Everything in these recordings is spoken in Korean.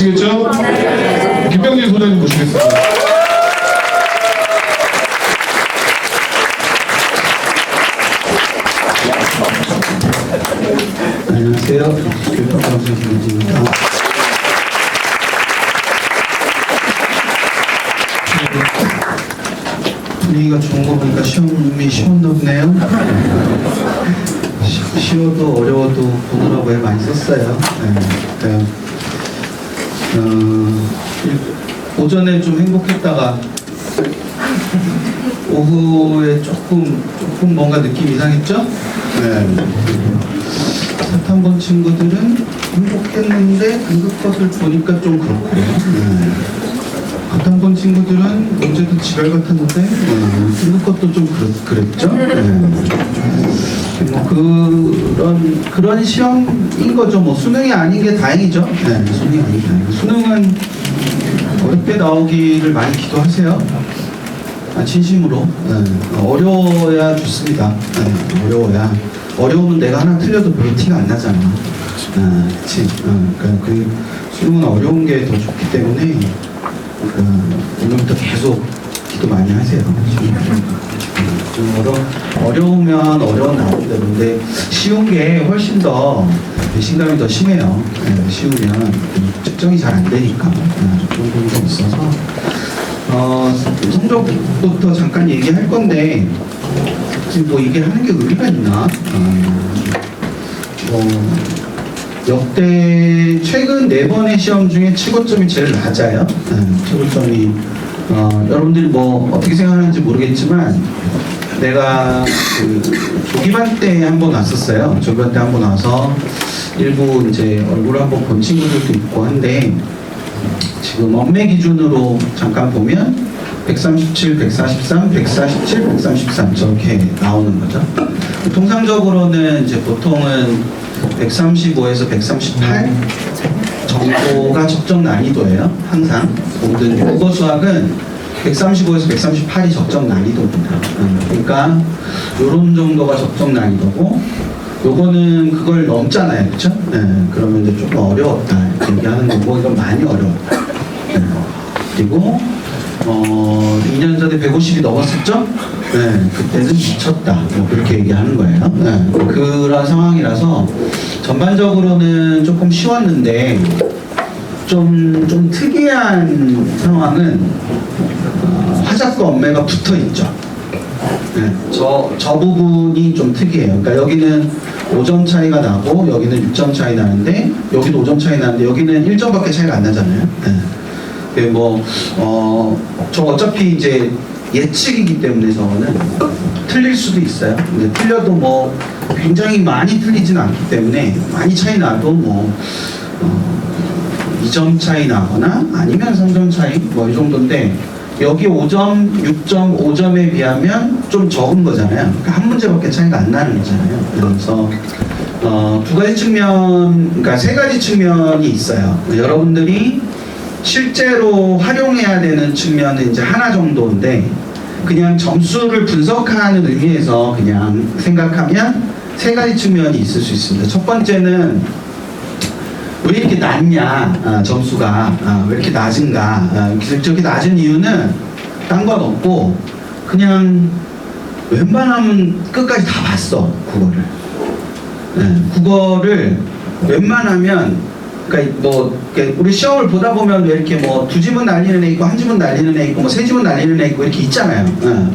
아시겠죠? 김병진 소장님 모시겠습니다. 안녕하세요. 교육감사 김진입니다. 분위기가 좋은 거 보니까 시험이 쉬웠나 보네요. 쉬워도 어려워도 보느라고 애 많이 썼어요. 네. 오전에 좀 행복했다가 오후에 조금 뭔가 느낌 이상했죠? 네. 사탄본 친구들은 행복했는데 등급컷을 보니까 좀 그렇고요. 사탄본 친구들은 문제도 지랄 같았는데 등급컷도 좀 그랬죠? 뭐 그런 시험인 거죠. 뭐 수능이 아닌 게 다행이죠. 수능이 아닌 게 다행이죠. 수능은 어렵게 나오기를 많이 기도하세요. 진심으로. 어려워야 좋습니다. 어려워야. 어려우면 내가 하나 틀려도 별로 티가 안 나잖아. 그치. 그러니까 그 수능은 어려운 게 더 좋기 때문에 오늘부터 계속 기도 많이 하세요. 좀 어려우면 어려운 나름대로인데 쉬운 게 훨씬 더 배신감이 더 심해요. 쉬우면 측정이 잘 안 되니까 그런 부분이 좀 있어서 성적부터 잠깐 얘기할 건데 지금 뭐 이게 하는 게 의미가 있나? 역대 최근 4번의 시험 중에 최고점이 제일 낮아요. 최고점이 여러분들이 뭐 어떻게 생각하는지 모르겠지만 내가 그 조기반 때 한번 왔었어요. 조기반 때 한번 와서 일부 이제 얼굴 한번 본 친구들도 있고 한데 지금 엄매 기준으로 잠깐 보면 137, 143, 147, 133 저렇게 나오는 거죠. 통상적으로는 이제 보통은 135에서 138 정도가 적정 난이도예요. 항상 모든 국어 수학은 135에서 138이 적정 난이도입니다. 그러니까 이런 정도가 적정 난이도고 요거는 그걸 넘잖아요. 그렇죠? 그러면 이제 조금 어려웠다 이렇게 얘기하는 거고 이건 많이 어려웠다. 그리고 2년 전에 150이 넘었었죠? 그때는 미쳤다. 뭐 그렇게 얘기하는 거예요. 그런 상황이라서 전반적으로는 조금 쉬웠는데 좀 특이한 상황은 화작과 엄매가 붙어 있죠. 저 부분이 좀 특이해요. 그러니까 여기는 5점 차이가 나고 여기는 6점 차이 나는데 여기도 5점 차이 나는데 여기는 1점밖에 차이가 안 나잖아요. 저 어차피 이제 예측이기 때문에 저는 틀릴 수도 있어요. 근데 틀려도 뭐 굉장히 많이 틀리진 않기 때문에 많이 차이 나도 뭐 2점 차이 나거나 아니면 3점 차이 뭐 이 정도인데 여기 5점, 6점, 5점에 비하면 좀 적은 거잖아요. 그러니까 한 문제밖에 차이가 안 나는 거잖아요. 그래서 두 가지 측면, 그러니까 세 가지 측면이 있어요. 여러분들이 실제로 활용해야 되는 측면은 이제 하나 정도인데 그냥 점수를 분석하는 의미에서 그냥 생각하면 세 가지 측면이 있을 수 있습니다. 첫 번째는 왜 이렇게 낮냐, 점수가 왜 이렇게 낮은가. 저렇게 낮은 이유는 딴 건 없고 그냥 웬만하면 끝까지 다 봤어. 국어를 웬만하면 그러니까 뭐 우리 시험을 보다 보면 왜 이렇게 뭐 2지문 날리는 애 있고 1지문 날리는 애 있고 뭐 3지문 날리는 애 있고 이렇게 있잖아요.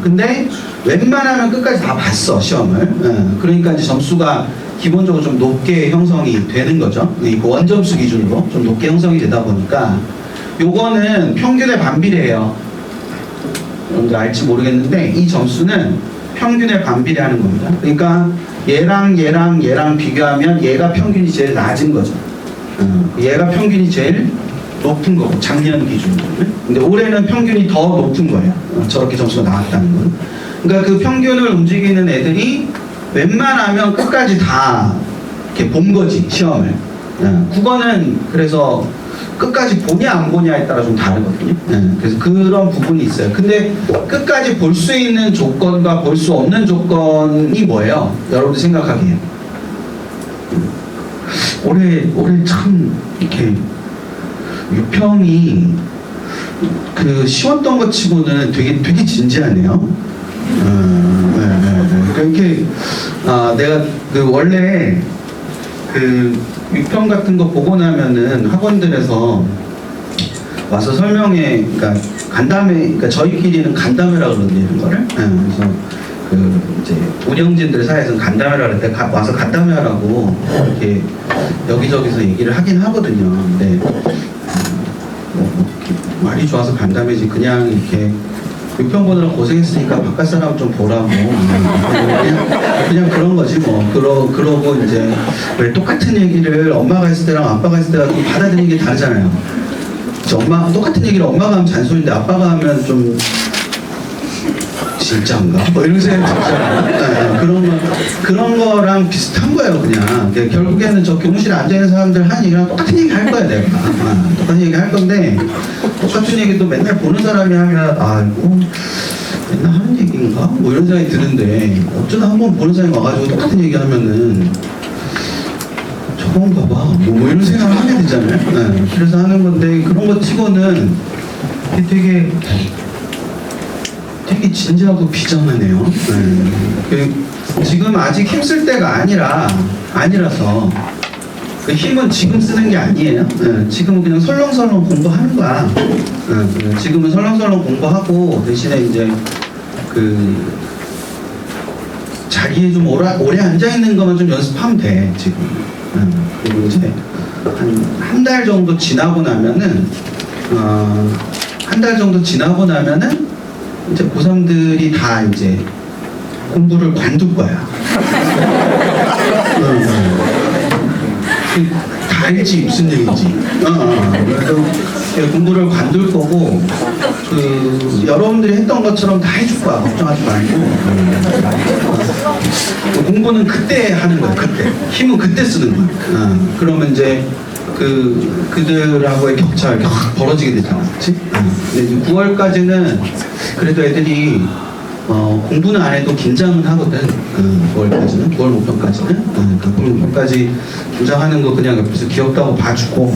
근데 웬만하면 끝까지 다 봤어 시험을. 그러니까 이제 점수가 기본적으로 좀 높게 형성이 되는 거죠. 그 원점수 기준으로 좀 높게 형성이 되다 보니까 요거는 평균에 반비례해요. 여러분들 알지 모르겠는데 이 점수는 평균에 반비례하는 겁니다. 그러니까 얘랑 비교하면 얘가 평균이 제일 낮은 거죠. 얘가 평균이 제일 높은 거고 작년 기준으로. 근데 올해는 평균이 더 높은 거예요. 저렇게 점수가 나왔다는 건. 그러니까 그 평균을 움직이는 애들이 웬만하면 끝까지 다 이렇게 본 거지 시험을. 국어는 그래서 끝까지 보냐 안 보냐에 따라 좀 다르거든요. 그래서 그런 부분이 있어요. 근데 끝까지 볼 수 있는 조건과 볼 수 없는 조건이 뭐예요? 여러분들 생각하기에 올해 참 이렇게 6평이 그 쉬웠던 것 치고는 되게 진지하네요. 그렇게 내가 그 원래 그 6평 같은 거 보고 나면은 학원들에서 와서 설명회, 그러니까 간담회, 그러니까 저희끼리는 간담회라 그러는데 이런 거를. 그래서 그 이제 운영진들 사이에서는 간담회라 그럴 때 와서 간담회하라고 이렇게 여기저기서 얘기를 하긴 하거든요. 근데 말이 좋아서 간담회지 그냥 이렇게 6평 보느라 고생했으니까 바깥 사람 좀 보라고 그냥 그런 거지 뭐. 그러고 이제 왜 똑같은 얘기를 엄마가 했을 때랑 아빠가 했을 때가 좀 받아들이는 게 다르잖아요. 엄마 똑같은 얘기를 엄마가 하면 잔소리인데 아빠가 하면 좀 진짜인가? 뭐 이런 생각이 들잖아요. 그런 거랑 비슷한 거예요, 그냥. 결국에는 저 교무실에 앉아있는 사람들 하는 얘기랑 똑같은 얘기 할 거야, 내가. 똑같은 얘기 할 건데, 똑같은 얘기도 맨날 보는 사람이 하면, 이거 맨날 하는 얘기인가? 뭐 이런 생각이 드는데, 어쩌다 한번 보는 사람이 와가지고 똑같은 얘기 하면은, 저건가 봐. 뭐 이런 생각을 하게 되잖아요. 그래서 하는 건데, 그런 거 치고는 되게 진지하고 비장하네요. 지금 아직 힘쓸 때가 아니라서 그 힘은 지금 쓰는 게 아니에요. 지금은 그냥 설렁설렁 공부하는 거야. 지금은 설렁설렁 공부하고 대신에 이제 그 자리에 좀 오래 앉아 있는 것만 좀 연습하면 돼 지금. 그리고 이제 한 달 정도 지나고 나면은 이제 고3들이 다 이제 공부를 관둘 거야. 다 알지 무슨 얘기인지. 그래서 공부를 관둘 거고 여러분들이 했던 것처럼 다 해줄 거야. 걱정하지 말고. 공부는 그때 하는 거야. 그때 힘은 그때 쓰는 거야. 그러면 이제 그들하고의 격차가 벌어지게 되잖아, 그렇지? 근데 9월까지는 그래도 애들이 공부는 안 해도 긴장은 하거든. 9월까지는, 9월 목표까지는. 9월 목표까지 긴장하는 거 그냥 옆에서 귀엽다고 봐주고,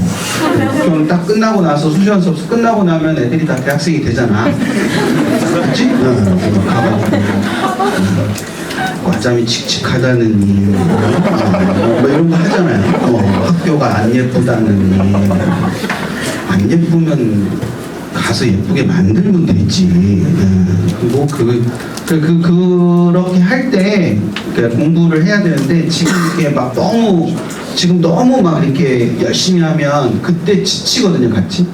좀 딱 끝나고 나서 수시원 수업 끝나고 나면 애들이 다 대학생이 되잖아, 그렇지? 가가지고 과잠이 칙칙하다느니 뭐 이런 거 하잖아요. 학교가 안 예쁘다느니. 안 예쁘면 가서 예쁘게 만들면 되지. 그리고 그렇게 할 때 공부를 해야 되는데 지금 이렇게 막 너무 막 이렇게 열심히 하면 그때 지치거든요, 같이.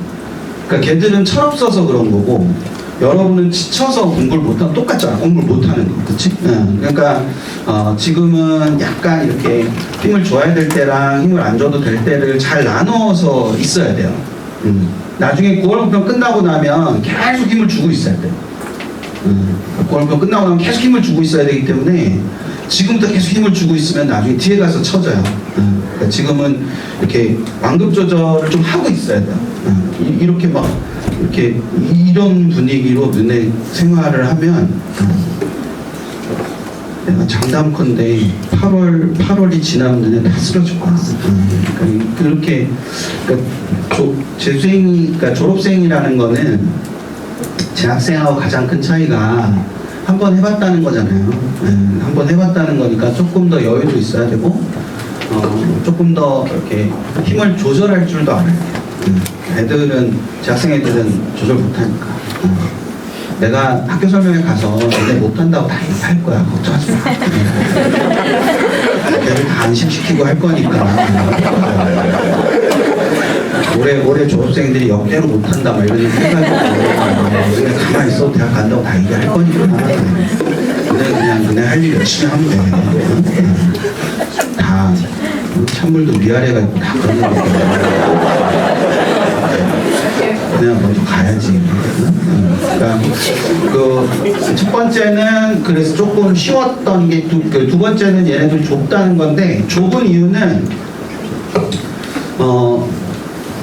그러니까 걔들은 철없어서 그런 거고 여러분은 지쳐서 공부를 못하면 똑같잖아. 공부를 못하는 거, 그렇지? 그러니까 지금은 약간 이렇게 힘을 줘야 될 때랑 힘을 안 줘도 될 때를 잘 나눠서 있어야 돼요. 나중에 9월 목표 끝나고 나면 계속 힘을 주고 있어야 돼요. 9월 목표 끝나고 나면 계속 힘을 주고 있어야 되기 때문에 지금부터 계속 힘을 주고 있으면 나중에 뒤에 가서 처져요. 그러니까 지금은 이렇게 완급 조절을 좀 하고 있어야 돼요. 이렇게 막 이렇게 이런 분위기로 눈에 생활을 하면 내가 장담컨대 8월이 지나면 눈에 다 쓰러질 거야. 그러니까 그렇게 그러니까 졸업생이라는 거는 재학생하고 가장 큰 차이가 한 번 해봤다는 거잖아요. 한 번 해봤다는 거니까 조금 더 여유도 있어야 되고 조금 더 이렇게 힘을 조절할 줄도 알아야 돼요. 재학생 애들은 조절 못하니까. 내가 학교 설명회 가서 너네 못한다고 다 얘기할 거야. 걱정하지 마. 애들 다 안심시키고 할 거니까. 올해 졸업생들이 역대로 못한다 막 이런 얘기 해가지고 그냥 가만히 있어도 대학 간다고 다 얘기할 거니까. 그냥 할 일 열심히 하면 돼. 다 찬물도 위아래가 있고 다 그런 거니까. 그냥 먼저 가야지. 그러니까 첫 번째는 그래서 조금 쉬웠던 게 두 번째는 얘네들이 좁다는 건데 좁은 이유는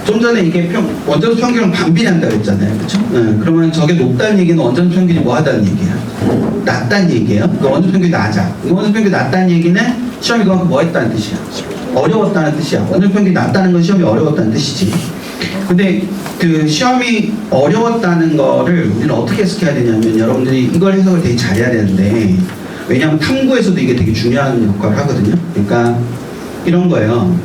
좀 전에 이게 원전 평균은 반비례한다고 했잖아요, 그렇죠? 그러면 저게 높다는 얘기는 원전 평균이 뭐 하다는 얘기야? 낮다는 얘기예요. 원전 평균이 낮아. 원전 평균이 낮다는 얘기는 시험이 그만큼 뭐 했다는 뜻이야? 어려웠다는 뜻이야. 원전 평균이 낮다는 건 시험이 어려웠다는 뜻이지. 근데 그 시험이 어려웠다는 거를 우리는 어떻게 해석해야 되냐면 여러분들이 이걸 해석을 되게 잘해야 되는데 왜냐하면 탐구에서도 이게 되게 중요한 역할을 하거든요. 그러니까 이런 거예요.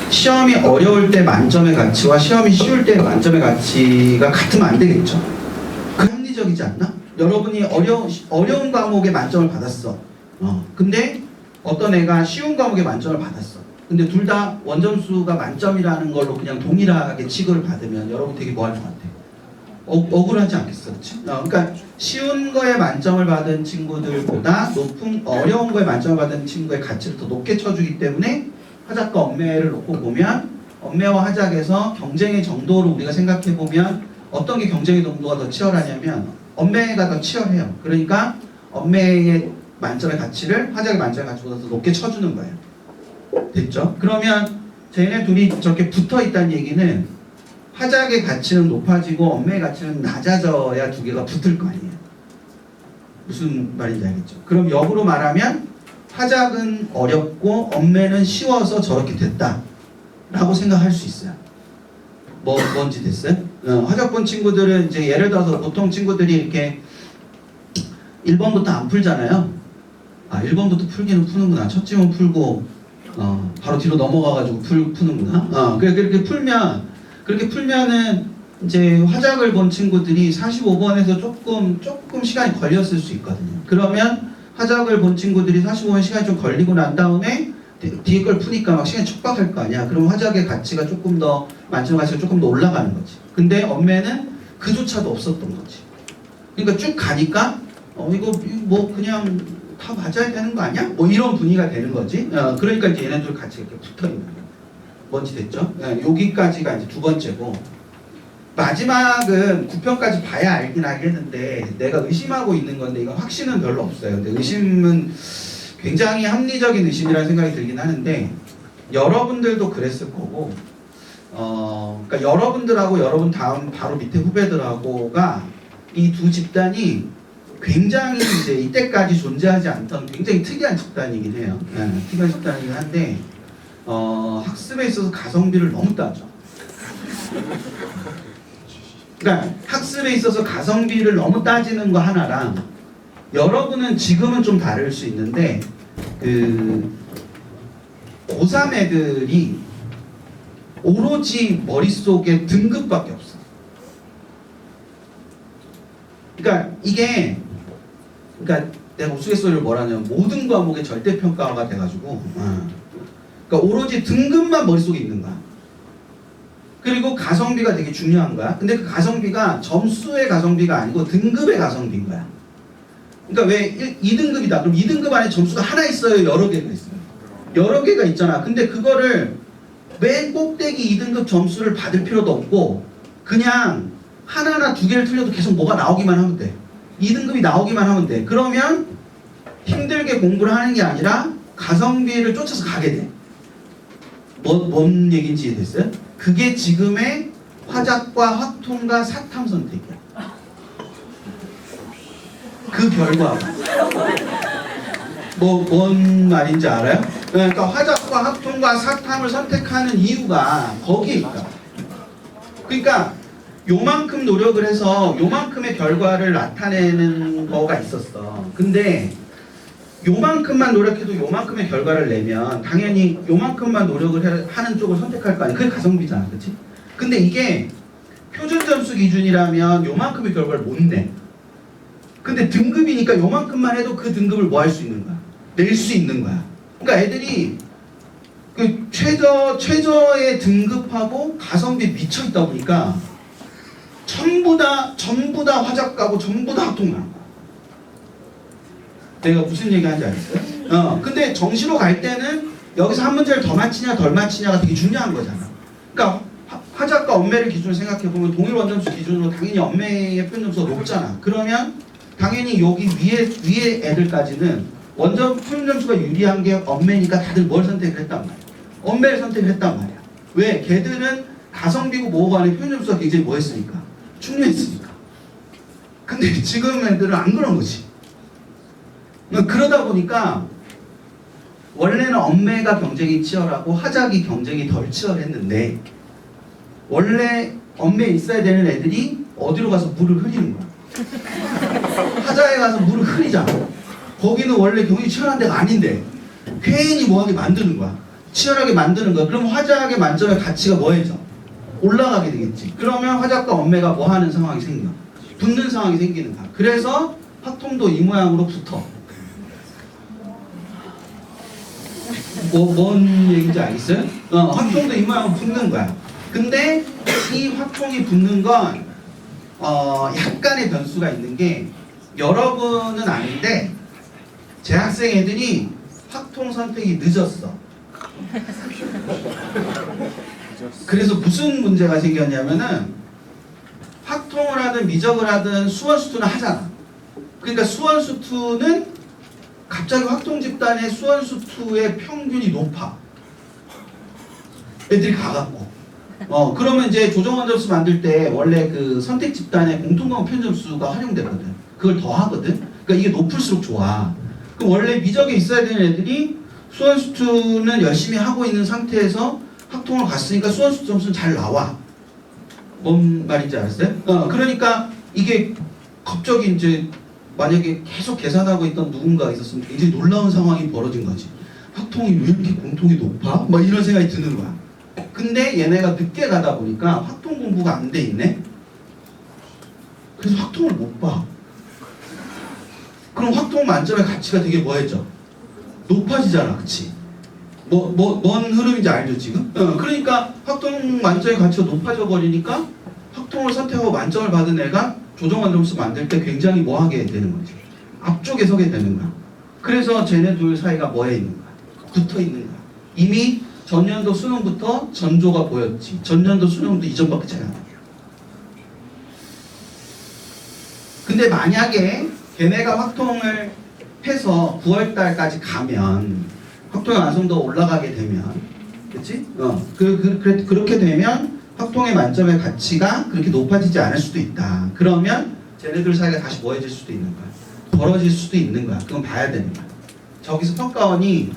시험이 어려울 때 만점의 가치와 시험이 쉬울 때 만점의 가치가 같으면 안 되겠죠. 그 합리적이지 않나? 여러분이 어려운 과목에 만점을 받았어. 근데 어떤 애가 쉬운 과목에 만점을 받았어. 근데 둘 다 원점수가 만점이라는 걸로 그냥 동일하게 취급을 받으면 여러분 되게 뭐 할 것 같아? 억울하지 않겠어, 그렇지? 그러니까 쉬운 거에 만점을 받은 친구들보다 어려운 거에 만점을 받은 친구의 가치를 더 높게 쳐주기 때문에 하작과 엄매를 놓고 보면 엄매와 하작에서 경쟁의 정도로 우리가 생각해 보면 어떤 게 경쟁의 정도가 더 치열하냐면 엄매가 더 치열해요. 그러니까 엄매의 만점의 가치를 하작의 만점의 가치보다 더 높게 쳐주는 거예요. 됐죠? 그러면 쟤네 둘이 저렇게 붙어 있다는 얘기는 하작의 가치는 높아지고 엄매의 가치는 낮아져야 두 개가 붙을 거 아니에요. 무슨 말인지 알겠죠? 그럼 역으로 말하면 하작은 어렵고 엄매는 쉬워서 저렇게 됐다 라고 생각할 수 있어요. 뭔지 됐어요? 하작 본 친구들은 이제 예를 들어서 보통 친구들이 이렇게 1번부터 안 풀잖아요. 1번부터 풀기는 푸는구나. 첫 질문 풀고 바로 뒤로 넘어가가지고 푸는구나. 그렇게 풀면은 이제 화작을 본 친구들이 45번에서 조금 시간이 걸렸을 수 있거든요. 그러면 화작을 본 친구들이 45번 시간이 좀 걸리고 난 다음에 뒤에 걸 푸니까 막 시간이 촉박할 거 아니야. 그럼 화작의 가치가 조금 더 만점 가치가 조금 더 올라가는 거지. 근데 엄매는 그조차도 없었던 거지. 그러니까 쭉 가니까 이거 뭐 그냥 다 맞아야 되는 거 아니야? 뭐 이런 분위기가 되는 거지. 그러니까 이제 얘네들 같이 이렇게 붙어 있는 거야. 뭔지 됐죠? 여기까지가 이제 두 번째고 마지막은 9편까지 봐야 알긴 하겠는데 내가 의심하고 있는 건데 이건 확신은 별로 없어요. 근데 의심은 굉장히 합리적인 의심이라는 생각이 들긴 하는데 여러분들도 그랬을 거고 그러니까 여러분들하고 여러분 다음 바로 밑에 후배들하고가 이 두 집단이 굉장히 이제 이때까지 존재하지 않던 굉장히 특이한 집단이긴 해요. 특이한 집단이긴 한데 학습에 있어서 가성비를 너무 따져. 그러니까 학습에 있어서 가성비를 너무 따지는 거 하나랑 여러분은 지금은 좀 다를 수 있는데 그 고3 애들이 오로지 머릿속에 등급밖에 없어. 그러니까 이게 그러니까 내가 우스갯소리를 뭐라냐면 모든 과목의 절대평가가 돼가지고 그러니까 오로지 등급만 머릿속에 있는 거야. 그리고 가성비가 되게 중요한 거야. 근데 그 가성비가 점수의 가성비가 아니고 등급의 가성비인 거야. 그러니까 왜 2등급이다. 그럼 2등급 안에 점수가 하나 있어요? 여러 개가 있어요? 여러 개가 있잖아. 근데 그거를 맨 꼭대기 2등급 점수를 받을 필요도 없고 그냥 하나나 두 개를 틀려도 계속 뭐가 나오기만 하면 돼. 2등급이 나오기만 하면 돼. 그러면 힘들게 공부를 하는 게 아니라 가성비를 쫓아서 가게 돼. 뭔 얘기인지 이해됐어요? 그게 지금의 화작과 확통과 사탐 선택이야. 그 결과 뭔 말인지 알아요? 그러니까 화작과 확통과 사탐을 선택하는 이유가 거기에 있다. 그러니까 요만큼 노력을 해서 요만큼의 결과를 나타내는 거가 있었어. 근데 요만큼만 노력해도 요만큼의 결과를 내면 당연히 요만큼만 노력을 하는 쪽을 선택할 거 아니야. 그게 가성비잖아. 그치? 근데 이게 표준 점수 기준이라면 요만큼의 결과를 못 내. 근데 등급이니까 요만큼만 해도 그 등급을 뭐 할 수 있는 거야? 낼 수 있는 거야. 그러니까 애들이 그 최저의 등급하고 가성비에 미쳐 있다 보니까 전부 다 화작가고 전부 다 학통 나는 거야. 내가 무슨 얘기 하는지 알겠어요? 근데 정시로 갈 때는 여기서 한 문제를 더 맞히냐 덜 맞히냐가 되게 중요한 거잖아. 그러니까 화작과 엄매를 기준으로 생각해보면 동일 원점수 기준으로 당연히 엄매의 표준 점수가 높잖아. 그러면 당연히 여기 위에 애들까지는 원점 표준 점수가 유리한 게 엄매니까 다들 뭘 선택을 했단 말이야. 엄매를 선택을 했단 말이야. 왜? 걔들은 가성비고 뭐고 안에 표준 점수가 굉장히 뭐 했으니까? 충분했으니까. 근데 지금 애들은 안 그런 거지. 그러다 보니까 원래는 엄매가 경쟁이 치열하고 하작이 경쟁이 덜 치열했는데 원래 엄매에 있어야 되는 애들이 어디로 가서 물을 흐리는 거야. 하자에 가서 물을 흐리잖아. 거기는 원래 경이 치열한 데가 아닌데 괜히 뭐하게 만드는 거야. 치열하게 만드는 거야. 그럼 화작의 만점의 가치가 뭐해져? 올라가게 되겠지. 그러면 화작과 엄매가 뭐 하는 상황이 생겨? 붙는 상황이 생기는 거야. 그래서 확통도 이 모양으로 붙어. 뭔 얘기인지 알겠어요? 확통도 이 모양으로 붙는 거야. 근데 이 확통이 붙는 건 약간의 변수가 있는 게 여러분은 아닌데 재학생 애들이 확통 선택이 늦었어. 그래서 무슨 문제가 생겼냐면은 확통을 하든 미적을 하든 수원수투는 하잖아. 그러니까 수원수투는 갑자기 확통 집단의 수원수투의 평균이 높아. 애들이 가갖고. 그러면 이제 조정원 점수 만들 때 원래 그 선택 집단의 공통점 편점수가 활용되거든. 그걸 더 하거든. 그러니까 이게 높을수록 좋아. 그럼 원래 미적에 있어야 되는 애들이 수원수투는 열심히 하고 있는 상태에서 확통을 갔으니까 수원수투 점수는 잘 나와. 뭔 말인지 알았어요? 그러니까 이게 갑자기 이제 만약에 계속 계산하고 있던 누군가가 있었으면 굉장히 놀라운 상황이 벌어진 거지. 확통이 왜 이렇게 공통이 높아? 막 이런 생각이 드는 거야. 근데 얘네가 늦게 가다 보니까 확통 공부가 안 돼 있네? 그래서 확통을 못 봐. 그럼 확통 만점의 가치가 되게 뭐해져? 높아지잖아, 그치? 뭔 흐름인지 알죠, 지금? 그러니까 확통 만점의 가치가 높아져 버리니까 확통을 선택하고 만점을 받은 애가 조정원 점수 만들 때 굉장히 뭐하게 되는 거지? 앞쪽에 서게 되는 거야. 그래서 쟤네 둘 사이가 뭐해 있는 거야? 붙어 있는 거야. 이미 전년도 수능부터 전조가 보였지. 전년도 수능도 이전밖에 차이 안 나. 근데 만약에 걔네가 확통을 해서 9월달까지 가면 확통의 완성도가 올라가게 되면, 그치? 그렇게 되면 확통의 만점의 가치가 그렇게 높아지지 않을 수도 있다. 그러면 쟤네들 사이가 다시 뭐해질 수도 있는 거야. 벌어질 수도 있는 거야. 그건 봐야 되는 거야. 저기서 평가원이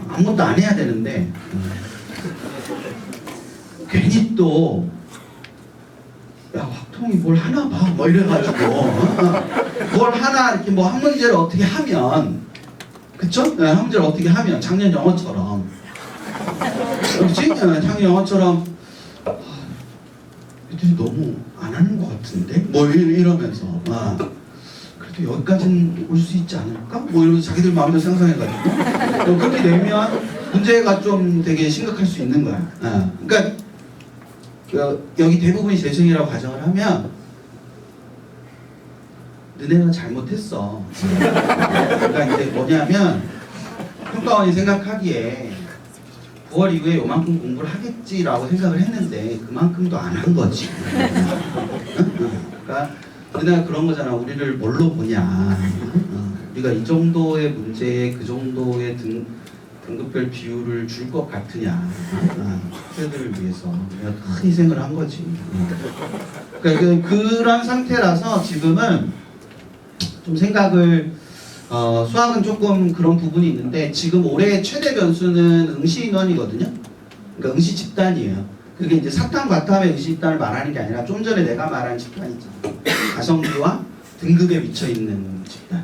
아무것도 안 해야 되는데 괜히 또 야, 확통이 뭘 하나 봐. 뭐 이래가지고 뭘 하나 이렇게 뭐 한 문제를 어떻게 하면, 그쵸? 네, 한 문제를 어떻게 하면 작년 영어처럼, 그렇지? 작년 영어처럼 애들이 너무 안 하는 것 같은데? 뭐 이러면서 그래도 여기까지는 올 수 있지 않을까? 뭐 이러면서 자기들 마음대로 상상해가지고 그렇게 되면 문제가 좀 되게 심각할 수 있는 거야. 그러니까 여기 대부분이 재수생이라고 가정을 하면 너네가 잘못했어. 그러니까 이제 뭐냐면 평가원이 생각하기에 9월 이후에 요만큼 공부를 하겠지라고 생각을 했는데 그만큼도 안 한 거지. 그러니까 우리가 그런 거잖아. 우리를 뭘로 보냐. 우리가 이 정도의 문제에 그 정도의 등급별 비율을 줄 것 같으냐. 학생들을 위해서 내가 큰 희생을 한 거지. 그러니까 그런 상태라서 지금은 좀 생각을 수학은 조금 그런 부분이 있는데 지금 올해 최대 변수는 응시 인원이거든요. 그러니까 응시 집단이에요. 그게 이제 사탐, 과탐의 응시 집단을 말하는 게 아니라 좀 전에 내가 말한 집단 있잖아. 가성비와 등급에 미쳐 있는 집단.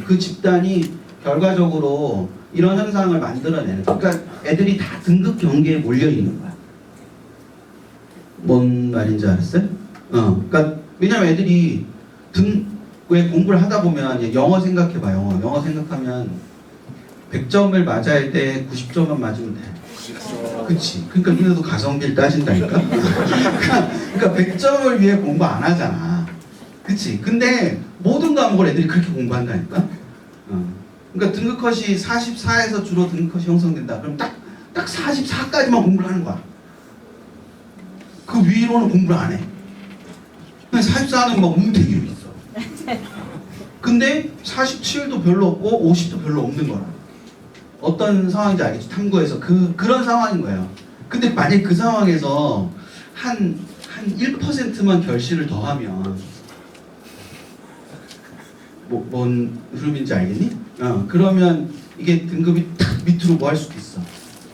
그 집단이 결과적으로 이런 현상을 만들어내는. 그러니까 애들이 다 등급 경계에 몰려 있는 거야. 뭔 말인지 알았어요? 그러니까 왜냐면 애들이 왜 공부를 하다 보면 영어 생각해봐. 영어 생각하면 100점을 맞아야 할 때 90점만 맞으면 돼. 그치? 그러니까 니네도 가성비를 따진다니까? 그러니까 100점을 위해 공부 안 하잖아. 그치? 근데 모든 과목을 애들이 그렇게 공부한다니까? 그러니까 등급컷이 44에서 주로 등급컷이 형성된다. 그럼 딱 44까지만 공부를 하는 거야. 그 위로는 공부를 안 해. 44는 막 뭉태기로 있어. 근데 47도 별로 없고 50도 별로 없는 거야. 어떤 상황인지 알겠죠? 탐구에서 그런 상황인 거예요. 근데 만약 그 상황에서 한 1%만 결실을 더하면 뭔 흐름인지 알겠니? 그러면 이게 등급이 탁 밑으로 뭐 할 수도 있어.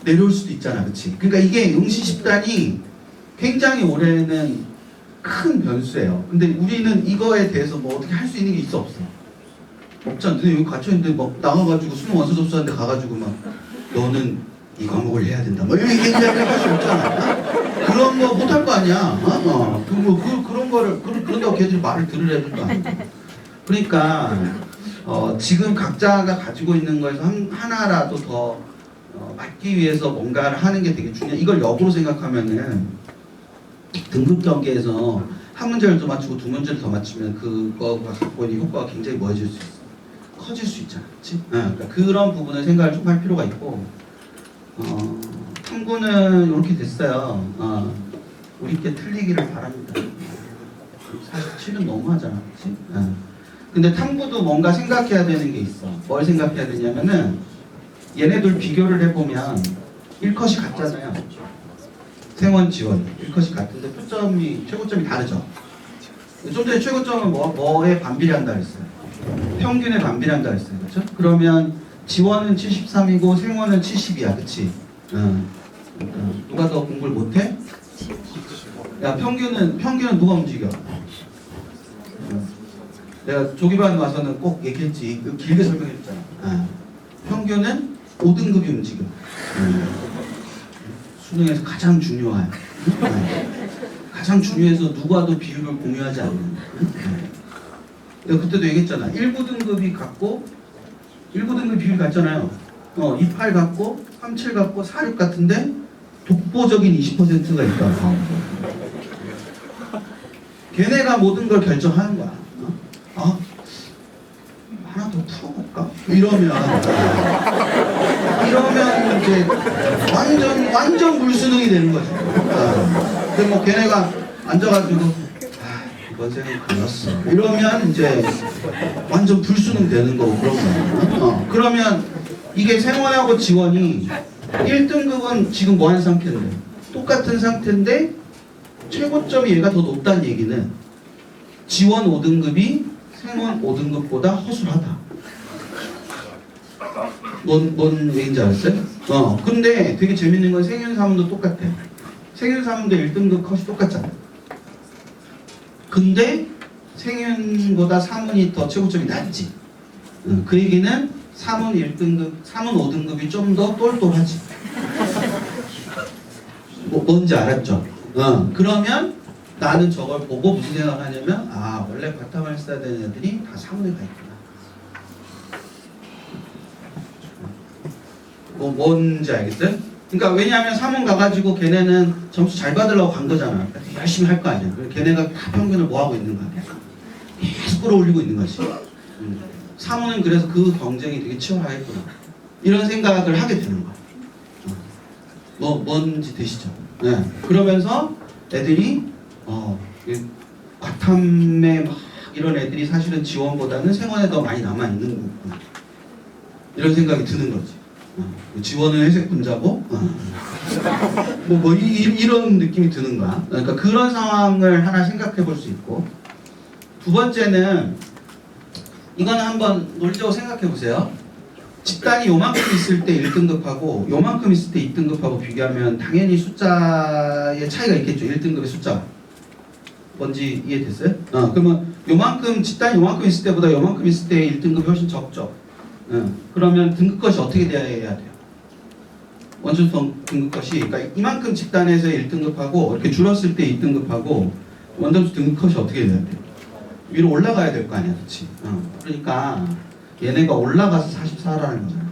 내려올 수도 있잖아. 그치? 그러니까 이게 응시 집단이 굉장히 올해는 큰 변수예요. 근데 우리는 이거에 대해서 뭐 어떻게 할 수 있는 게 있어 없어? 없잖아. 너네 여기 갇혀있는데 막 나가가지고 수능 원서 접수하는데 가가지고 막 너는 이 과목을 해야 된다. 뭐 이런 얘기를 할 수 없잖아. 어? 그런 거 못 할 거 아니야. 그런 거를 그런다고 걔들이 말을 들으려는 거 아니야. 그러니까 지금 각자가 가지고 있는 거에서 하나라도 더 맞기 위해서 뭔가를 하는 게 되게 중요해. 이걸 역으로 생각하면은 등급 경기에서 한 문제를 더 맞추고 두 문제를 더 맞추면 그거가 갖고 있는 효과가 굉장히 뭐해질 수 있어. 커질 수 있잖아. 그치? 그러니까 그런 부분을 생각을 좀 할 필요가 있고 탐구는 이렇게 됐어요. 우리께 틀리기를 바랍니다. 47은 너무하잖아. 그치? 근데 탐구도 뭔가 생각해야 되는 게 있어. 뭘 생각해야 되냐면은 얘네들 비교를 해보면 1컷이 같잖아요. 생원 지원 1컷이 같은데 최고점이 다르죠. 좀 전에 최고점은 뭐에 반비례한다 그랬어요. 평균에 반비례한다 그랬어요. 그렇죠? 그러면 지원은 73이고 생원은 70이야. 그치? 누가 더 공부를 못해? 야, 평균은 누가 움직여? 내가 조기반 와서는 꼭 얘기했지. 길게 설명해줬잖아. 평균은 5등급이 움직여. 수능에서 가장 중요한. 가장 중요해서 누구와도 비율을 공유하지 않는. 내가 그때도 얘기했잖아. 19등급이 같고 19등급 비율이 같잖아요. 28 같고 37 같고 46 같은데 독보적인 20%가 있다. 걔네가 모든 걸 결정하는 거야. 하나 더 풀어볼까? 이러면 이제 완전 불수능이 되는 거죠. 근데 뭐 걔네가 앉아가지고 이번 생은 걸렸어. 이러면 이제 완전 불수능 되는 거고 그런 거야. 그러면 이게 생원하고 지원이 1등급은 지금 뭐 하는 상태인데 똑같은 상태인데 최고점이 얘가 더 높다는 얘기는 지원 5등급이 생원 5등급보다 허술하다. 뭔 얘기인지 알았어요? 근데 되게 재밌는 건 생윤사문도 똑같아. 생윤사문도 1등급 컷이 똑같잖아. 근데 생윤보다 사문이 더 최고점이 낮지. 그 얘기는 사문 1등급, 사문 5등급이 좀 더 똘똘하지. 뭔지 알았죠? 그러면 나는 저걸 보고 무슨 생각을 하냐면 원래 바탕을 써야 되는 애들이 다 사문에 가 있구나. 뭔지 알겠어요? 그러니까 왜냐하면 사문 가가지고 걔네는 점수 잘 받으려고 간 거잖아. 열심히 할 거 아니야. 걔네가 다 평균을 뭐 하고 있는 거 아니야? 계속 끌어올리고 있는 거지. 사문은 그래서 그 경쟁이 되게 치열하겠구나. 이런 생각을 하게 되는 거야. 뭔지 되시죠? 네. 그러면서 애들이 과탐에 막 이런 애들이 사실은 지원보다는 생원에 더 많이 남아 있는 거구나. 이런 생각이 드는 거지. 지원은 회색 분자고 이런 느낌이 드는 거야. 그러니까 그런 상황을 하나 생각해 볼 수 있고, 두 번째는 이거는 한번 논리적으로 생각해 보세요. 집단이 요만큼 있을 때 1등급하고 요만큼 있을 때 2등급하고 비교하면 당연히 숫자의 차이가 있겠죠. 1등급의 숫자. 뭔지 이해됐어요? 그러면 집단이 요만큼 있을 때보다 요만큼 있을 때 1등급이 훨씬 적죠. 그러면 등급컷이 어떻게 돼야 돼요? 원점수성 등급컷이, 그러니까 이만큼 집단에서 1등급하고 이렇게 줄었을 때 2등급하고 원점수 등급컷이 어떻게 돼야 돼요? 위로 올라가야 될 거 아니야, 그렇지? 그러니까 얘네가 올라가서 44라는 거잖아.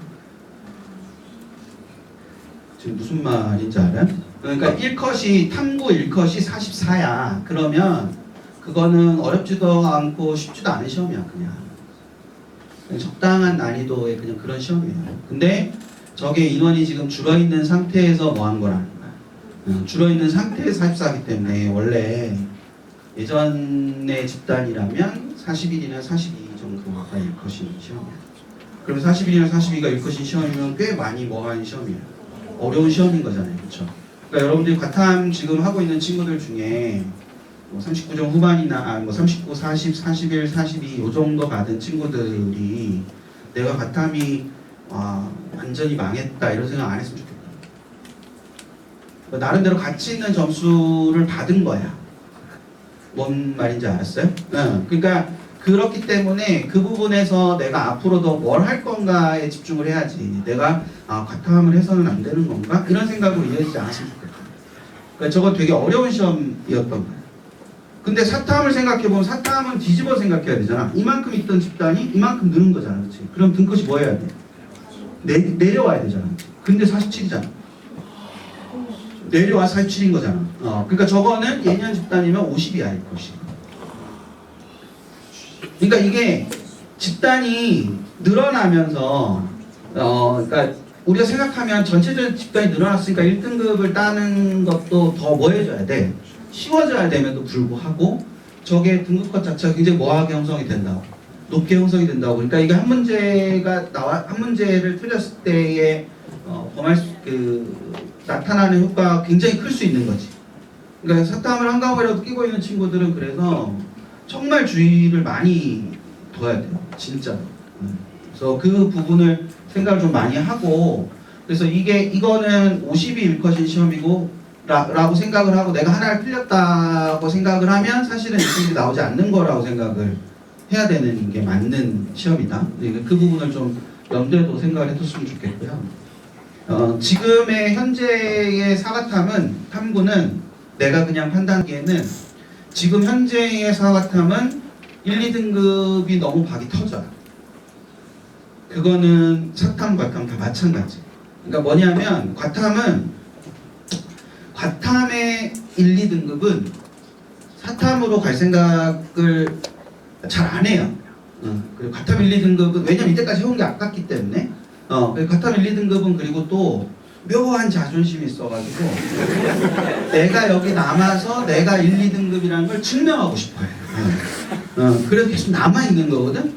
지금 무슨 말인지 알아요? 그러니까 탐구 1컷이 44야. 그러면 그거는 어렵지도 않고 쉽지도 않은 시험이야, 그냥 적당한 난이도의 그냥 그런 시험이에요. 근데 저게 인원이 지금 줄어있는 상태에서 뭐 한 거라는 거야. 줄어있는 상태에서 44이기 때문에 원래 예전의 집단이라면 41이나 42 정도가 1컷인 시험이에요. 그럼 41이나 42가 1컷인 시험이면 꽤 많이 뭐한 시험이에요. 어려운 시험인 거잖아요. 그렇죠? 그러니까 여러분들이 과탐 지금 하고 있는 친구들 중에 39점 후반이나 39, 40, 41, 42 요 정도 받은 친구들이 내가 과탐이 완전히 망했다 이런 생각 안 했으면 좋겠다. 나름대로 가치 있는 점수를 받은 거야. 뭔 말인지 알았어요? 그러니까 그렇기 때문에 그 부분에서 내가 앞으로도 뭘 할 건가에 집중을 해야지. 내가 과탐을 해서는 안 되는 건가? 이런 생각으로 이어지지 않았으면 좋겠다. 그러니까 저거 되게 어려운 시험이었던 거야. 근데 사탐을 생각해보면 사탐은 뒤집어 생각해야 되잖아. 이만큼 있던 집단이 이만큼 느는 거잖아. 그렇지? 그럼 등급이 뭐 해야 돼? 내려와야 되잖아. 근데 47이잖아. 내려와 47인 거잖아. 그러니까 저거는 예년 집단이면 50이야. 50. 그러니까 이게 집단이 늘어나면서 그러니까 우리가 생각하면 전체적인 집단이 늘어났으니까 1등급을 따는 것도 더 뭐 해줘야 돼? 쉬워져야 됨에도 불구하고 저게 등급컷 자체가 굉장히 뭐하게 형성이 된다고, 높게 형성이 된다고. 그러니까 이게 한 문제를 틀렸을 때의 나타나는 효과가 굉장히 클 수 있는 거지. 그러니까 사탐을 한 과목이라도 끼고 있는 친구들은 그래서 정말 주의를 많이 둬야 돼요, 진짜. 그래서 그 부분을 생각을 좀 많이 하고, 그래서 이거는 50이 일컷인 시험이고 라고 생각을 하고 내가 하나를 틀렸다고 생각을 하면 사실은 이등급이 나오지 않는 거라고 생각을 해야 되는 게 맞는 시험이다. 그 부분을 좀 염두에도 생각을 해뒀으면 좋겠고요. 지금의 현재의 사과탐은 탐구는 내가 그냥 판단하기에는 지금 현재의 사과탐은 1, 2등급이 너무 박이 터져요. 그거는 사탐, 과탐 다 마찬가지. 그러니까 뭐냐면 과탐의 1, 2등급은 사탐으로 갈 생각을 잘 안 해요. 그리고 과탐 1, 2등급은 왜냐면 이때까지 해온 게 아깝기 때문에 과탐 1, 2등급은 그리고 또 묘한 자존심이 있어가지고 내가 여기 남아서 내가 1, 2등급이라는 걸 증명하고 싶어요. 그래서 계속 남아있는 거거든.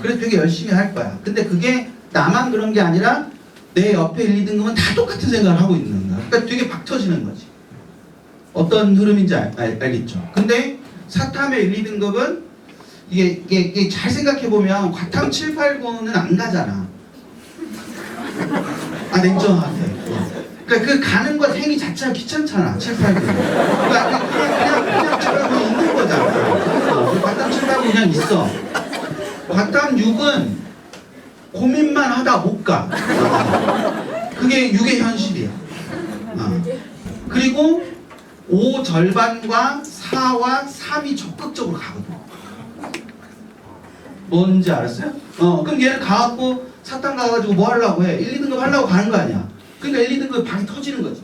그래서 되게 열심히 할 거야. 근데 그게 나만 그런 게 아니라 내 옆에 1, 2등급은 다 똑같은 생각을 하고 있는 거야. 그러니까 되게 박 터지는 거지. 어떤 흐름인지 알겠죠. 근데 사탐의 1, 2등급은 이게 잘 생각해보면 과탐 7, 8, 9는 안 가잖아. 냉정하게. 그러니까 그 가는 것 행위 자체가 귀찮잖아. 7, 8, 9. 그러니까 그냥 7, 8, 9 있는 거잖아. 과탐 7, 8, 9 그냥 있어. 과탐 6은 고민만 하다 못 가. 그게 6의 현실이야. 그리고 5 절반과 4와 3이 적극적으로 가거든. 뭔지 알았어요? 그럼 얘는 가갖고 사탐 가가지고 뭐 하려고 해? 1, 2등급 하려고 가는 거 아니야. 그러니까 1, 2등급 방이 터지는 거지.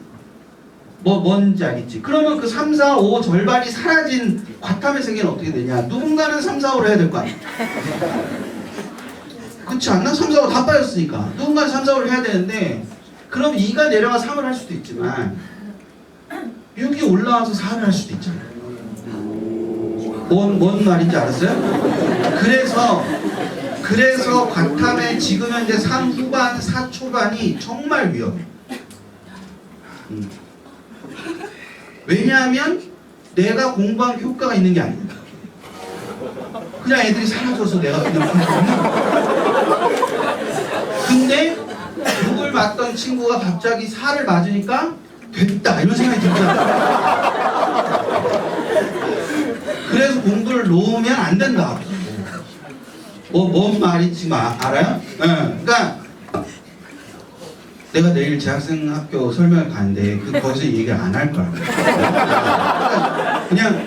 뭔지 알겠지? 그러면 그 3, 4, 5 절반이 사라진 과탐의 세계는 어떻게 되냐? 누군가는 3, 4, 5를 해야 될 거 아니야. 그렇지 않나? 3, 4, 5 다 빠졌으니까 누군가는 3, 4, 5를 해야 되는데 그럼 2가 내려가 3을 할 수도 있지만 6이 올라와서 4를 할 수도 있잖아. 뭔 말인지 알았어요? 그래서 과탐의 지금 현재 3 후반, 4 초반이 정말 위험해. 왜냐하면 내가 공부한 게 효과가 있는 게 아니야. 그냥 애들이 사라져서 내가 그냥 공부하는 거야. 근데 6을 맞던 친구가 갑자기 4를 맞으니까 됐다 이런 생각이 들잖아. 그래서 공부를 놓으면 안 된다. 뭔 말인지 알아요? 그러니까 내가 내일 재학생 학교 설명을 가는데 거기서 얘기를 안 할 거야. 그냥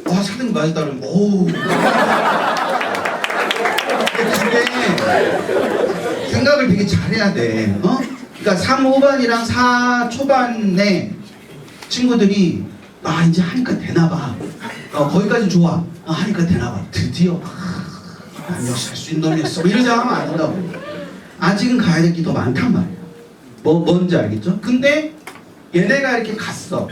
4등급 맞았다 그러면 오우. 근데 생각을 되게 잘해야 돼. 그러니까 3 후반이랑 4 초반에 친구들이 이제 하니까 되나봐. 거기까지 좋아. 하니까 되나봐. 드디어 난 역시 할 수 있는 놈이었어. 이러지 않으면 안 된다고. 아직은 가야 될 게 더 많단 말이야. 뭔지 알겠죠? 근데 얘네가 이렇게 갔어.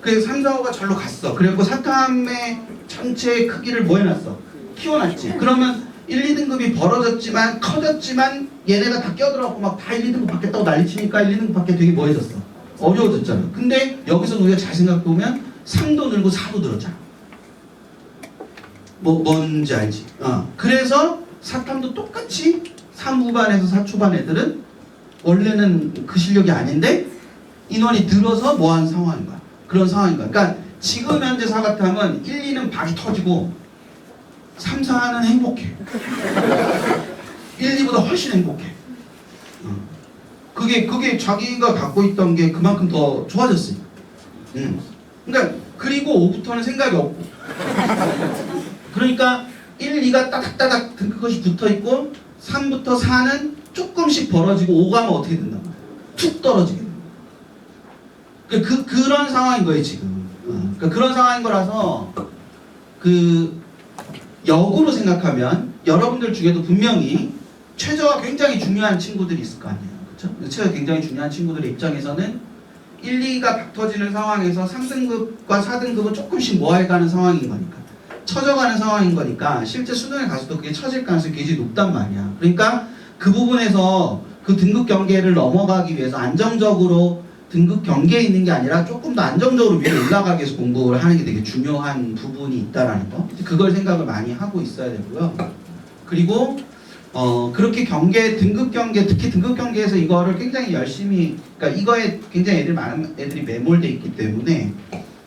그래서 3, 4, 5가 절로 갔어. 그래갖고 사탐의 전체의 크기를 뭐 해놨어? 키워놨지. 그러면 1, 2등급이 벌어졌지만 커졌지만 얘네가 다 껴들어갖고 막 다 1, 2등급 받겠다고 난리치니까 1, 2등급 받기 되게 뭐해졌어? 어려워졌잖아. 근데 여기서 우리가 잘 생각해보면 3도 늘고 4도 늘었잖아. 뭔지 알지? 그래서 사탐도 똑같이 3 후반에서 4 초반 애들은 원래는 그 실력이 아닌데 인원이 늘어서 뭐 하는 상황인 거야. 그런 상황인 거야. 그러니까 지금 현재 사과탐은 1, 2는 박이 터지고 3, 4는 행복해. 1, 2보다 훨씬 행복해. 그게 자기가 갖고 있던 게 그만큼 더 좋아졌으니까. 그러니까 그리고 5부터는 생각이 없고. 그러니까 1, 2가 따닥따닥 그것이 붙어있고 3부터 4는 조금씩 벌어지고 5가 하면 어떻게 된단 말이야. 툭 떨어지게 된다. 그런 상황인 거예요 지금. 그러니까 그런 상황인 거라서 역으로 생각하면 여러분들 중에도 분명히 최저가 굉장히 중요한 친구들이 있을 거 아니에요. 그렇죠? 최저가 굉장히 중요한 친구들의 입장에서는 1, 2가 박 터지는 상황에서 3등급과 4등급은 조금씩 모아가는 상황인 거니까. 처져가는 상황인 거니까 실제 수능에 가서도 그게 처질 가능성이 굉장히 높단 말이야. 그러니까 그 부분에서 그 등급 경계를 넘어가기 위해서 안정적으로 등급 경계에 있는 게 아니라 조금 더 안정적으로 위로 올라가기 위해서 공부를 하는 게 되게 중요한 부분이 있다라는 거. 그걸 생각을 많이 하고 있어야 되고요. 그리고 그렇게 등급 경계, 특히 등급 경계에서 이거를 굉장히 열심히, 그러니까 이거에 굉장히 많은 애들이 매몰돼 있기 때문에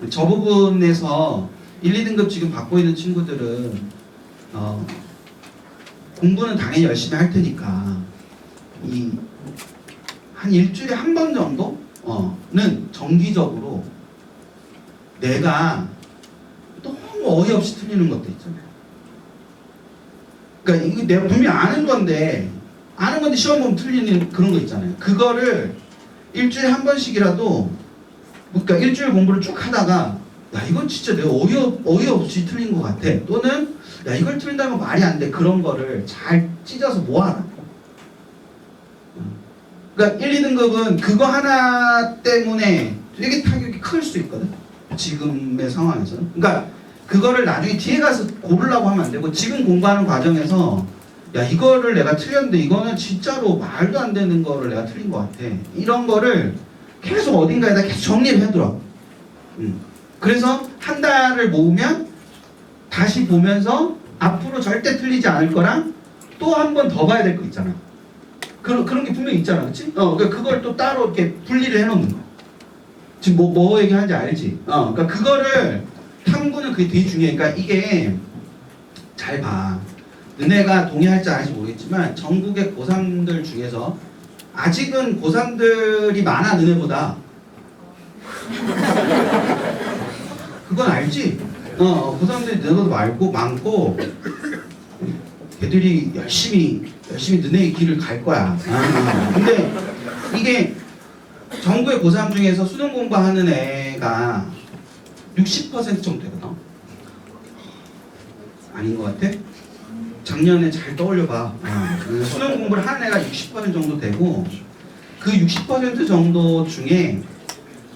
저 부분에서 1, 2등급 지금 받고 있는 친구들은 공부는 당연히 열심히 할 테니까 한 일주일에 한 번 정도는 정기적으로 내가 너무 어이없이 틀리는 것도 있잖아요. 그러니까 이게 내가 분명히 아는 건데 시험 보면 틀리는 그런 거 있잖아요. 그거를 일주일에 한 번씩이라도, 그러니까 일주일 공부를 쭉 하다가 야 이건 진짜 내가 어이없이 틀린 것 같아, 또는 야 이걸 틀린다는 건 말이 안 돼, 그런 거를 잘 찢어서 모아라. 그러니까 1, 2등급은 그거 하나 때문에 되게 타격이 클 수 있거든, 지금의 상황에서는. 그러니까 그거를 나중에 뒤에 가서 고르려고 하면 안 되고 지금 공부하는 과정에서 야 이거를 내가 틀렸는데 이거는 진짜로 말도 안 되는 거를 내가 틀린 것 같아, 이런 거를 계속 어딘가에다 계속 정리를 해두라. 그래서 한 달을 모으면 다시 보면서 앞으로 절대 틀리지 않을 거랑 또 한 번 더 봐야 될 거 있잖아. 그런 게 분명히 있잖아, 그렇지? 그러니까 그걸 또 따로 이렇게 분리를 해놓는 거야. 지금 뭐 얘기하는지 알지? 그러니까 그거를 탐구는 그게 되게 중요해. 그러니까 이게 잘 봐. 너네가 동의할지 안 할지 모르겠지만 전국의 고3들 중에서 아직은 고3들이 많아, 너네보다. 그건 알지? 고3들이 너네보다 많고 걔들이 열심히 너네의 길을 갈 거야. 근데 이게 전국의 고3 중에서 수능 공부하는 애가 60% 정도 되거든. 아닌 것 같아? 작년에 잘 떠올려봐. 수능 공부를 하는 애가 60% 정도 되고 그 60% 정도 중에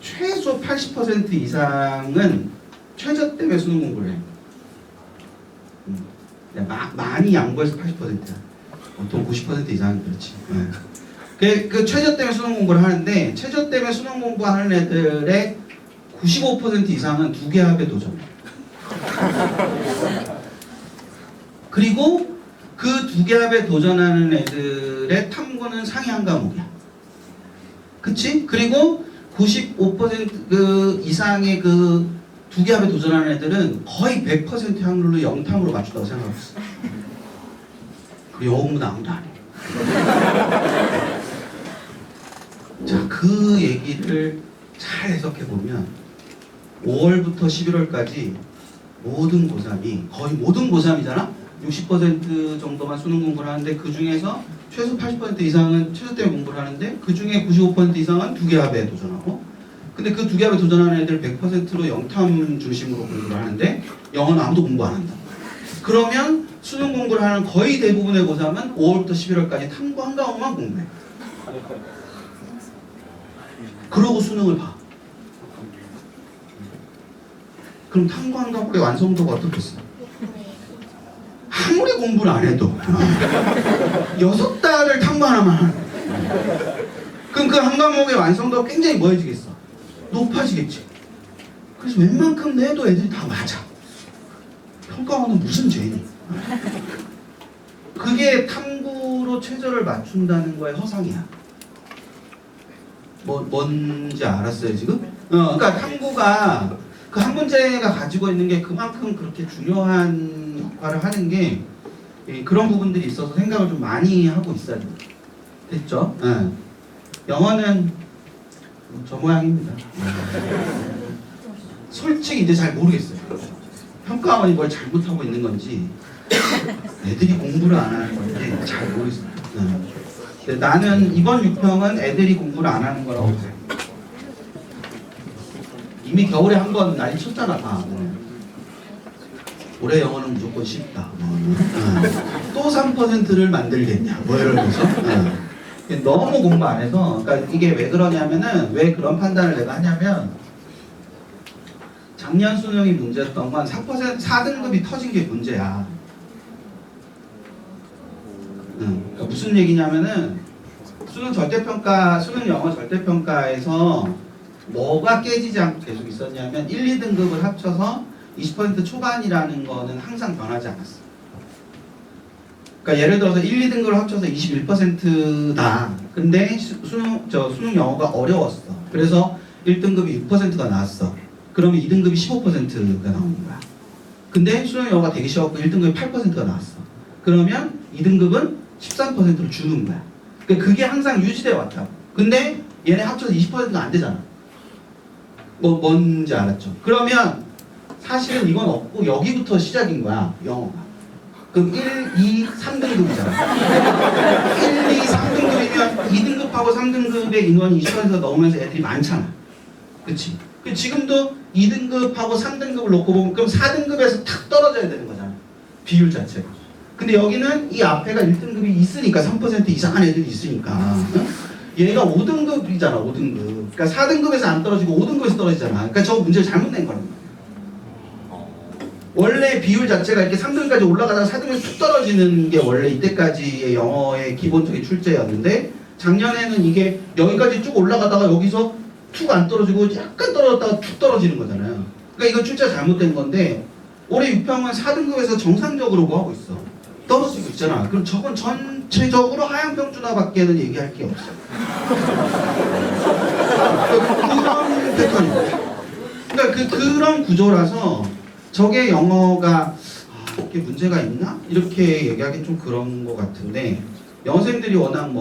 최소 80% 이상은 최저 때문에 수능 공부를 해. 많이 양보해서 80%야. 보통 90% 이상은 그렇지. 그 최저 때문에 수능 공부를 하는데 최저 때문에 수능 공부하는 애들의 95% 이상은 두 개 합에 도전. 그리고 그 두 개 합에 도전하는 애들의 탐구는 상위 한 과목이야. 그치? 그리고 95% 이상의 그 두 개 합에 도전하는 애들은 거의 100% 확률로 영탐으로 맞춘다고 생각하고 있어. 그리고 영어 공부는 아무도 안 해. 자, 그 얘기를 잘 해석해보면 5월부터 11월까지 모든 고3이, 거의 모든 고3이잖아? 60% 정도만 수능 공부를 하는데 그 중에서 최소 80% 이상은 최저 때문에 공부를 하는데 그 중에 95% 이상은 두 개 합에 도전하고, 근데 그 두 개 합에 도전하는 애들 100%로 영탐 중심으로 공부를 하는데 영어는 아무도 공부 안 한다. 그러면 수능 공부를 하는 거의 대부분의 고3은 5월부터 11월까지 탐구 한 과목만 공부해. 그러고 수능을 봐. 그럼 탐구 한 과목의 완성도가 어떻겠어? 아무리 공부를 안 해도 6달을 탐구 하나만 하는 거야. 그럼 그 한 과목의 완성도가 굉장히 뭐해지겠어? 높아지겠지. 그래서 웬만큼 내도 애들이 다 맞아. 평가원은 무슨 죄니? 그게 탐구로 최저를 맞춘다는 거의 허상이야. 뭔지 알았어요 지금? 그러니까 탐구가 그 한 문제가 가지고 있는 게 그만큼 그렇게 중요한 역할을 하는 게 그런 부분들이 있어서 생각을 좀 많이 하고 있어야 돼요. 됐죠? 영어는 저 모양입니다. 솔직히 이제 잘 모르겠어요. 평가원이 뭘 잘못하고 있는 건지 애들이 공부를 안 하는 건지 잘 모르겠어요. 근데 나는 이번 6평은 애들이 공부를 안 하는 거라고 봐요. 이미 겨울에 한 번 난리 쳤잖아 다. 올해 영어는 무조건 쉽다. 또 3%를 만들겠냐 뭐 이러면서 너무 공부 안 해서. 그러니까 이게 왜 그러냐면은, 왜 그런 판단을 내가 하냐면, 작년 수능이 문제였던 건 4등급이 터진 게 문제야. 그러니까 무슨 얘기냐면은, 수능 영어 절대평가에서 뭐가 깨지지 않고 계속 있었냐면 1, 2등급을 합쳐서 20% 초반이라는 거는 항상 변하지 않았어. 그러니까 예를 들어서 1, 2등급을 합쳐서 21%다. 근데 수능 영어가 어려웠어. 그래서 1등급이 6%가 나왔어. 그러면 2등급이 15%가 나오는 거야. 근데 수능 영어가 되게 쉬웠고 1등급이 8%가 나왔어. 그러면 2등급은 13%를 주는 거야. 그러니까 그게 항상 유지되어 왔다고. 근데 얘네 합쳐서 20%가 안 되잖아. 뭔지 알았죠? 그러면 사실은 이건 없고 여기부터 시작인 거야, 영어가. 그럼 1, 2, 3등급이잖아. 1, 2, 3등급이면 2등급하고 3등급의 인원이 20%가 넘으면서 애들이 많잖아. 그치? 지금도 2등급하고 3등급을 놓고 보면 그럼 4등급에서 탁 떨어져야 되는 거잖아. 비율 자체가. 근데 여기는 이 앞에가 1등급이 있으니까 3% 이상한 애들이 있으니까. 얘가 5등급이잖아, 5등급. 그러니까 4등급에서 안 떨어지고 5등급에서 떨어지잖아. 그러니까 저 문제를 잘못 낸 거란 말이야. 원래 비율 자체가 이렇게 3등급까지 올라가다가 4등급에서 툭 떨어지는 게 원래 이때까지의 영어의 기본적인 출제였는데, 작년에는 이게 여기까지 쭉 올라가다가 여기서 툭 안 떨어지고 약간 떨어졌다가 툭 떨어지는 거잖아요. 그러니까 이건 출제가 잘못된 건데, 올해 6평은 4등급에서 정상적으로 뭐 하고 있어? 떨어지고 있잖아. 그럼 저건 전체적으로 하향 평준화밖에는 얘기할 게 없어. 그런 패턴입니다. 그러니까 그런 구조라서 저게 영어가 이게 문제가 있나? 이렇게 얘기하기 좀 그런 것 같은데, 영어생들이 워낙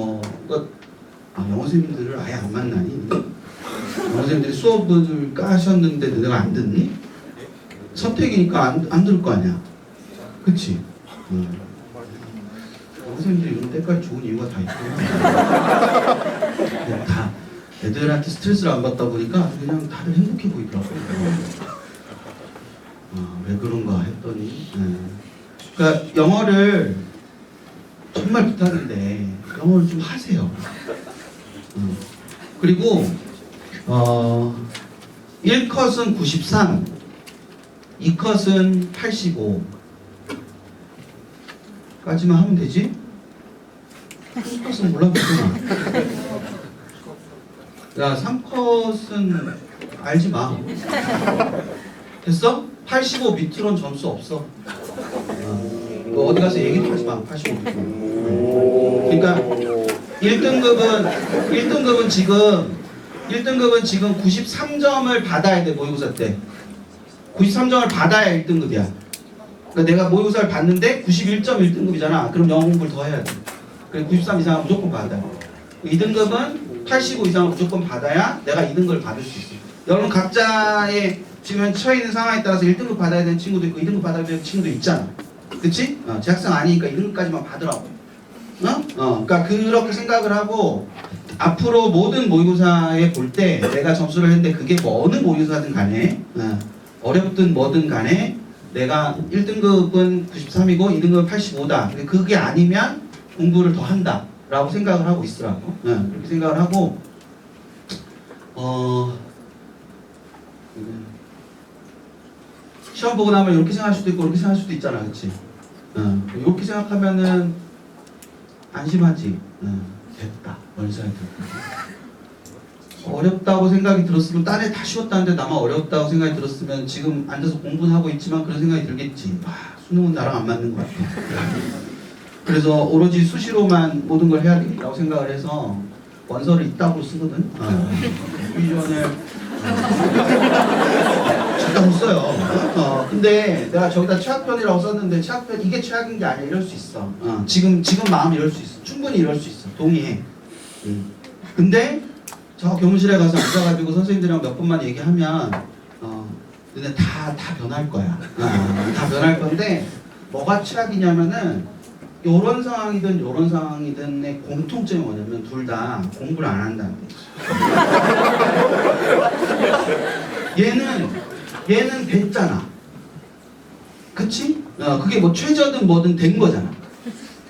영어생들을 아예 안 만나니? 영어생들이 수업을 까셨는데 너네가 안 듣니? 선택이니까 안 들을 거 아니야. 그치? 선생님들이 이런 때까지 좋은 이유가 다 있구나. 다 애들한테 스트레스를 안 받다 보니까 그냥 다들 행복해 보이더라고요. 왜 그런가 했더니, 그러니까 영어를 정말 부탁인데 영어를 좀 하세요. 그리고 1컷은 93, 2컷은 85 까지만 하면 되지? 3컷은 몰라보구나. 야, 3컷은 알지 마. 됐어? 85 밑으로는 점수 없어. 너 어디 가서 얘기 좀 하지 마. 85 밑으로. 그러니까 1등급은 지금 93점을 받아야 돼, 모의고사 때. 93점을 받아야 1등급이야. 그러니까 내가 모의고사를 봤는데 91.1등급이잖아. 그럼 영어 공부를 더 해야 돼. 그래 93 이상은 무조건 받아야 돼. 2등급은 85 이상은 무조건 받아야 내가 2등급을 받을 수 있어. 여러분 각자의 지금 처해 있는 상황에 따라서 1등급 받아야 되는 친구도 있고 2등급 받아야 되는 친구도 있잖아. 그치? 재학생 아니니까 2등급까지만 받으라고. 그러니까 그렇게 생각을 하고 앞으로 모든 모의고사에 볼 때 내가 점수를 했는데 그게 뭐 어느 모의고사든 간에 어렵든 뭐든 간에 내가 1등급은 93이고 2등급은 85다. 그게 아니면 공부를 더 한다. 라고 생각을 하고 있으라고. 그렇게 생각을 하고, 시험 보고 나면 이렇게 생각할 수도 있고, 이렇게 생각할 수도 있잖아. 그치? 이렇게 생각하면은 안심하지. 됐다. 뭔 생각이 들었다. 어렵다고 생각이 들었으면 딴 애 다 쉬웠다는데 나만 어렵다고 생각이 들었으면 지금 앉아서 공부는 하고 있지만 그런 생각이 들겠지. 수능은 나랑 안 맞는 것 같아. 그래서 오로지 수시로만 모든 걸 해야 되겠다고 생각을 해서 원서를 이따구로 쓰거든. 비전을 잠깐 써요. 근데 내가 저기다 최악편이라고 썼는데 최악편 이게 최악인 게 아니야 이럴 수 있어. 지금 마음 이럴 수 있어. 충분히 이럴 수 있어. 동의해. 근데 저 교무실에 가서 앉아가지고 선생님들이랑 몇 번만 얘기하면 근데 다 변할 거야. 다 변할 건데 뭐가 최악이냐면은 요런 상황이든의 공통점이 뭐냐면 둘 다 공부를 안 한다는 거지. 얘는 됐잖아. 그치? 그게 뭐 최저든 뭐든 된 거잖아.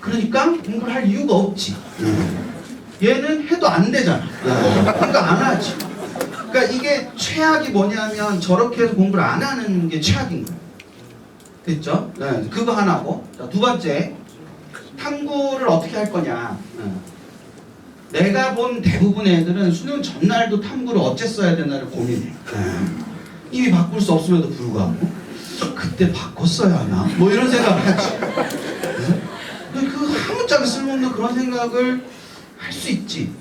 그러니까 공부를 할 이유가 없지. 얘는 해도 안 되잖아. 그러니까 안 하지. 그러니까 이게 최악이 뭐냐면 저렇게 해서 공부를 안 하는 게 최악인 거예요. 됐죠? 그거 하나고. 자, 두 번째, 탐구를 어떻게 할 거냐. 내가 본 대부분의 애들은 수능 전날도 탐구를 어째 써야 되나를 고민해. 이미 바꿀 수 없음에도 불구하고 그때 바꿨어야 하나? 뭐 이런 생각을 하지. 그 아무짝에 쓸모없는 그런 생각을 할 수 있지.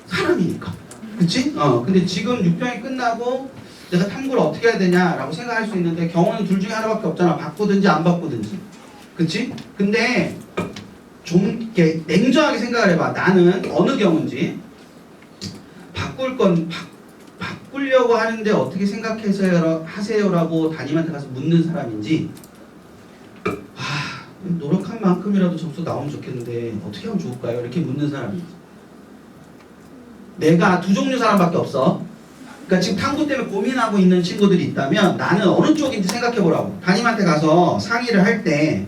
사람이니까. 그치? 근데 지금 6평이 끝나고 내가 탐구를 어떻게 해야 되냐라고 생각할 수 있는데 경우는 둘 중에 하나밖에 없잖아. 바꾸든지 안 바꾸든지. 그치? 근데 좀 이렇게 냉정하게 생각을 해봐. 나는 어느 경우인지 바꾸려고 하는데 어떻게 하세요라고 담임한테 가서 묻는 사람인지 노력한 만큼이라도 점수 나오면 좋겠는데 어떻게 하면 좋을까요? 이렇게 묻는 사람인지. 내가 두 종류 사람밖에 없어. 그러니까 지금 탐구 때문에 고민하고 있는 친구들이 있다면 나는 어느 쪽인지 생각해보라고. 담임한테 가서 상의를 할 때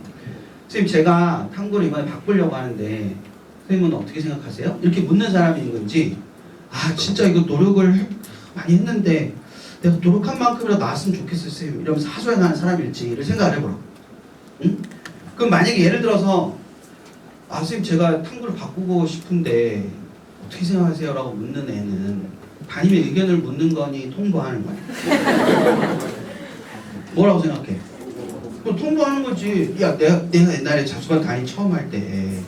선생님 제가 탐구를 이번에 바꾸려고 하는데 선생님은 어떻게 생각하세요? 이렇게 묻는 사람인 건지 진짜 이거 노력을 많이 했는데 내가 노력한 만큼이라도 나왔으면 좋겠어요 선생님 이러면서 하소연하는 사람일지를 생각을 해보라고. 응? 그럼 만약에 예를 들어서 선생님 제가 탐구를 바꾸고 싶은데 어떻게 생각하세요? 라고 묻는 애는 담임의 의견을 묻는 거니 통보하는 거야? 뭐라고 생각해? 통보하는 거지. 야, 내가 옛날에 자수반 담임 처음 할 때,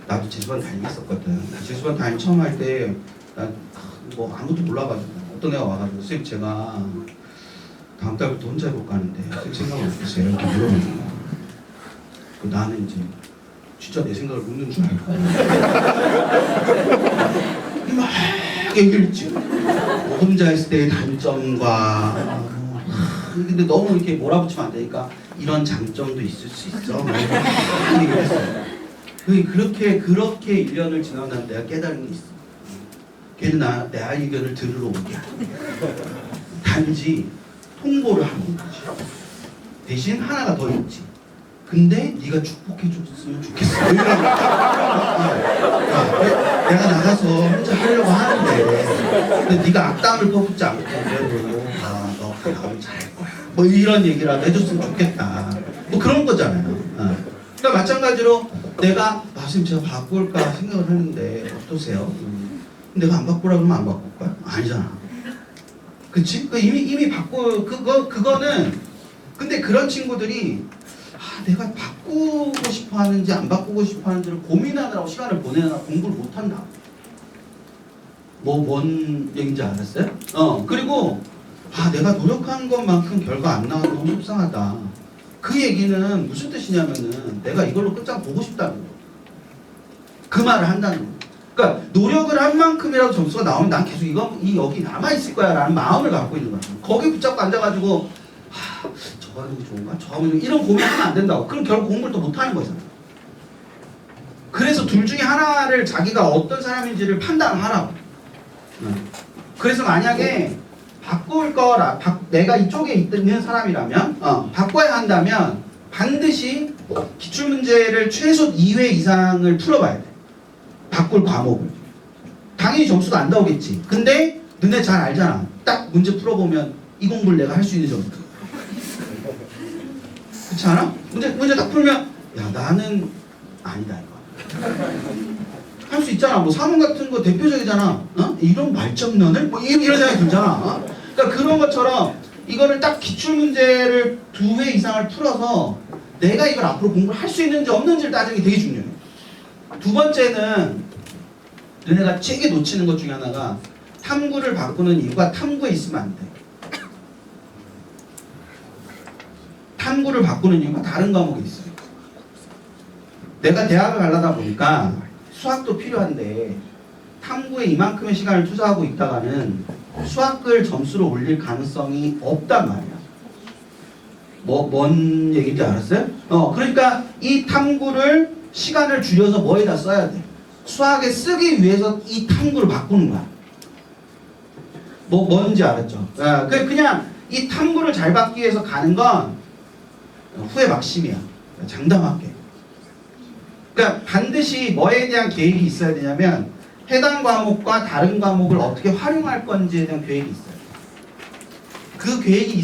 나도 재수반 담임 했었거든. 재수반 담임 처음 할 때, 난 뭐 아무것도 몰라가지고, 어떤 애가 와가지고, 선생님 제가 다음 달부터 혼자 해볼까 하는데, 선생님 생각은 어떠세요? 이렇게 물어보는 거야. 나는 이제, 진짜 내 생각을 묻는 줄 알고. 막 얘기를 했지. 혼자 했을 때의 단점과, 근데 너무 이렇게 몰아붙이면 안 되니까, 이런 장점도 있을 수 있어. 얘기를 했어요. 그렇게 1년을 지나고 난 내가 깨달은 게 있어. 걔는 내 의견을 들으러 온 게 아니야. 단지 통보를 하는 거지. 대신 하나가 더 있지. 근데 네가 축복해줬으면 좋겠어. 내가 나가서 혼자 하려고 하는데 근데 네가 악담을 퍼붓지 않고 그래도 너 나오면 잘할 거야. 뭐 이런 얘기라도 해줬으면 좋겠다. 뭐 그런 거잖아요. 그러니까 마찬가지로 내가 선생님 제가 바꿀까 생각을 하는데 어떠세요? 내가 안 바꾸라 그러면 안 바꿀 거야? 아니잖아. 그치? 이미 그거는 근데 그런 친구들이 내가 바꾸고 싶어 하는지 안 바꾸고 싶어 하는지를 고민하느라고 시간을 보내느라 공부를 못 한다. 뭔 얘기인지 알았어요? 그리고 내가 노력한 것만큼 결과 안 나와서 너무 속상하다. 그 얘기는 무슨 뜻이냐면은 내가 이걸로 끝장 보고 싶다는 거. 그 말을 한다는 거. 그러니까 노력을 한 만큼이라도 점수가 나오면 난 계속 여기 남아있을 거야 라는 마음을 갖고 있는 거야. 거기 붙잡고 앉아가지고 저거 하는 게 좋은가? 저거 하는 게 이런 고민하면 안 된다고. 그럼 결국 공부를 또 못하는 거잖아. 그래서 둘 중에 하나를 자기가 어떤 사람인지를 판단하라고. 그래서 만약에 바꿀 거라 내가 이쪽에 있는 사람이라면 바꿔야 한다면 반드시 기출문제를 최소 2회 이상을 풀어봐야 돼. 바꿀 과목을. 당연히 점수도 안 나오겠지. 근데 너네 잘 알잖아. 딱 문제 풀어보면 이 공부를 내가 할 수 있는 점수. 그렇지 않아? 문제 딱 풀면 나는 아니다 이거. 할 수 있잖아. 뭐 사문 같은 거 대표적이잖아. 이런 말장난을? 뭐 이런 생각이 들잖아. 그러니까 그런 것처럼 이거를 딱 기출문제를 2회 이상을 풀어서 내가 이걸 앞으로 공부를 할 수 있는지 없는지를 따지는 게 되게 중요해. 두 번째는 너네가 되게 놓치는 것 중에 하나가 탐구를 바꾸는 이유가 탐구에 있으면 안 돼. 탐구를 바꾸는 이유가 다른 과목에 있어요. 내가 대학을 가려다 보니까 수학도 필요한데 탐구에 이만큼의 시간을 투자하고 있다가는 수학을 점수로 올릴 가능성이 없단 말이야. 뭔 얘기인지 알았어요? 그러니까 이 탐구를 시간을 줄여서 뭐에다 써야 돼? 수학에 쓰기 위해서 이 탐구를 바꾸는 거야. 뭔지 알았죠? 그냥 이 탐구를 잘 받기 위해서 가는 건 후회 막심이야. 장담할게. 그러니까 반드시 뭐에 대한 계획이 있어야 되냐면 해당 과목과 다른 과목을 어떻게 활용할 건지에 대한 계획이 있어요. 그 계획이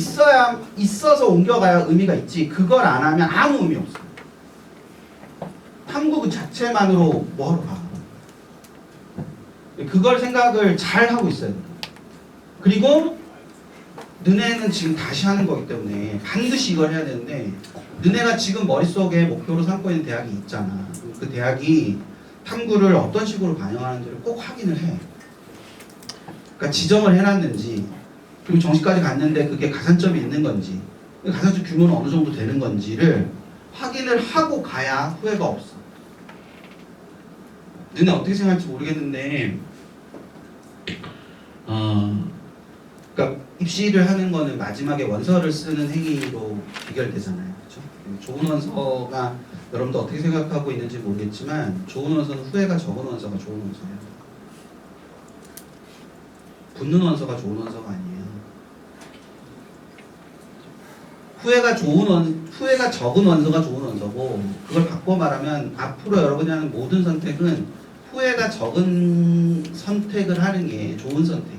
있어서 옮겨가야 의미가 있지. 그걸 안 하면 아무 의미 없어요. 탐구 그 자체만으로 뭐하러 가. 그걸 생각을 잘 하고 있어야 돼요. 그리고 너네는 지금 다시 하는 거기 때문에 반드시 이걸 해야 되는데 너네가 지금 머릿속에 목표로 삼고 있는 대학이 있잖아. 그 대학이 탐구를 어떤 식으로 반영하는지를 꼭 확인을 해. 그러니까 지정을 해놨는지 그리고 정시까지 갔는데 그게 가산점이 있는 건지 가산점 규모는 어느 정도 되는 건지를 확인을 하고 가야 후회가 없어. 너네 어떻게 생각할지 모르겠는데 그러니까 입시를 하는 거는 마지막에 원서를 쓰는 행위로 비결되잖아요. 그렇죠? 좋은 원서가 여러분도 어떻게 생각하고 있는지 모르겠지만 좋은 원서는 후회가 적은 원서가 좋은 원서예요. 붙는 원서가 좋은 원서가 아니에요. 후회가 적은 원서가 좋은 원서고 그걸 바꿔 말하면 앞으로 여러분이 하는 모든 선택은 후회가 적은 선택을 하는 게 좋은 선택이에요.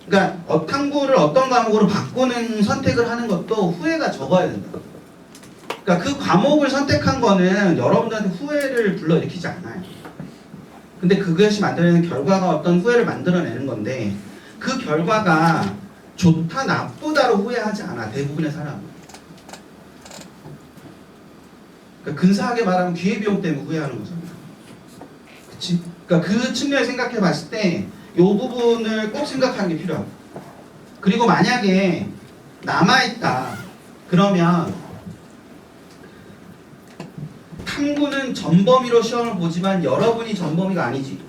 그러니까 탐구를 어떤 과목으로 바꾸는 선택을 하는 것도 후회가 적어야 된다. 그러니까 그 과목을 선택한 거는 여러분들한테 후회를 불러일으키지 않아요. 근데 그것이 만들어내는 결과가 어떤 후회를 만들어내는 건데 그 결과가 좋다 나쁘다로 후회하지 않아. 대부분의 사람은. 그러니까 근사하게 말하면 기회비용 때문에 후회하는 거잖아. 그치? 그러니까 그 측면을 생각해 봤을 때 이 부분을 꼭 생각하는 게 필요하고 그리고 만약에 남아있다 그러면 탐구는 전범위로 시험을 보지만 여러분이 전범위가 아니지.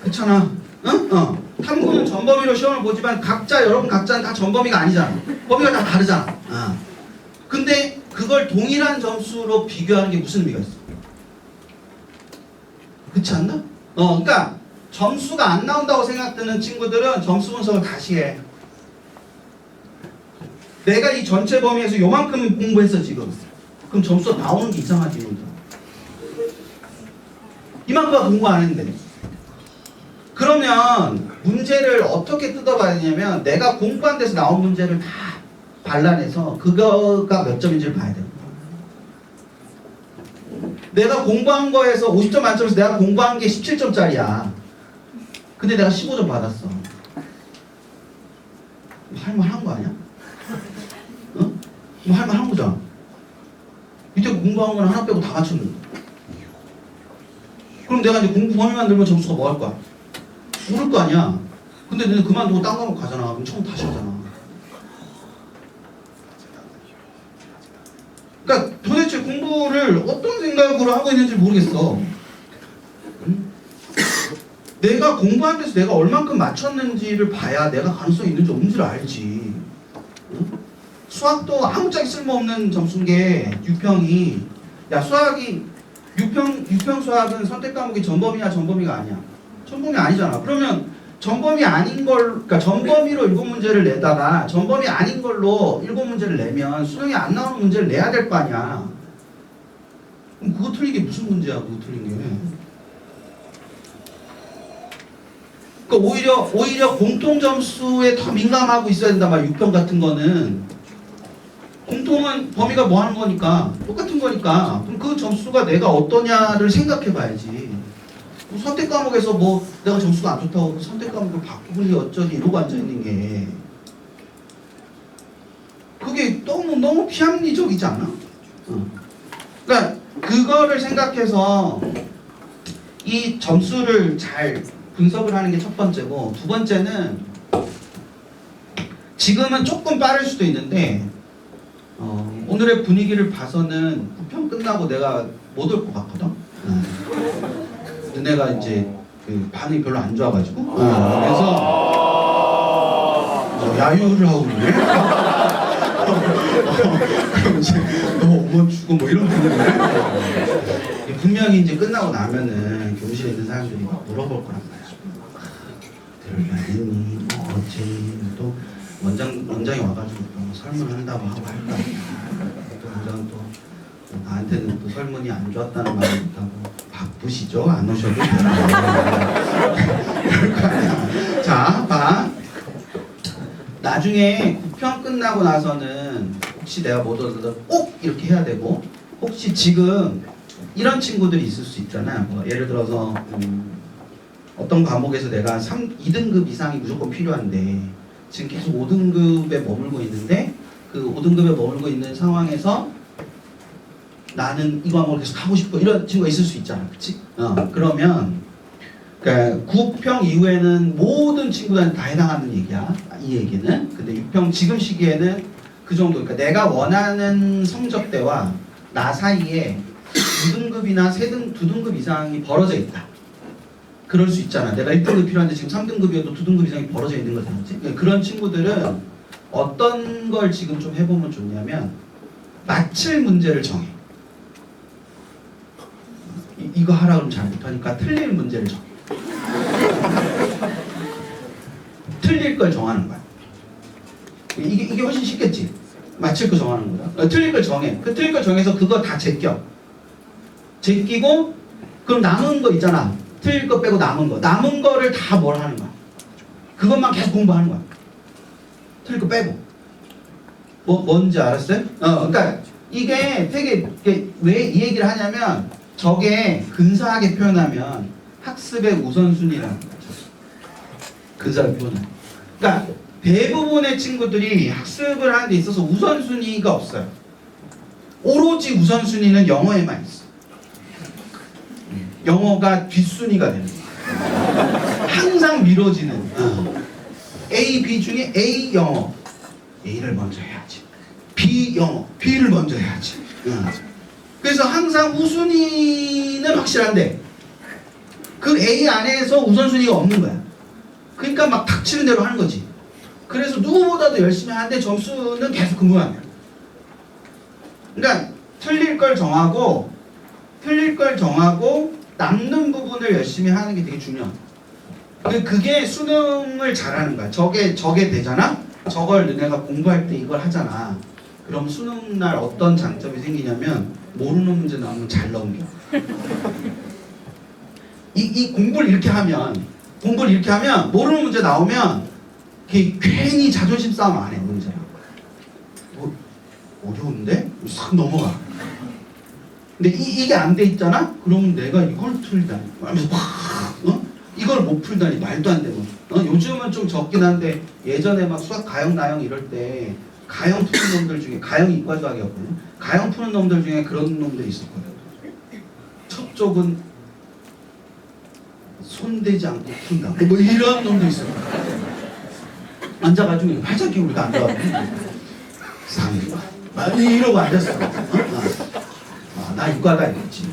그렇잖아. 탐구는 전범위로 시험을 보지만 여러분 각자는 다 전범위가 아니잖아. 범위가 다 다르잖아. 근데 그걸 동일한 점수로 비교하는 게 무슨 의미가 있어? 그렇지 않나? 그러니까 점수가 안 나온다고 생각되는 친구들은 점수 분석을 다시 해. 내가 이 전체 범위에서 요만큼 공부했어 지금. 그럼 점수가 나오는 게 이상하지. 이만큼 공부 안 했는데. 그러면 문제를 어떻게 뜯어봐야 되냐면 내가 공부한 데서 나온 문제를 다 발라내서 그거가 몇 점인지를 봐야 돼요. 내가 공부한 거에서 50점 만점에서 내가 공부한 게 17점짜리야. 근데 내가 15점 받았어. 할만한 거 아니야? 할만한 거잖아. 밑에 공부한 건 하나 빼고 다 맞췄는데. 그럼 내가 이제 공부 범위만 들면 점수가 뭐 할 거야? 오를 거 아니야. 근데 너는 그만두고 딴 과목 가잖아. 그럼 처음 다시 하잖아. 그러니까 도대체 공부를 어떤 생각으로 하고 있는지 모르겠어. 내가 공부한 데서 내가 얼만큼 맞췄는지를 봐야 내가 가능성이 있는지 없는지를 알지. 수학도 아무짝에 쓸모없는 점수인 게 6평이. 야 수학이 6평 수학은 선택 과목이 전범위야 전범위가 아니야? 전범위 아니잖아. 그러면 전범위 아닌 그러니까 전범위로 7문제를 내다가 전범위 아닌 걸로 7문제를 내면 수능에 안 나오는 문제를 내야 될 거 아니야. 그럼 그거 틀린 게 무슨 문제야? 그거 틀린 게. 그러니까 오히려 공통 점수에 더 민감하고 있어야 된단 말이야. 6평 같은 거는 공통은 범위가 뭐 하는 거니까 똑같은 거니까 그럼 그 점수가 내가 어떠냐를 생각해 봐야지. 선택 과목에서 뭐 내가 점수가 안 좋다고 선택 과목을 바꾸니 어쩌니 이러고 앉아있는 게 그게 너무 비합리적이지 않아? 그러니까 그거를 생각해서 이 점수를 잘 분석을 하는 게 첫 번째고, 두 번째는 지금은 조금 빠를 수도 있는데 오늘의 분위기를 봐서는 9편 끝나고 내가 못 올 것 같거든. 너네가 이제 그 반응이 별로 안 좋아가지고 그래서 야유를 하고 있네. 그럼 이제 너 어머 주고 뭐 이런 분위기네. 분명히 이제 끝나고 나면은 교무실에 있는 사람들이 막 물어볼 거란 말이야. 들었니? 어찌 또 원장이 와가지고 또 설문한다고 하고 할까. 또 원장은 또 나한테는 또 설문이 안 좋았다는 말을 못하고 바쁘시죠? 안 오셔도 돼요. 그럴 거 아니야. 자, 봐. 나중에 9편 끝나고 나서는 혹시 내가 못 얻어도 꼭 이렇게 해야 되고, 혹시 지금 이런 친구들이 있을 수 있잖아. 뭐 예를 들어서 어떤 과목에서 내가 2등급 이상이 무조건 필요한데 지금 계속 5등급에 머물고 있는데, 그 5등급에 머물고 있는 상황에서 나는 이 과목을 계속 하고 싶어, 이런 친구가 있을 수 있잖아. 그치? 그러면 그러니까 9평 이후에는 모든 친구들한테 다 해당하는 얘기야, 이 얘기는. 근데 6평 지금 시기에는 그 정도. 그러니까 내가 원하는 성적대와 나 사이에 2등급이나 2등급 이상이 벌어져 있다. 그럴 수 있잖아. 내가 1등급 필요한데 지금 3등급이어도 2등급 이상이 벌어져 있는 거잖아. 그러니까 그런 친구들은 어떤 걸 지금 좀 해보면 좋냐면, 맞힐 문제를 정해. 이거 하라 그러면 잘 못하니까 틀릴 문제를 정해. 틀릴 걸 정하는 거야. 이게 훨씬 쉽겠지. 맞힐 거 정하는 거야. 틀릴 걸 정해. 그 틀릴 걸 정해서 그거 다 제끼고 그럼 남은 거 있잖아. 틀릴 거 빼고 남은 거를 다 뭘 하는 거야. 그것만 계속 공부하는 거야. 틀릴 거 빼고. 뭔지 알았어요? 그러니까 이게 되게 왜 이 얘기를 하냐면, 저게 근사하게 표현하면 학습의 우선순위라는 거죠. 근사하게 표현하면. 그러니까 대부분의 친구들이 학습을 하는 데 있어서 우선순위가 없어요. 오로지 우선순위는 영어에만 있어. 영어가 뒷순위가 되는 거야. 항상 미뤄지는. A, B 중에 A 영어, A를 먼저 해야지. B 영어, B를 먼저 해야지. 그래서 항상 우순위는 확실한데 그 A 안에서 우선순위가 없는 거야. 그러니까 막 닥치는 대로 하는 거지. 그래서 누구보다도 열심히 하는데 점수는 계속 그거야. 그러니까 틀릴 걸 정하고 남는 부분을 열심히 하는 게 되게 중요해. 그게 수능을 잘하는 거야. 저게 되잖아? 저걸 너네가 공부할 때 이걸 하잖아. 그럼 수능날 어떤 장점이 생기냐면, 모르는 문제 나오면 잘 넘겨. 이 공부를 이렇게 하면 모르는 문제 나오면 괜히 자존심 싸움 안 해. 문제야. 어려운데? 싹 넘어가. 근데 이게 안 돼 있잖아? 그럼 내가 이걸 틀다니. 이걸 못 풀다니. 말도 안 되고. 요즘은 좀 적긴 한데, 예전에 막 수학 가형 나형 이럴 때 가형 푸는 놈들 중에, 가형 이과 수학이었거든요. 가형 푸는 놈들 중에 그런 놈들이 있었거든요. 첫 쪽은 손대지 않고 푼다. 뭐 이런 놈도 있었거든요. 앉아가지고 활짝 끼우고 앉아가지고 상이과 이러고 앉았어. 나 이과다 이랬지.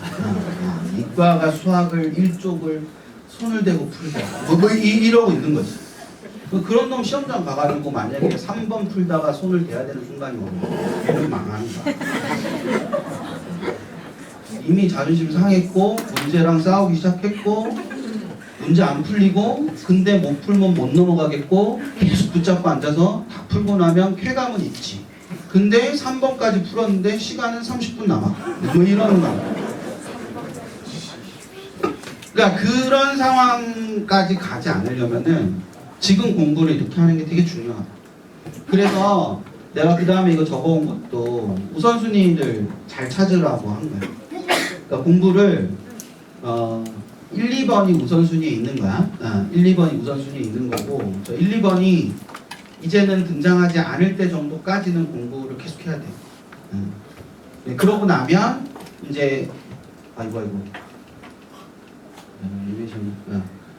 이과가 수학을 1쪽을 손을 대고 풀자. 이러고 있는 거지. 그런 놈 시험장 가가지고 만약에 3번 풀다가 손을 대야 되는 순간이 오면 걔는 망하는 거야. 이미 자존심 상했고 문제랑 싸우기 시작했고 문제 안 풀리고, 근데 못 풀면 못 넘어가겠고 계속 붙잡고 앉아서 다 풀고 나면 쾌감은 있지. 근데 3번까지 풀었는데 시간은 30분 남아. 뭐 이러는 거야. 그러니까 그런 상황까지 가지 않으려면은 지금 공부를 이렇게 하는 게 되게 중요하다. 그래서 내가 그 다음에 이거 적어온 것도 우선순위를 잘 찾으라고 한 거야. 그러니까 공부를 1, 2번이 우선순위에 있는 거야. 1, 2번이 우선순위에 있는 거고, 저 1, 2번이 이제는 등장하지 않을 때 정도까지는 공부를 계속 해야 돼. 그러고 나면 이제 아이고 애니메이션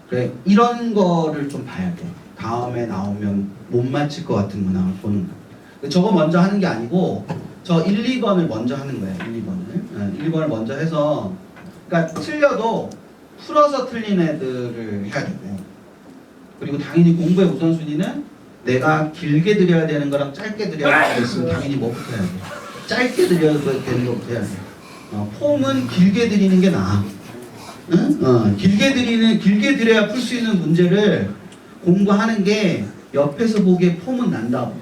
그래 이런 거를 좀 봐야 돼. 다음에 나오면 못 맞힐 것 같은 문항을 보는 거. 저거 먼저 하는 게 아니고 저 1, 2번을 먼저 하는 거야. 1, 2번을 1, 2번을 먼저 해서 그러니까 틀려도 풀어서 틀린 애들을 해야 되고 그리고 당연히 공부의 우선순위는 내가 길게 드려야 되는 거랑 짧게 드려야 되는 거 있으면 당연히 뭐부터 해야 돼? 짧게 드려야 되는 것부터 해야 돼. 폼은 길게 드리는 게 나아. 응? 길게 드려야 풀 수 있는 문제를 공부하는 게 옆에서 보기에 폼은 난다고.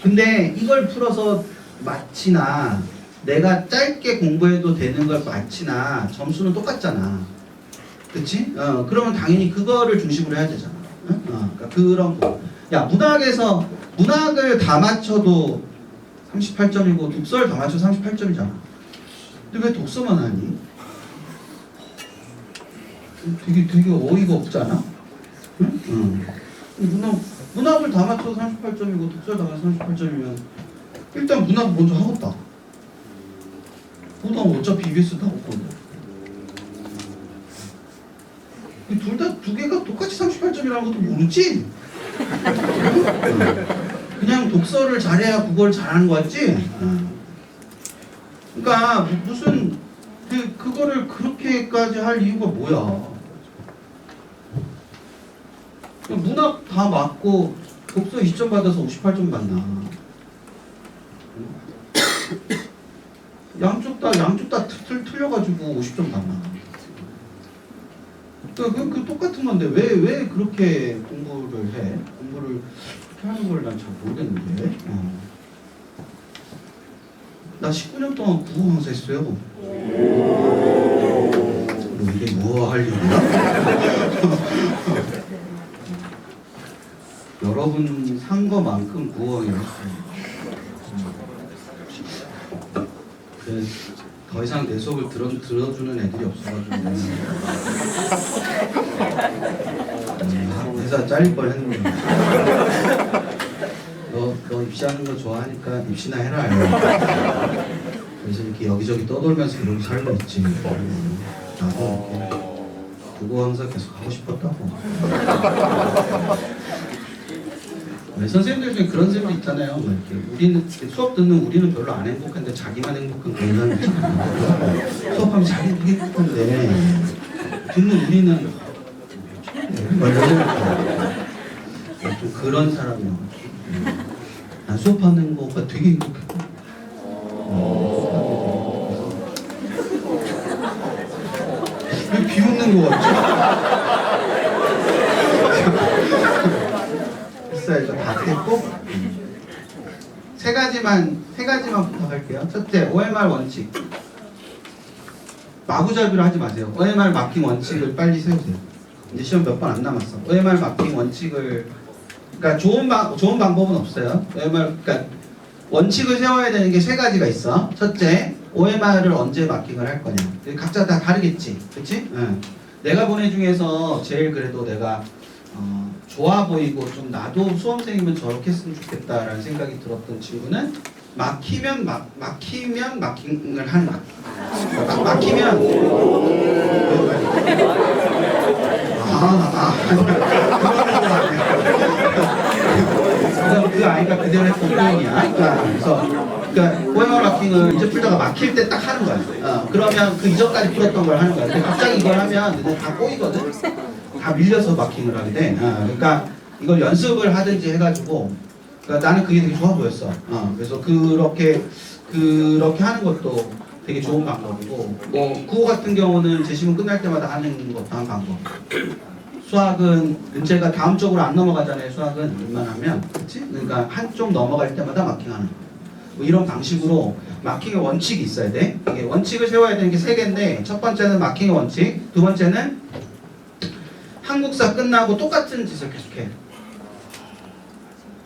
근데 이걸 풀어서 맞히나 내가 짧게 공부해도 되는 걸 맞히나 점수는 똑같잖아. 그치? 그러면 당연히 그거를 중심으로 해야 되잖아. 그러니까 그런 거. 야, 문학을 다 맞춰도 38점이고 독서를 다 맞춰도 38점이잖아. 근데 왜 독서만 하니? 되게 어이가 없잖아? 응? 문학을 다 맞춰도 38점이고 독서를 다 맞춰도 38점이면 일단 문학 먼저 하겠다. 문학 어차피 EBS 다 없거든. 두 개가 똑같이 38점이라는 것도 모르지? 그냥 독서를 잘해야 국어를 잘하는 거 같지? 그러니까 무슨 그거를 그렇게까지 할 이유가 뭐야? 문학 다 맞고 독서 20점 받아서 58점 받나? 양쪽 다 틀려가지고 50점 받나? 그 똑같은 건데 왜 그렇게 공부를 해? 공부를 그렇게 하는 걸 난 잘 모르겠는데. 나 19년 동안 국어 강사 했어요. 뭐 이게 뭐 할 일이야? 여러분 산 거만큼 국어였어요. 더 이상 내 수업을 들어주는 애들이 없어가지고 회사 잘릴 뻔했는데 너 입시하는 거 좋아하니까 입시나 해라. 그래서 이렇게 여기저기 떠돌면서 이러고 살고 있지. 나도 이렇게 국어 강사 계속 하고 싶었다고. 선생님들 중에 그런 선생님들 있잖아요. 뭐 이렇게 우리는 수업 듣는 우리는 별로 안 행복한데 자기만 행복한 그런 사람 있잖아요. 수업하면 자기 행복한데 듣는 우리는 좀 그런 사람이요. 난 수업하는 거가 되게 행복했고. 왜 비웃는 거 같지? 됐어요. 다 됐고 세 가지만 부탁할게요. 첫째, OMR 원칙. 마구잡이로 하지 마세요. OMR 마킹 원칙을 빨리 세우세요. 이제 시험 몇 번 안 남았어. OMR 마킹 원칙을 그러니까 좋은 방법은 없어요. 그러니까 원칙을 세워야 되는 게 세 가지가 있어. 첫째, OMR을 언제 마킹을 할 거냐. 각자 다 다르겠지, 그렇지? 응. 내가 본 애 중에서 제일 그래도 내가 좋아 보이고 좀 나도 수험생이면 저렇게 했으면 좋겠다라는 생각이 들었던 친구는 막히면 마킹을 하는 거야. 막히면 그 아이가 그대로 했던 표현이야. 그러니까 OMR 마킹을 이제 풀다가 막힐 때 딱 하는 거야. 그러면 그 이전까지 풀었던 걸 하는 거야. 근데 갑자기 이걸 하면 다 꼬이거든. 다 밀려서 마킹을 하게 돼. 그러니까 이걸 연습을 하든지 해가지고 그러니까 나는 그게 되게 좋아 보였어. 그래서 그렇게 하는 것도 되게 좋은 방법이고 뭐 국어 같은 경우는 제시문 끝날 때마다 하는 것도 한 방법. 수학은 문제가 다음 쪽으로 안 넘어가잖아요. 수학은 웬만하면 그렇지? 그러니까 한쪽 넘어갈 때마다 마킹하는 거. 뭐 이런 방식으로 마킹의 원칙이 있어야 돼. 이게 원칙을 세워야 되는 게 세 개인데 첫 번째는 마킹의 원칙, 두 번째는 한국사 끝나고 똑같은 짓을 계속해.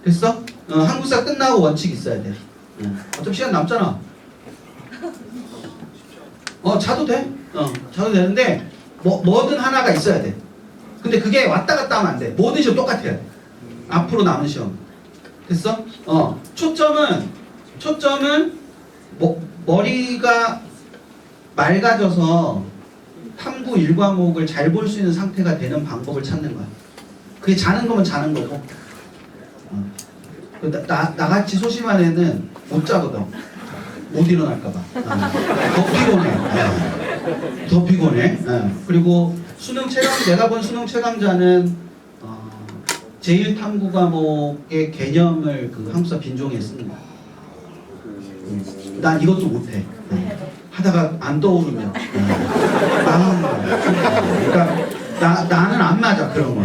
됐어? 한국사 끝나고 원칙 있어야 돼. 어차피 시간 남잖아. 자도 돼. 자도 되는데 뭐든 하나가 있어야 돼. 근데 그게 왔다 갔다 하면 안 돼. 모든 시험 똑같아야 돼. 앞으로 남은 시험. 됐어? 초점은 머리가 맑아져서 탐구 1과목을 잘 볼 수 있는 상태가 되는 방법을 찾는 거야. 그게 자는 거면 자는 거고. 나같이 소심한 애는 못 자거든. 못 일어날까봐. 더 피곤해. 더 피곤해. 그리고 수능 최강, 내가 본 수능 최강자는 제1탐구 과목의 개념을 그 함수사 빈종에 쓰는 거야. 난 이것도 못해. 하다가 안 떠오르면 망하는 거야. 그러니까 나는 안 맞아 그런 거.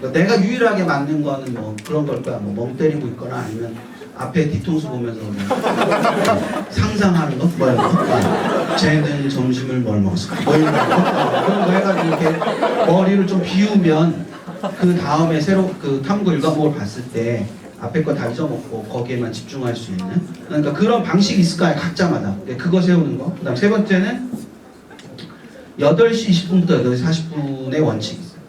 그러니까 내가 유일하게 맞는 거는 뭐 그런 걸 거야. 뭐 멍 때리고 있거나 아니면 앞에 뒤통수 보면서 뭐 상상하는 거, 뭐 쟤는 점심을 뭘 먹었을까, 뭐 이런 거 해가지고 이렇게 머리를 좀 비우면 그 다음에 새로 그 탐구 1과목을 봤을 때 앞에 거 다 잊어먹고 거기에만 집중할 수 있는, 그러니까 그런 방식이 있을 거야 각자마다. 그거 세우는 거. 그다음 세 번째는 8시 20분부터 8시 40분의 원칙이 있어요.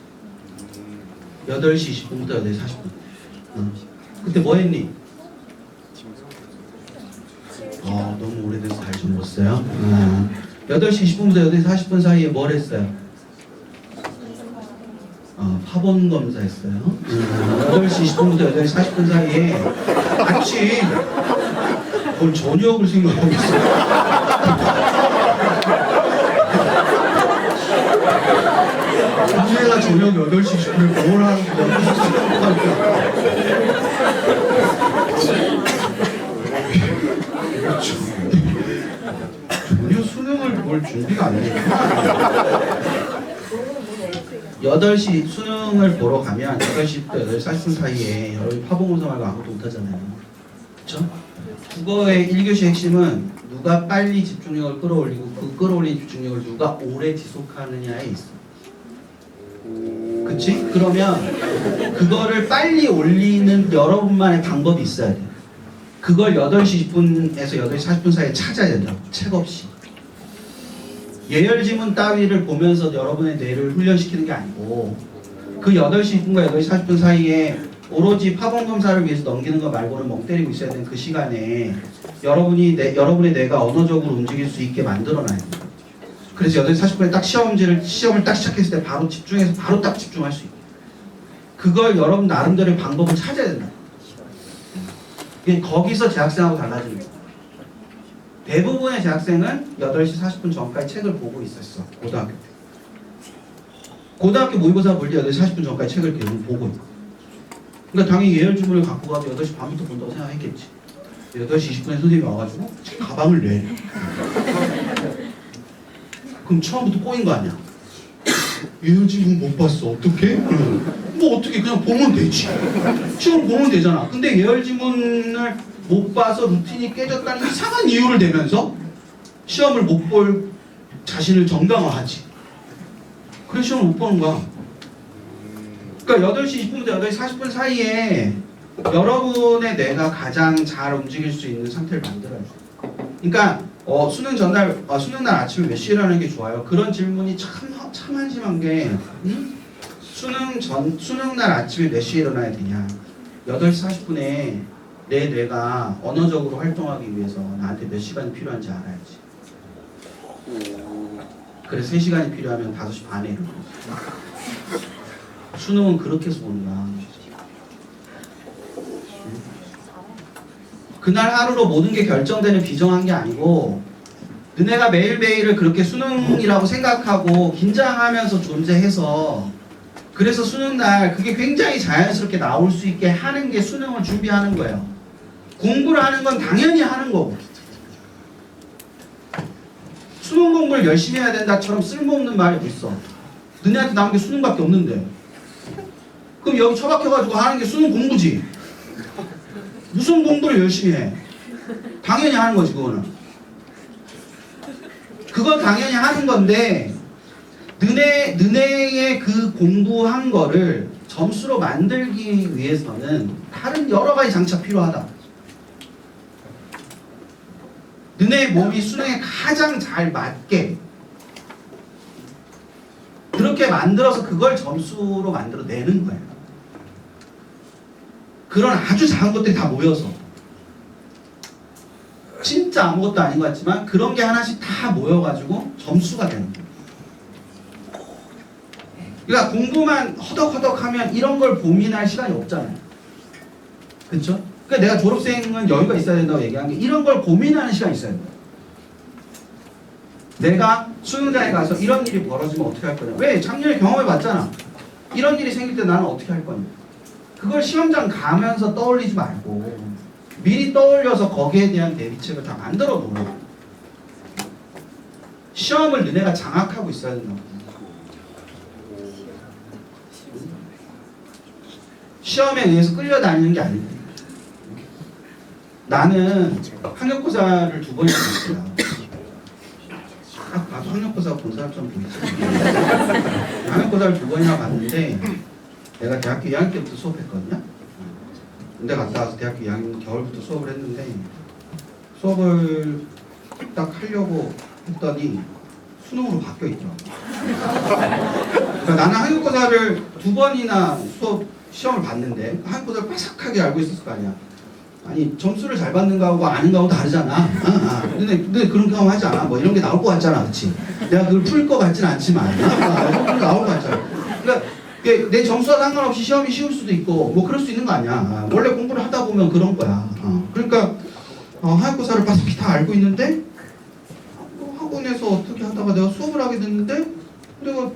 8시 20분부터 8시 40분. 그때 뭐 했니? 너무 오래돼서 잘 잊어먹었어요. 8시 20분부터 8시 40분 사이에 뭘 했어요? 파본 검사했어요. 8시 20분부터 8시 40분 사이에 아침 뭘 저녁을 생각하고 있어요. 내가 저녁 8시 20분에 뭘 하는 거야? 전혀 수능을 볼 준비가 안 되구나. 8시 수능을 보러 가면 8시부터 8시 40분 사이에 여러분이 파봉검사 말고 아무것도 못하잖아요. 그쵸? 국어의 1교시 핵심은 누가 빨리 집중력을 끌어올리고 그 끌어올린 집중력을 누가 오래 지속하느냐에 있어. 그치? 그러면 그거를 빨리 올리는 여러분만의 방법이 있어야 돼. 그걸 8시 10분에서 8시 40분 사이에 찾아야 된다고. 책 없이. 예열지문 따위를 보면서 여러분의 뇌를 훈련시키는 게 아니고 그 8시 10분과 8시 40분 사이에 오로지 파본검사를 위해서 넘기는 거 말고는 멍 때리고 있어야 되는 그 시간에 여러분의 뇌가 언어적으로 움직일 수 있게 만들어놔야 돼요. 그래서 8시 40분에 딱 시험을 딱 시작했을 때 바로 집중해서 바로 딱 집중할 수 있게. 그걸 여러분 나름대로의 방법을 찾아야 된다. 거기서 재학생하고 달라지는 거예요. 대부분의 재학생은 8시 40분 전까지 책을 보고 있었어. 고등학교 때. 고등학교 모의고사 볼 때 8시 40분 전까지 책을 계속 보고 있고. 그러니까 당연히 예열주문을 갖고 가서 8시 반부터 본다고 생각했겠지. 8시 20분에 선생님이 와가지고 가방을 내. 그럼 처음부터 꼬인 거 아니야? 예열주문 못 봤어. 어떡해? 뭐 어떻게 그냥 보면 되지. 시험 보면 되잖아. 근데 예열지문을 못 봐서 루틴이 깨졌다는 이상한 이유를 대면서 시험을 못 볼 자신을 정당화하지. 그래서 시험을 못 보는 거야. 그러니까 8시 20분부터 8시 40분 사이에 여러분의 뇌가 가장 잘 움직일 수 있는 상태를 만들어야 돼. 그러니까 수능 날 아침에 몇 시에 일어나는 게 좋아요? 그런 질문이 참 한심한 게 수능 날 아침에 몇 시에 일어나야 되냐? 8시 40분에 내 뇌가 언어적으로 활동하기 위해서 나한테 몇 시간이 필요한지 알아야지. 그래서 3시간이 필요하면 5시 반에 일어나. 수능은 그렇게 해서 보는 거야. 그날 하루로 모든 게 결정되는 비정한 게 아니고 너네가 매일매일을 그렇게 수능이라고 생각하고 긴장하면서 존재해서 그래서 수능날 그게 굉장히 자연스럽게 나올 수 있게 하는 게 수능을 준비하는 거예요. 공부를 하는 건 당연히 하는 거고 수능 공부를 열심히 해야 된다처럼 쓸모없는 말이 있어. 너네한테 남은 게 수능밖에 없는데 그럼 여기 처박혀가지고 하는 게 수능 공부지. 무슨 공부를 열심히 해? 당연히 하는 거지 그거는. 그건 당연히 하는 건데 너네의 그 공부한 거를 점수로 만들기 위해서는 다른 여러 가지 장치가 필요하다. 너네의 몸이 수능에 가장 잘 맞게 그렇게 만들어서 그걸 점수로 만들어 내는 거예요. 그런 아주 작은 것들이 다 모여서 진짜 진짜 아무것도 아닌 것 같지만 그런 게 하나씩 다 모여가지고 점수가 되는 거예요. 그러니까 공부만 허덕허덕하면 이런 걸 고민할 시간이 없잖아요. 그렇죠? 그러니까 내가 졸업생은 여유가 있어야 된다고 얘기한 게 이런 걸 고민하는 시간이 있어야 돼요. 내가 수능장에 가서 이런 일이 벌어지면 어떻게 할 거냐. 왜? 작년에 경험해봤잖아. 이런 일이 생길 때 나는 어떻게 할 거냐. 그걸 시험장 가면서 떠올리지 말고 미리 떠올려서 거기에 대한 대비책을 다 만들어 놓으라고. 시험을 너네가 장악하고 있어야 된다고. 시험에 의해서 끌려다니는 게 아니다. 나는 학력고사를 2번이나 봤어요. 딱 봐도 학력고사 본 사람처럼 보이지. 학력고사를 2번이나 봤는데 내가 대학교 2학년 때부터 수업했거든요. 군대 갔다 와서 대학교 2학년 겨울부터 수업을 했는데 수업을 딱 하려고 했더니 수능으로 바뀌어 있죠. 그러니까 나는 학력고사를 2번이나 시험을 봤는데 학력고사를 빠삭하게 알고 있었을 거 아니야. 아니 점수를 잘 받는 거하고 아는 거하고 다르잖아. 근데 그런 경험 하지 않아. 뭐 이런 게 나올 것 같잖아, 그렇지? 내가 그걸 풀 것 같진 않지만 나올 것 같잖아. 그러니까 내 점수와 상관없이 시험이 쉬울 수도 있고 뭐 그럴 수 있는 거 아니야. 원래 공부를 하다 보면 그런 거야. 그러니까 학력고사를 빠삭히 다 알고 있는데 학원에서 어떻게 하다가 내가 수업을 하게 됐는데 내가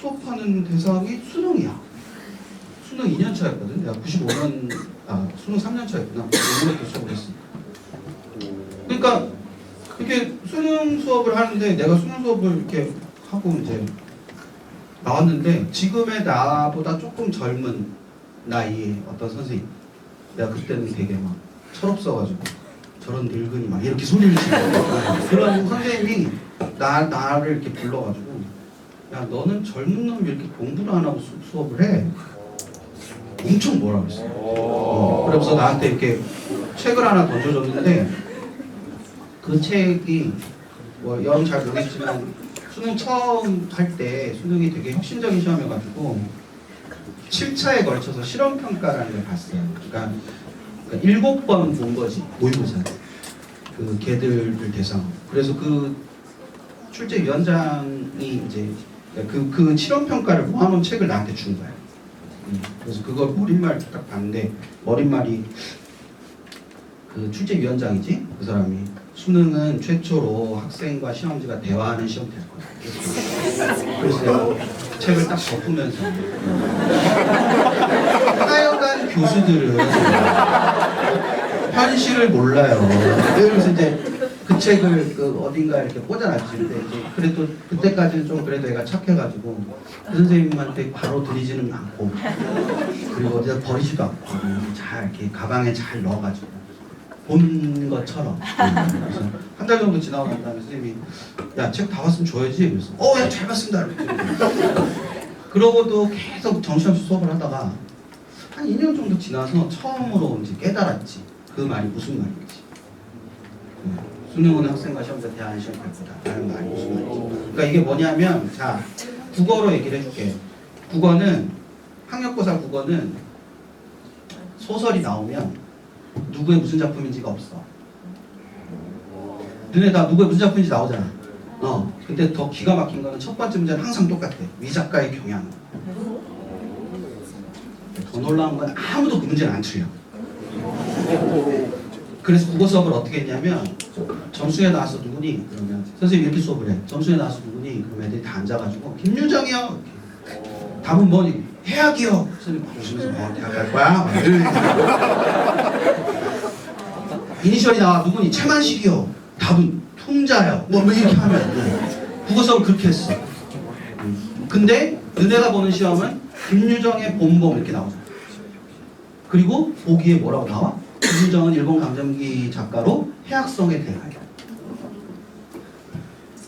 수업하는 대상이 수능이야. 수능 2년 차였거든. 내가 95년, 수능 3년 차였구나. 95년에 또 수업을 했어. 그러니까 이렇게 수능 수업을 하는데 내가 수능 수업을 이렇게 하고 이제 나왔는데 지금의 나보다 조금 젊은 나이의 어떤 선생님, 내가 그때는 되게 막 철없어가지고 저런 늙은이 막 이렇게 소리를 치고 그런 선생님이 나를 이렇게 불러가지고 야 너는 젊은 놈이 이렇게 공부를 안 하고 수업을 해? 엄청 뭐라 그랬어요. 그래서 나한테 이렇게 책을 하나 던져줬는데 그 책이 뭐 여러분 잘 모르겠지만 수능 처음 할 때 수능이 되게 혁신적인 시험이어가지고 7차에 걸쳐서 실험평가라는 걸 봤어요. 그러니까 7번 본 거지 모의고사. 그 걔들을 대상으로. 그래서 그 출제위원장이 이제 그 실험평가를 모아놓은 책을 나한테 준 거야. 그래서 그걸 머릿말 딱 봤는데 머릿말이 그 출제위원장이지 그 사람이 수능은 최초로 학생과 시험지가 대화하는 시험 될 거야. 그래서 내가 책을 딱 덮으면서 하여간 교수들은 현실을 몰라요. 그래서 이제 그 책을 그 어딘가 이렇게 꽂아놨지. 근데 이제 그래도 그때까지는 좀 그래도 애가 착해가지고 그 선생님한테 바로 드리지는 않고 그리고 어디다 버리지도 않고 잘 이렇게 가방에 잘 넣어가지고 본 것처럼. 그래서 한 달 정도 지나고 난 다음에 선생님이 야 책 다 봤으면 줘야지. 그래서 야 잘 봤습니다. 그러고도 계속 정신없이 수업을 하다가 한 2년 정도 지나서 처음으로 이제 깨달았지. 그 말이 무슨 말인지. 수능은 학생과 시험자 대하는 시험 발표다 라는 말이 무슨 말이지. 그러니까 이게 뭐냐면 자 국어로 얘기를 해줄게. 국어는 학력고사 국어는 소설이 나오면 누구의 무슨 작품인지가 없어. 너네 다 누구의 무슨 작품인지 나오잖아. 근데 더 기가 막힌 거는 첫 번째 문제는 항상 똑같아. 위 작가의 경향. 더 놀라운 건 아무도 그 문제는 안 틀려. 그래서 국어 수업을 어떻게 했냐면 점수에 나와서 누구니? 그러면 선생님이 이렇게 수업을 해. 점수에 나와서 누구니? 그럼 애들이 다 앉아가지고 김유정이요. 답은 뭐니? 해학이요. 선생님 보시면서 대학 갈 거야? 이니셜이 나와. 누구니? 최만식이요. 답은 풍자요. 뭐 이렇게 하면 국어 수업을 그렇게 했어. 근데 너네가 보는 시험은 김유정의 봄봄 이렇게 나오잖아. 그리고 보기에 뭐라고 나와? 김유정은 일본 강점기 작가로 해학성에 대하여.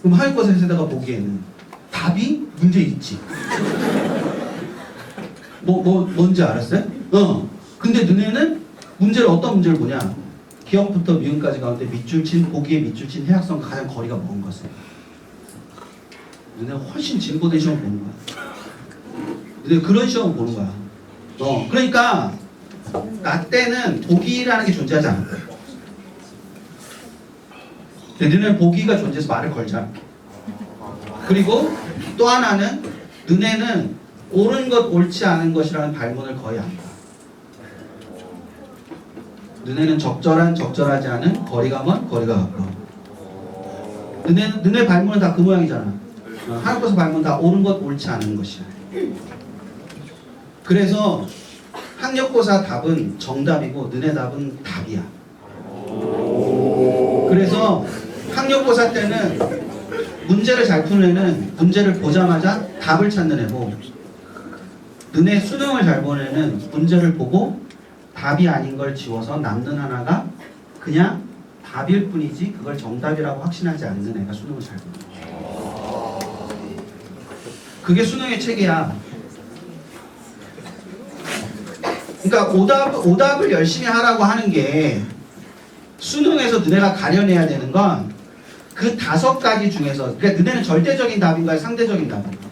그럼 학력고사에다가 보기에는 답이 문제 있지. 뭔지 알았어요? 근데 너네는 문제를 어떤 문제를 보냐? 기억부터 미음까지 가운데 밑줄 친 보기에 밑줄 친 해학성과 가장 거리가 먼 것을. 너네가 훨씬 진보된 시험 보는 거야. 너네 그런 시험 보는 거야. 그러니까 나 때는 보기라는 게 존재하지 않았거든. 근데 너네는 보기가 존재해서 말을 걸잖아. 그리고 또 하나는 너네는 옳은 것 옳지 않은 것이라는 발문을 거의 안 봐. 너네는 적절한 적절하지 않은, 거리가 먼 거리가 가까워. 너네 발문은 다 그 모양이잖아. 하나님께서 발문 다 옳은 것 옳지 않은 것이야. 그래서 학력고사 답은 정답이고 너네 답은 답이야. 그래서 학력고사 때는 문제를 잘 푸는 애는 문제를 보자마자 답을 찾는 애고, 너네 수능을 잘 보는 애는 문제를 보고 답이 아닌 걸 지워서 남는 하나가 그냥 답일 뿐이지 그걸 정답이라고 확신하지 않는 애가 수능을 잘 보는 거야. 그게 수능의 체계야. 그러니까 오답을 열심히 하라고 하는 게, 수능에서 너네가 가려내야 되는 건 그 5가지 중에서, 그러니까 너네는 절대적인 답인가요? 상대적인 답인가요?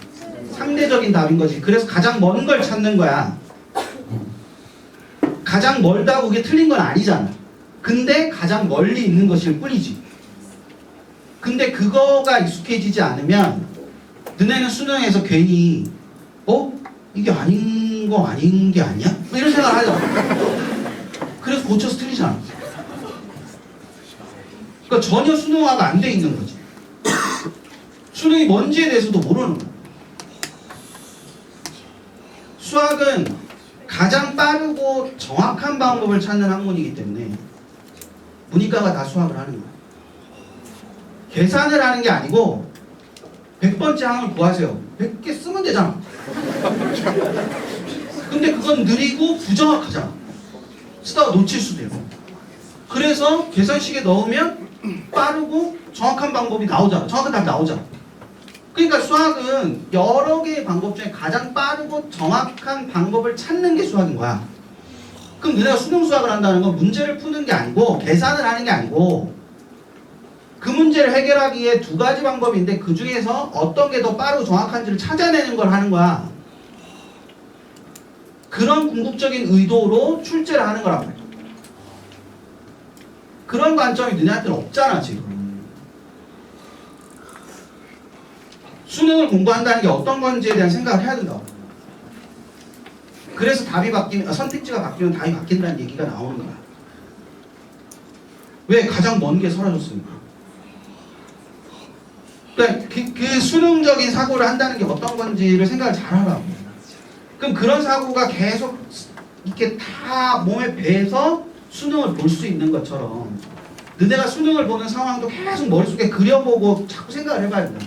상대적인 답인 거지. 그래서 가장 먼 걸 찾는 거야. 가장 멀다고 그게 틀린 건 아니잖아. 근데 가장 멀리 있는 것일 뿐이지. 근데 그거가 익숙해지지 않으면 너네는 수능에서 괜히 이게 아닌 거 아닌 게 아니야? 뭐 이런 생각을 하잖아. 그래서 고쳐서 틀리잖아. 그러니까 전혀 수능화가 안 돼 있는 거지. 수능이 뭔지에 대해서도 모르는 거야. 수학은 가장 빠르고 정확한 방법을 찾는 학문이기 때문에 문이과가 다 수학을 하는 거야. 계산을 하는 게 아니고 100번째 항을 구하세요. 100개 쓰면 되잖아. 근데 그건 느리고 부정확하잖아. 쓰다가 놓칠 수도 있고. 그래서 계산식에 넣으면 빠르고 정확한 방법이 나오잖아. 정확한 답이 나오잖아. 그러니까 수학은 여러 개의 방법 중에 가장 빠르고 정확한 방법을 찾는 게 수학인 거야. 그럼 너네가 수능 수학을 한다는 건 문제를 푸는 게 아니고 계산을 하는 게 아니고, 그 문제를 해결하기 위해 2가지 방법인데 그 중에서 어떤 게 더 빠르고 정확한지를 찾아내는 걸 하는 거야. 그런 궁극적인 의도로 출제를 하는 거란 말이야. 그런 관점이 너네한테는 없잖아 지금. 수능을 공부한다는 게 어떤 건지에 대한 생각을 해야 된다고. 그래서 답이 바뀌면, 선택지가 바뀌면 답이 바뀐다는 얘기가 나오는 거야. 왜? 가장 먼 게 사라졌으니까. 그러니까 그 수능적인 사고를 한다는 게 어떤 건지를 생각을 잘 하라고. 그럼 그런 사고가 계속 이렇게 다 몸에 배서 수능을 볼 수 있는 것처럼 너네가 수능을 보는 상황도 계속 머릿속에 그려보고 자꾸 생각을 해봐야 된다.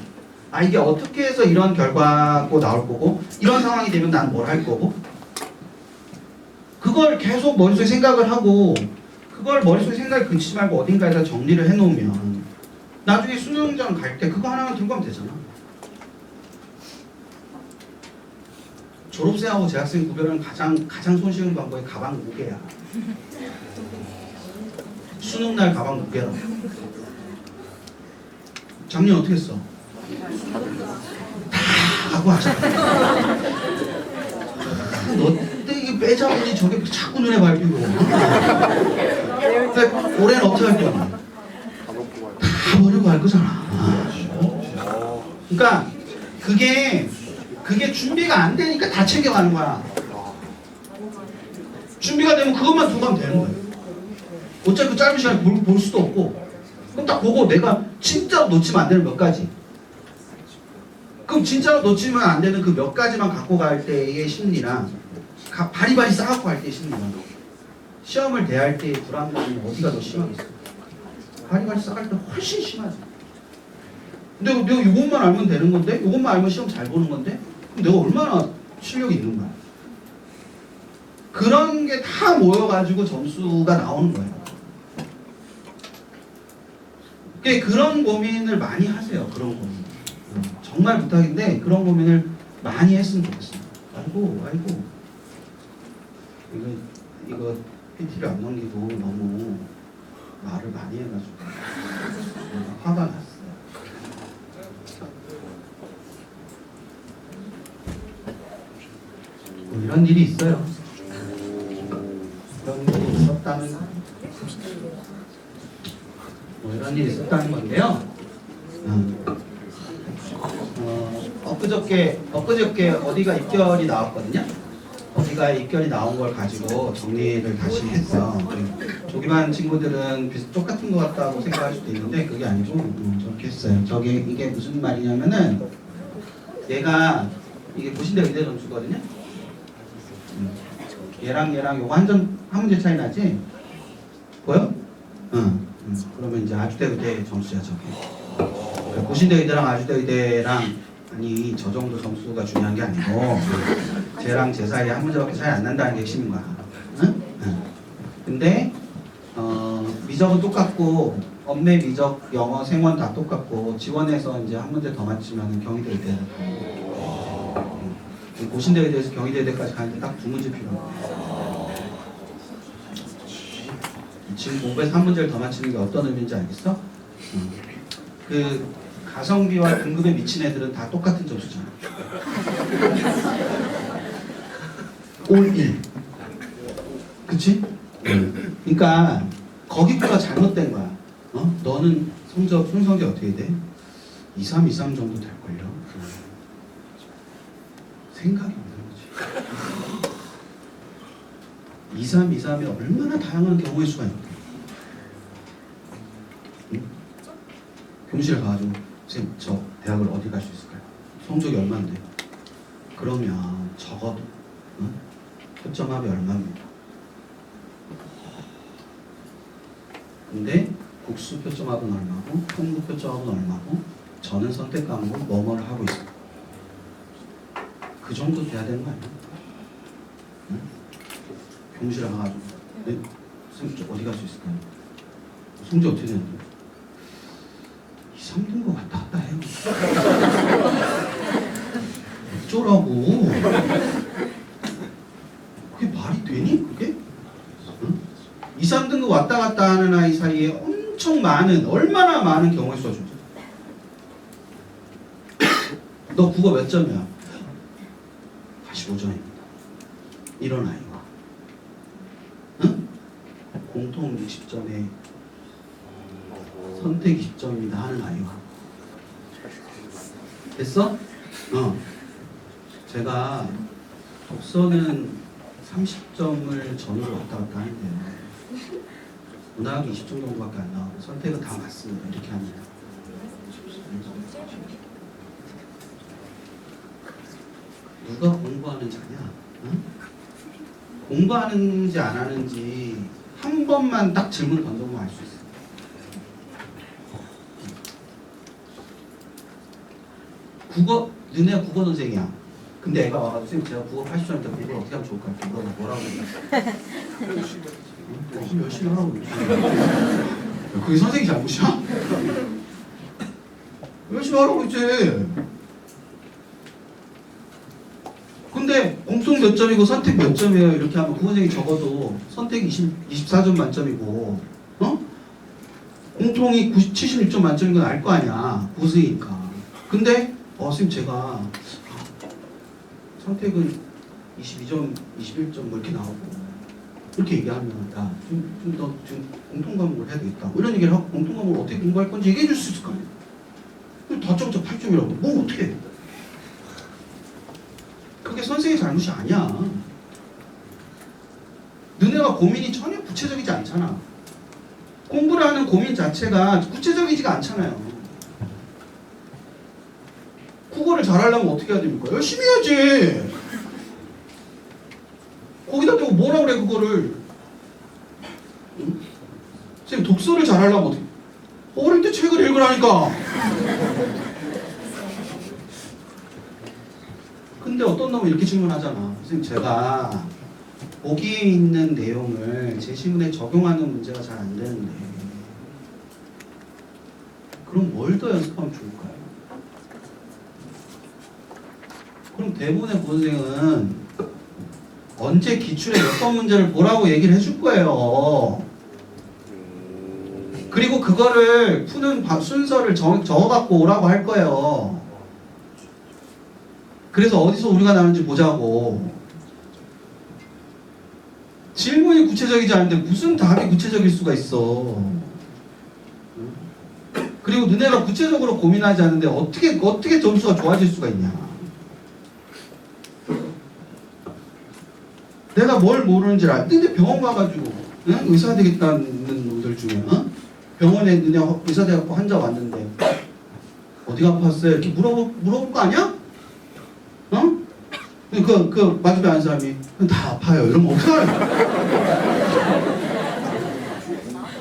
아, 이게 어떻게 해서 이런 결과고 나올 거고, 이런 상황이 되면 난 뭘 할 거고, 그걸 계속 머릿속에 생각을 하고, 그걸 머릿속에 생각이 그치지 말고 어딘가에다 정리를 해놓으면 나중에 수능장 갈 때 그거 하나만 들고 가면 되잖아. 졸업생하고 재학생 구별하는 가장 손쉬운 방법이 가방 무게야. 수능날 가방 무게라. 작년 어떻게 했어? 다 하고 하잖아. 너 때 이게 빼자보니 저게 자꾸 눈에 밟히고. 근데 올해는 어떻게 할 거야? 다 버리고 할 거잖아. 그러니까 그게 준비가 안 되니까 다 챙겨가는 거야. 준비가 되면 그것만 두고 가면 되는 거야. 어차피 그 짧은 시간에 볼 수도 없고. 그럼 딱 보고 내가 진짜로 놓치면 안 되는 몇 가지. 그럼 진짜로 놓치면 안 되는 그 몇 가지만 갖고 갈 때의 심리랑 바리바리 싸갖고 갈 때의 심리랑 시험을 대할 때의 불안감이 어디가 더 심하겠어? 바리바리 싸갈 때 훨씬 심하지. 근데 내가 이것만 알면 되는 건데? 이것만 알면 시험 잘 보는 건데? 그럼 내가 얼마나 실력이 있는 거야? 그런 게 다 모여가지고 점수가 나오는 거예요. 그런 고민을 많이 하세요. 그런 고민. 정말 부탁인데 그런 고민을 많이 했으면 좋겠어요. 아이고 이거 PT를 안 넘기고 너무 말을 많이 해가지고 화가 났어요. 뭐 이런 일이 있어요. 이런 일이 있었다는 뭐 이런 일이 있었다는 건데요. 엊그저께 어디가 입결이 나왔거든요. 어디가 입결이 나온 걸 가지고 정리를 다시 했어. 조기반 친구들은 똑같은 것 같다고 생각할 수도 있는데 그게 아니고 저렇게 했어요. 이게 무슨 말이냐면은 얘가 이게 고신대 의대 점수거든요. 얘랑 요거 한 문제 차이 나지? 보여? 그러면 이제 아주대 의대 점수야 저게. 고신대 의대랑 아주대 의대랑 아니 저 정도 점수가 중요한 게 아니고 쟤랑 쟤 사이에 한 문제밖에 차이 안 난다는 게 핵심인 거야. 응? 근데 미적은 똑같고 업내 미적 영어 생원 다 똑같고 지원해서 이제 한 문제 더 맞추면 경희대 의대. 고신대 의대에서 경희대 의대까지 가는데 딱 2문제 필요해. 지금 공부해서 한 문제를 더 맞추는 게 어떤 의미인지 알겠어? 그 가성비와 등급에 미친 애들은 다 똑같은 점수잖아. 올 1. 그치? 그러니까 거기보다 잘못된 거야. 너는 순성이 어떻게 돼? 2, 3, 2, 3 정도 될걸요? 생각이 없는 거지. 2, 3, 2, 3이 얼마나 다양한 경우의 수가 있는데. 교무실에 가가지고 선생님 저 대학을 어디 갈 수 있을까요? 성적이 얼마인데? 그러면 적어도 표점합이 얼마입니다. 근데 국수 표점합은 얼마고 통구 표점합은 얼마고 저는 선택 과목을 뭐뭐를 하고 있어요. 그 정도 돼야 되는 거 아니야? 응? 교무실에 가가지고 네? 선생님 저 어디 갈 수 있을까요? 성적 어떻게 되는데? 2, 3등급 왔다 갔다 해요. 어쩌라고? 그게 말이 되니? 그게? 응? 2, 3등급 왔다 갔다 하는 아이 사이에 엄청 많은, 얼마나 많은 경우의 수가 존재. 너 국어 몇 점이야? 85점입니다. 이런 아이가. 응? 공통 60점에 선택 20점입니다 하는 아이와. 됐어? 제가 독서는 30점을 전으로 왔다 갔다 하는데 문학이 20점 정도밖에 안 나오고 선택은 다 맞습니다. 이렇게 합니다. 누가 공부하는 자냐? 응? 공부하는지 안 하는지 한 번만 딱 질문 던져보면 알 수 있어요. 너네가 국어 선생이야. 근데 애가 와가지고 선생님 제가 국어 80점인데 공부를 어떻게 하면 좋을까요? 물어봐. 뭐라고 그래? 열심히 하라고 그러지. 그게 선생님 잘못이야? 열심히 하라고 했지. 근데 공통 몇 점이고 선택 몇 점이에요? 이렇게 하면 그 선생님이 적어도 선택 24점 만점이고 공통이 76점 만점인 건 알 거 아니야. 고수이니까. 근데 선생님 제가 선택은 22점, 21점 뭐 이렇게 나오고 이렇게 얘기하면 야, 좀 더 지금 공통 과목을 해야 되겠다. 이런 얘기를 하고 공통 과목을 어떻게 공부할 건지 얘기해 줄 수 있을 거 아니야. 다 적자 8점이라고. 뭐 어떻게 해? 그게 선생의 잘못이 아니야. 너네가 고민이 전혀 구체적이지 않잖아. 공부를 하는 고민 자체가 구체적이지가 않잖아요. 국어를 잘하려면 어떻게 해야 됩니까? 열심히 해야지. 거기다 대고 뭐라 그래 그거를. 응? 선생님 독서를 잘하려면 어떻게? 어릴 때 책을 읽으라니까. 근데 어떤 놈은 이렇게 질문하잖아. 선생님 제가 거기에 있는 내용을 제 시문에 적용하는 문제가 잘 안 되는데 그럼 뭘 더 연습하면 좋을까요? 그럼 대부분의 고등생은 언제 기출에 몇 번 문제를 보라고 얘기를 해줄 거예요. 그리고 그거를 푸는 순서를 적어갖고 오라고 할 거예요. 그래서 어디서 우리가 나는지 보자고. 질문이 구체적이지 않은데 무슨 답이 구체적일 수가 있어. 그리고 너네가 구체적으로 고민하지 않는데 어떻게 점수가 좋아질 수가 있냐. 내가 뭘 모르는지 근데 병원 가가지고 응? 의사 되겠다는 놈들 중에 병원에 너네 의사 돼갖고 환자 왔는데 어디가 아팠어요? 이렇게 물어볼 거 아니야? 어? 그 마주에 앉은 사람이 다 아파요 이러면 어떡하냐.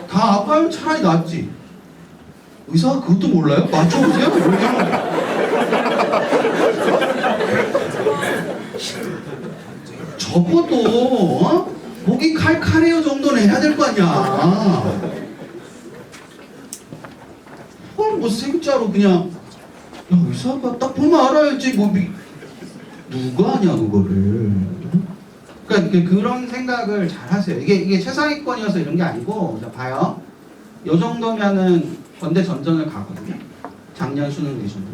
다 아파요? 차라리 낫지. 의사가 그것도 몰라요? 맞춰보세요? 이렇게 적어도 목이 칼칼해요 정도는 해야 될 거 아니야. 그걸 뭐 생짜로 그냥 야 의사가 딱 보면 알아야지 뭐 누가 하냐 그거를. 그러니까 그런 생각을 잘 하세요. 이게 최상위권이어서 이런 게 아니고 자 봐요. 요 정도면은 건대 전전을 가거든요. 작년 수능 기준으로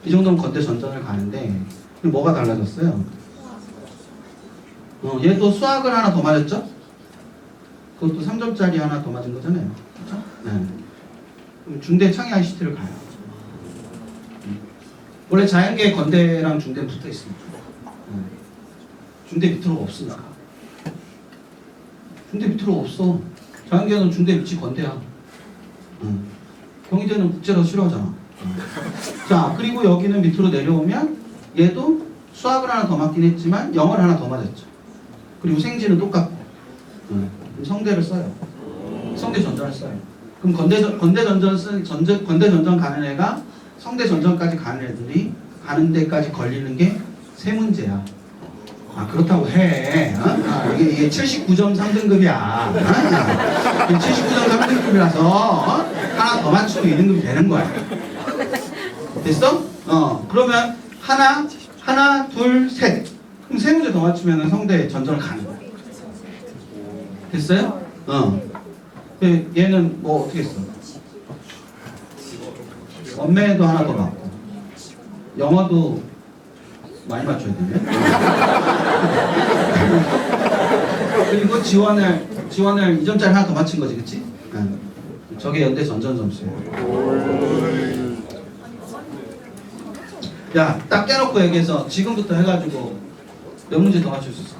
이 정도면 건대 전전을 가는데 뭐가 달라졌어요? 얘도 수학을 하나 더 맞았죠? 그것도 3점짜리 하나 더 맞은 거잖아요. 그렇죠? 네. 그럼 중대 창의 ICT를 가요. 원래 자연계 건대랑 중대는 붙어 있습니다. 중대 밑으로 없으니까. 중대 밑으로 없어. 자연계는 중대 밑이 건대야. 경희대는 국제로 싫어하잖아. 자, 그리고 여기는 밑으로 내려오면 얘도 수학을 하나 더 맞긴 했지만 영어를 하나 더 맞았죠. 그리고 생지는 똑같고. 그럼 성대를 써요. 성대 전전을 써요. 그럼 건대 전전 가는 애가 성대 전전까지 가는 애들이 가는 데까지 걸리는 게 세 문제야. 그렇다고 해. 이게 79점 3등급이야. 79점 3등급이라서 하나 더 맞추면 2등급이 되는 거야. 됐어? 그러면 하나, 둘, 셋. 그럼 세 문제 더 맞추면 성대 전전을 가는 거야. 됐어요? 얘는 뭐 어떻게 했어? 원매도 하나 더 맞고 영어도 많이 맞춰야 되네. 그리고 지원을 2점짜리 하나 더 맞춘 거지, 그치? 저게 연대 전전 점수예요. 야, 딱 깨놓고 얘기해서 지금부터 해가지고 몇 문제 더 맞출 수 있어?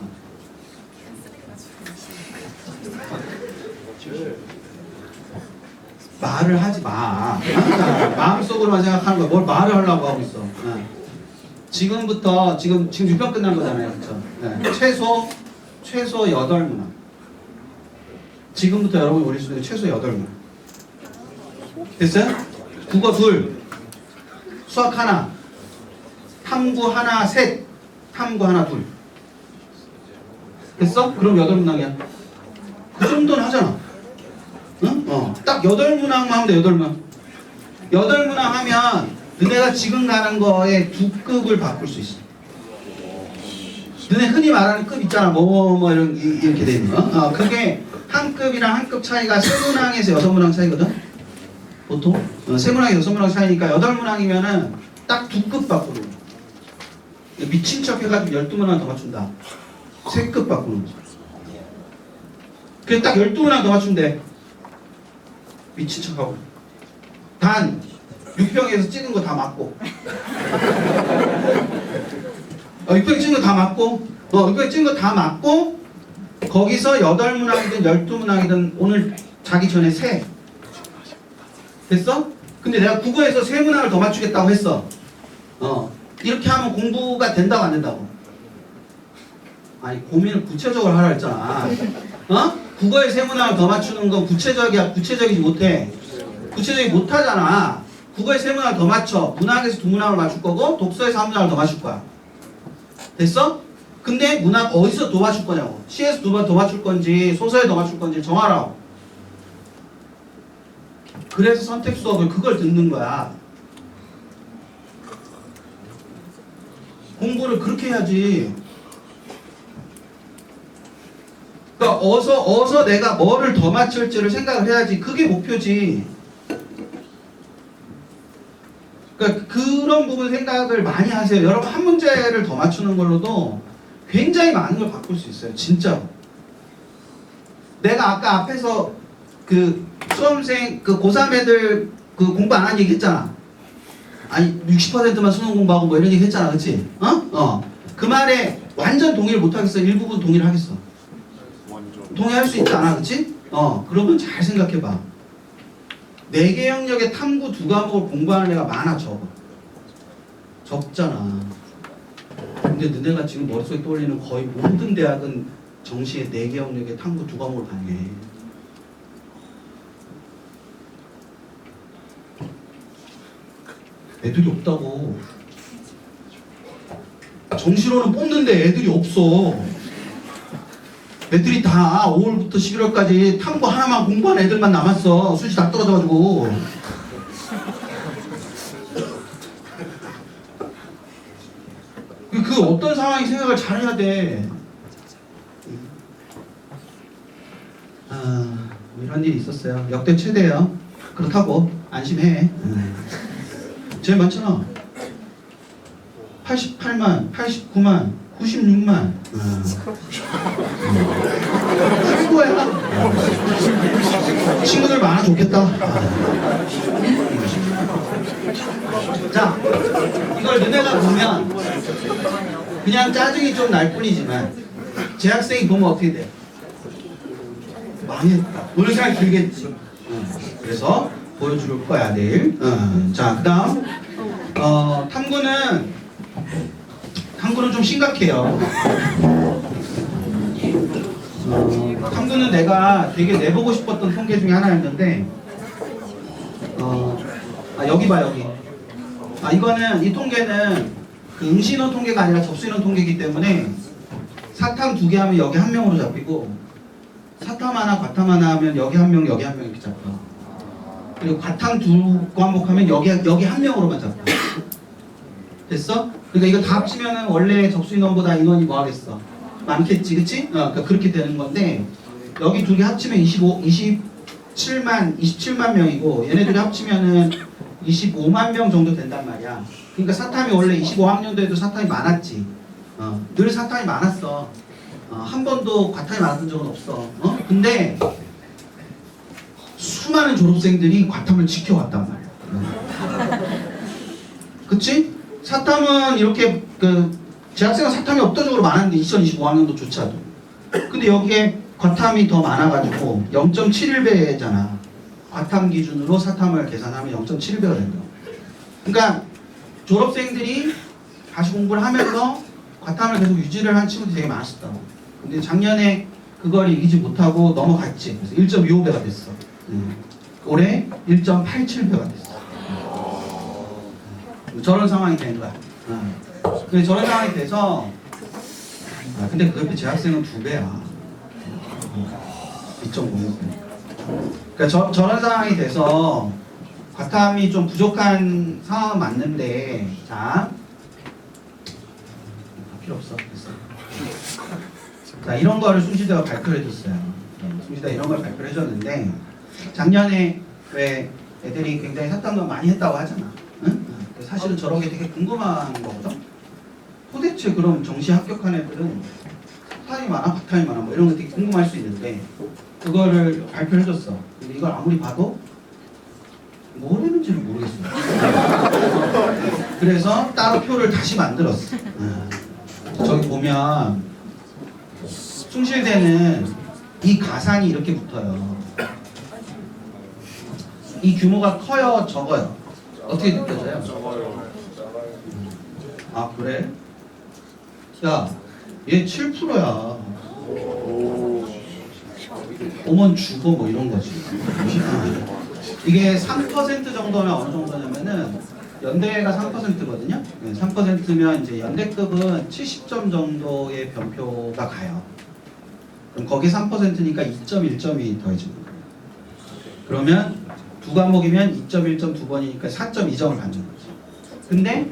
말을 하지 마. 마음속으로만 생각하는 거야. 뭘 말을 하려고 하고 있어. 지금부터 지금 6편 끝난 거잖아요, 그렇죠? 최소 8문항. 지금부터 여러분이 올릴 수 있는 최소 8문항. 됐어요? 국어 2, 수학 1, 탐구 1, 셋, 탐구 1, 2. 됐어? 그럼 8문항이야. 그 정도는 하잖아. 응? 딱 8문항만 하면 돼, 8문항. 8문항 하면 너네가 지금 가는 거에 2급을 바꿀 수 있어. 너네 흔히 말하는 급 있잖아. 이렇게 돼 있는 거. 그게 한 급이랑 한 급 차이가 3문항에서 6문항 차이거든? 보통? 3문항에서 6문항 차이니까 8문항이면은 딱 2급 바꾸는 거야. 미친 척 해가지고 12문항 더 맞춘다. 3급 바꾸는 거지. 그래서 딱 12문항 더 맞추면 돼. 미친 척하고. 단 6평에서 찍은 거 다 맞고 6평에 찍은 거 다 맞고 6평에 찍은 거 다 맞고 거기서 8문항이든 12문항이든 오늘 자기 전에 세. 됐어? 근데 내가 국어에서 3문항을 더 맞추겠다고 했어. 이렇게 하면 공부가 된다고 안 된다고? 아니 고민을 구체적으로 하라 했잖아. 국어에 3문항을 더 맞추는 건 구체적이야? 구체적이지 못해? 구체적이 못하잖아. 국어에 3문항을 더 맞춰. 문학에서 2문항을 맞출 거고 독서에서 1문항을 더 맞출 거야. 됐어? 근데 문학 어디서 더 맞출 거냐고. 시에서 2번 더 맞출 건지 소설에 더 맞출 건지 정하라고. 그래서 선택 수업을 그걸 듣는 거야. 공부를 그렇게 해야지. 그러니까 어서 내가 뭐를 더 맞출지를 생각을 해야지. 그게 목표지. 그러니까 그런 부분 생각을 많이 하세요. 여러분 한 문제를 더 맞추는 걸로도 굉장히 많은 걸 바꿀 수 있어요. 진짜로. 내가 아까 앞에서 그 수험생 그 고3 애들 그 공부 안 한 얘기 했잖아. 아니 60%만 수능 공부하고 뭐 이런 얘기 했잖아, 그치? 그 말에 완전 동의를 못 하겠어. 일부분 동의를 하겠어. 동의할 수 있잖아, 그치? 그러면 잘 생각해봐. 4개 영역의 탐구 2과목을 공부하는 애가 많아, 적잖아. 근데 너네가 지금 머릿속에 떠올리는 거의 모든 대학은 정시에 4개 영역의 탐구 2과목을 가능해. 애들이 없다고. 정시로는 뽑는데 애들이 없어. 애들이 다 5월부터 11월까지 탐구 하나만 공부한 애들만 남았어. 수시 다 떨어져가지고. 그 어떤 상황이 생각을 잘해야 돼. 뭐 이런 일이 있었어요. 역대 최대예요. 그렇다고 안심해. 제일 많잖아. 88만, 89만, 96만. 최고야. 친구들 많아 좋겠다. 자, 이걸 너네가 보면 그냥 짜증이 좀 날 뿐이지만 재학생이 보면 어떻게 돼? 망했다. 오늘 생각이 들겠지. 그래서 보여줄 거야 내일. 자, 그다음 탐구는 좀 심각해요. 탐구는 내가 되게 내보고 싶었던 통계 중에 하나였는데 여기 봐 여기. 이거는 이 통계는 그 응시인원 통계가 아니라 접수인원 통계이기 때문에 사탐 2개 하면 여기 1명으로 잡히고 사탐 하나 과탐 하나 하면 여기 1명 여기 1명 이렇게 잡혀. 그리고 과탐 2과목 하면 여기 1명으로만 잡혀. 됐어? 그러니까 이거 다 합치면은 원래 접수인원보다 인원이 뭐 하겠어? 많겠지, 그치? 그러니까 그렇게 되는 건데 여기 2개 합치면 27만 명이고 얘네들이 합치면은 25만 명 정도 된단 말이야. 그러니까 사탐이 원래 25학년도에도 사탐이 많았지. 늘 사탐이 많았어. 한 번도 과탐이 많았던 적은 없어. 근데 수많은 졸업생들이 과탐을 지켜왔단 말이야. 그치? 사탐은 이렇게 재학생은 사탐이 압도적으로 많았는데 2025학년도조차도. 근데 여기에 과탐이 더 많아가지고 0.71배잖아. 과탐 기준으로 사탐을 계산하면 0.71배가 된다. 그러니까 졸업생들이 다시 공부를 하면서 과탐을 계속 유지를 한 친구들이 되게 많았었다고. 근데 작년에 그걸 이기지 못하고 넘어갔지. 그래서 1.25배가 됐어. 올해 1.87배가 됐어. 저런 상황이 된 거야. 근데 저런 상황이 돼서 근데 그 옆에 재학생은 2배야. 2.06배. 그러니까 저런 상황이 돼서 과탐이 좀 부족한 상황은 맞는데 자 필요 없어. 됐어. 자 이런 거를 숭실대가 발표를 해줬어요. 숭실대가 이런 걸 발표를 해줬는데 작년에 왜 애들이 굉장히 사탐도 많이 했다고 하잖아. 응? 사실은 저런 게 되게 궁금한 거거든. 도대체 그럼 정시 합격한 애들은 사탐이 많아, 과탐이 많아 뭐 이런 거 되게 궁금할 수 있는데 그거를 발표를 해줬어. 근데 이걸 아무리 봐도 뭘 했는지를 모르겠어요. 그래서 따로 표를 다시 만들었어. 저기 보면 숭실대는 이 가산이 이렇게 붙어요. 이 규모가 커요, 적어요? 어떻게 느껴져요? 아 그래? 야, 얘 7%야. 오면 죽어 뭐 이런 거지. 이게 3% 정도면 어느 정도냐면은 연대가 3%거든요. 3%면 이제 연대급은 70점 정도의 변표가 가요. 그럼 거기 3%니까 2.1점이 더해지는 거예요. 그러면 2과목이면 2.1점 2번이니까 4.2점을 받는 거지. 근데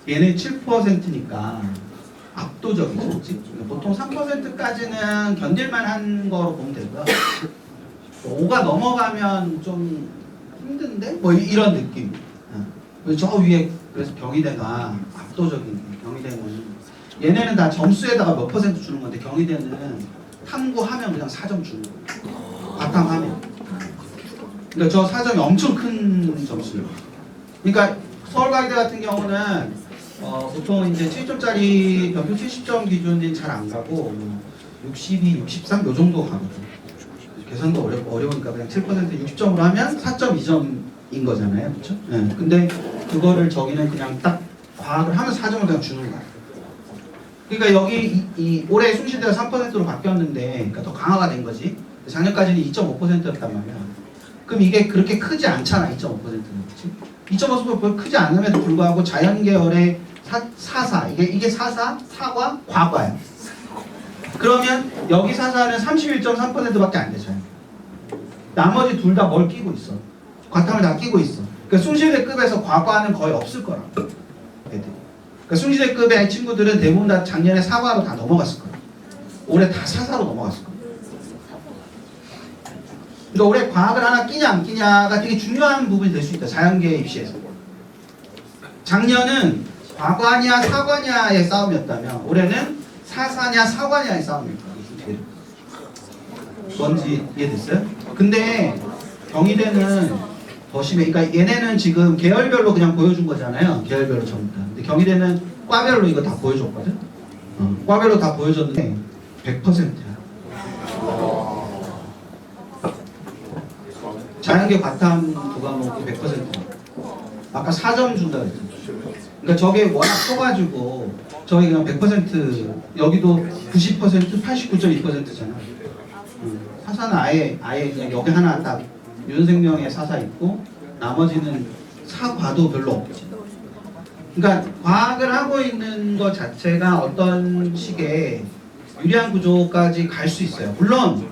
얘네 7%니까 압도적이죠. 그치? 보통 3%까지는 견딜만한 거로 보면 되고요. 5가 넘어가면 좀 힘든데? 뭐 이런 느낌. 저 위에 그래서 경희대가 압도적인 경희대는 얘네는 다 점수에다가 몇 퍼센트 주는 건데 경희대는 탐구하면 그냥 4점 주는 거예요. 과탐하면. 그러니까 저 4점이 엄청 큰 점수예요. 그러니까 서울과기대 같은 경우는 보통 이제 7점짜리 변표 70점 기준인 잘 안 가고 62, 63 요 정도 가거든요. 계산도 어려우니까 그냥 7% 60점으로 하면 4.2점인 거잖아요, 그렇죠? 네. 근데 그거를 저기는 그냥 딱 과학을 하면 4점을 그냥 주는 거야. 그러니까 여기 올해 숭실대가 3%로 바뀌었는데, 그러니까 더 강화가 된 거지. 작년까지는 2.5%였단 말이야. 그럼 이게 그렇게 크지 않잖아, 2.5%는. 그치? 2.5% 크지 않음에도 불구하고 자연계열의 사사, 이게 사사, 사과, 과과야. 그러면 여기 사사는 31.3%밖에 안 되잖아요. 나머지 둘 다 뭘 끼고 있어? 과탐을 다 끼고 있어. 그러니까 숭실대급에서 과과는 거의 없을 거라고. 애들. 그러니까 숭실대급의 친구들은 대부분 다 작년에 사과로 다 넘어갔을 거야. 올해 다 사사로 넘어갔을 거야. 그러니까 올해 과학을 하나 끼냐 안 끼냐가 되게 중요한 부분이 될 수 있다. 자연계 입시에서. 작년은 과과냐 사과냐의 싸움이었다면 올해는 사사냐 사과냐의 싸움입니다. 뭔지 이해됐어요? 근데 경희대는 더 심해. 그러니까 얘네는 지금 계열별로 그냥 보여준 거잖아요. 계열별로 전부 다. 근데 경희대는 과별로 이거 다 보여줬거든. 과별로 다 보여줬는데 100%야. 자연계 과탐 두 과목이 100%야. 아까 4점 준다 그랬죠. 그러니까 저게 워낙 커가지고 저게 그냥 100% 여기도 90% 89.2%잖아. 사사는 아예 그냥 여기 하나 딱 윤생명의 사사 있고 나머지는 사과도 별로 없지. 그러니까 과학을 하고 있는 것 자체가 어떤 식의 유리한 구조까지 갈 수 있어요. 물론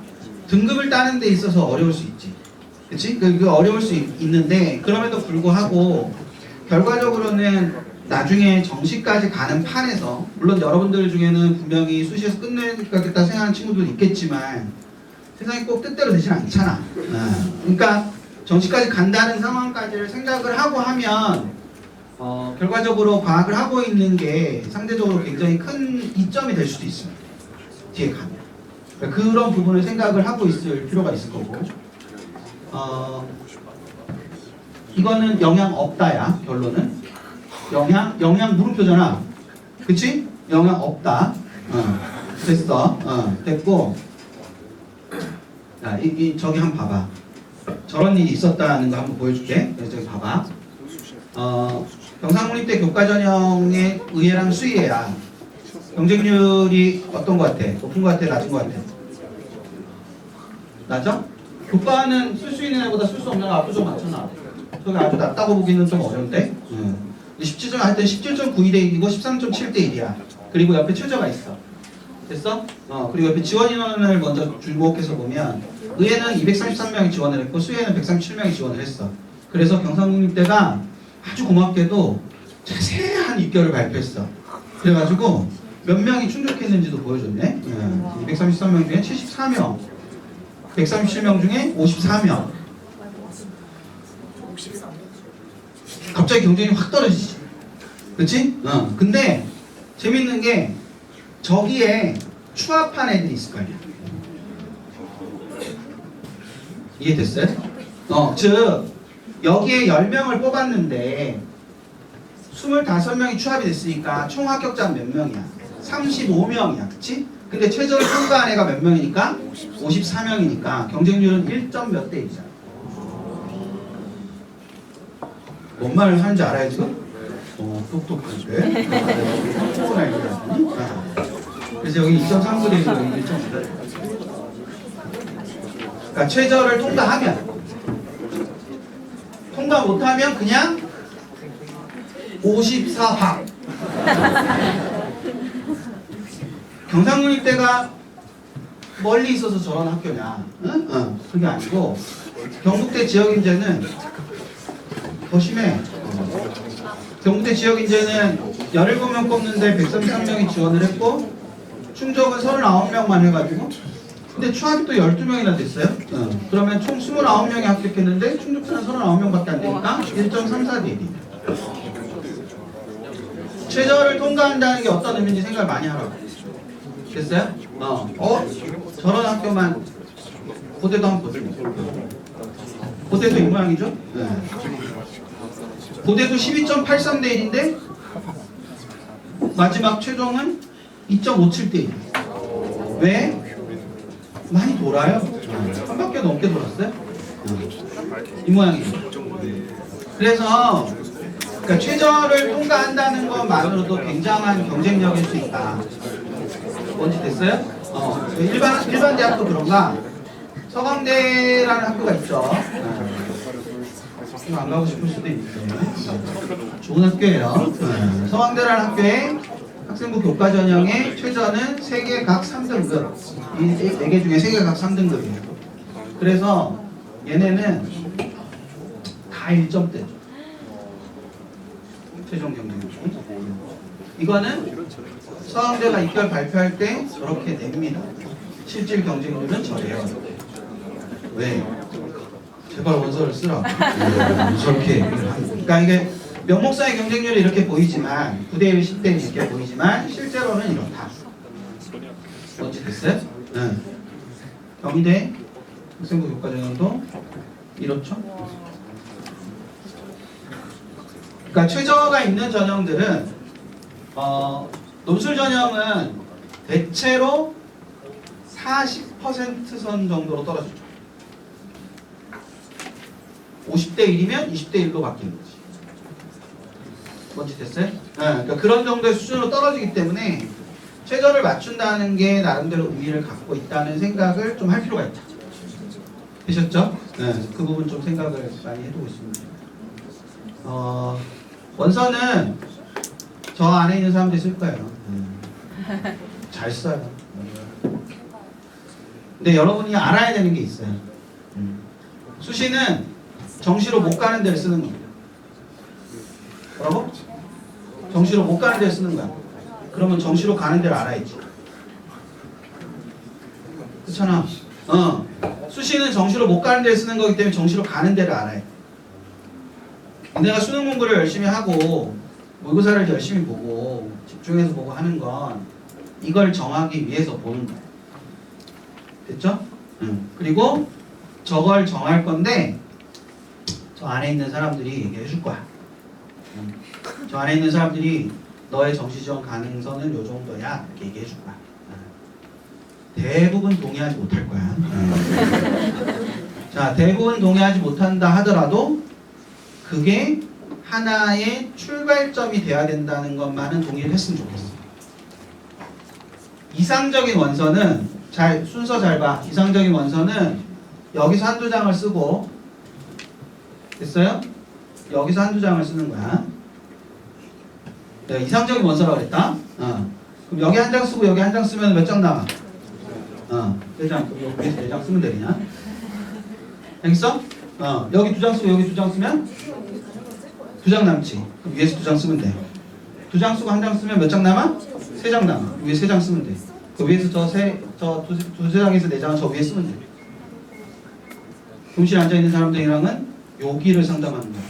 등급을 따는 데 있어서 어려울 수 있지. 그치? 그 어려울 수 있는데 그럼에도 불구하고 결과적으로는 나중에 정시까지 가는 판에서 물론 여러분들 중에는 분명히 수시에서 끝내겠다 생각하는 친구들도 있겠지만 세상이 꼭 뜻대로 되진 않잖아. 그러니까 정시까지 간다는 상황까지를 생각을 하고 하면 결과적으로 과학을 하고 있는 게 상대적으로 굉장히 큰 이점이 될 수도 있습니다. 뒤에 가면. 그러니까 그런 부분을 생각을 하고 있을 필요가 있을 거고 이거는 영향 없다야. 결론은 영향 물음표잖아. 그치? 영향 없다. 됐어. 됐고 자, 저기 한번 봐봐. 저런 일이 있었다는 거 한번 보여줄게. 저기 봐봐. 경상국립대 교과전형의 의예랑 수의예야. 경쟁률이 어떤 거 같아? 높은 거 같아? 낮은 거 같아? 낮아? 교과는 쓸 수 있는 애보다 쓸 수 없는 애가 압도적 많잖아. 저기 아주 낮다고 보기는 좀 어려운데? 17점 하여튼 17.92대 1이고 13.7대 1이야. 그리고 옆에 최저가 있어. 됐어? 그리고 옆에 지원 인원을 먼저 주목해서 보면 의예는 233명이 지원을 했고 수의에는 137명이 지원을 했어. 그래서 경상국립대가 아주 고맙게도 자세한 입결을 발표했어. 그래가지고 몇 명이 충족했는지도 보여줬네. 233명 중에 74명, 137명 중에 54명. 갑자기 경쟁이 확 떨어지지. 그치? 근데 재밌는 게 저기에 추합한 애들이 있을 거 아니야. 이해됐어요? 즉 여기에 10명을 뽑았는데 25명이 추합이 됐으니까 총 합격자는 몇 명이야? 35명이야. 그치? 근데 최저를 통과한 애가 몇 명이니까? 54명이니까 경쟁률은 1점 몇 대 1이잖아. 뭔 말을 하는지 알아요 지금? 똑똑한데? 그래서 여기 2.3분의 1.9. 그러니까 최저를 통과하면 통과 못하면 그냥 54학. 경상국립대가 멀리 있어서 저런 학교냐? 그게 아니고 경북대 지역인재는 더 심해. 경북대 지역인재는 17명 뽑는데 133명이 지원을 했고 충족은 39명만 해가지고 근데 추합이 또 12명이나 됐어요. 그러면 총 29명이 합격했는데 충족자는 39명밖에 안 되니까 1.34대 1이. 최저를 통과한다는 게 어떤 의미인지 생각을 많이 하라고. 됐어요? 저런 학교만 고대도 한번 보세요. 고대도 이 모양이죠? 네. 고대도 12.83대 1인데 마지막 최종은 2.57대 1. 왜? 많이 돌아요. 한 바퀴 넘게 돌았어요. 이 모양이에요. 그래서 그러니까 최저를 통과한다는 것만으로도 굉장한 경쟁력일 수 있다. 뭔지 됐어요? 일반 대학도 그런가? 서강대라는 학교가 있죠. 안 가고 싶을 수도 있는데 좋은 학교예요. 서강대라는 학교에 학생부 교과 전형의 최저는 3개 각 3등급. 이 4개 중에 3개 각 3등급이에요. 그래서 얘네는 다 1점대죠. 최종 경쟁력. 이거는 서강대가 입결 발표할 때 저렇게 냅니다. 실질 경쟁률은 저래요. 왜? 제발 원서를 쓰라. 저렇게. 그러니까 이게 명목상의 경쟁률이 이렇게 보이지만 9대1, 10대1 이렇게 보이지만 실제로는 이렇다. 뭔지 됐어요? 응. 경희대 학생부 교과 전형도 이렇죠? 그러니까 최저가 있는 전형들은 논술 전형은 대체로 40%선 정도로 떨어지죠. 50대 1이면 20대 1로 바뀌는 거지. 뭔지 됐어요? 그러니까 그런 정도의 수준으로 떨어지기 때문에 최저를 맞춘다는 게 나름대로 의미를 갖고 있다는 생각을 좀 할 필요가 있다. 되셨죠? 그 부분 좀 생각을 많이 해두고 있습니다. 원서는 저 안에 있는 사람들이 쓸 거예요. 잘 써요. 근데 여러분이 알아야 되는 게 있어요. 수시는 정시로 못 가는 데를 쓰는 겁니다. 뭐라고? 정시로 못 가는 데를 쓰는 거야. 그러면 정시로 가는 데를 알아야지. 그렇잖아. 수시는 정시로 못 가는 데를 쓰는 거기 때문에 정시로 가는 데를 알아야 돼. 내가 수능 공부를 열심히 하고 모의고사를 열심히 보고 집중해서 보고 하는 건 이걸 정하기 위해서 보는 거야. 됐죠? 그리고 저걸 정할 건데 저 안에 있는 사람들이 얘기해 줄 거야. 저 안에 있는 사람들이 너의 정시지원 가능성은 요 정도야 이렇게 얘기해 줄 거야. 대부분 동의하지 못할 거야. 자, 대부분 동의하지 못한다 하더라도 그게 하나의 출발점이 돼야 된다는 것만은 동의를 했으면 좋겠어. 이상적인 원서는 순서 잘 봐. 이상적인 원서는 여기서 한두 장을 쓰고 됐어요? 여기서 한두 장을 쓰는 거야. 내가 이상적인 원서라고 그랬다. 그럼 여기 한 장 쓰고 여기 한 장 쓰면 몇 장 남아? 4장. 그럼 여기서 4장 쓰면 되냐? 알겠어? 여기 2장 쓰고 여기 2장 쓰면 2장 남지. 그럼 위에서 2장 쓰면 돼. 2장 쓰고 한 장 쓰면 몇 장 남아? 3장 남아. 위에 3장 쓰면 돼. 그 위에서 두 장에서 4장은 저 위에 쓰면 돼. 교실 앉아있는 사람들이랑은 여기를 상담하는 거야.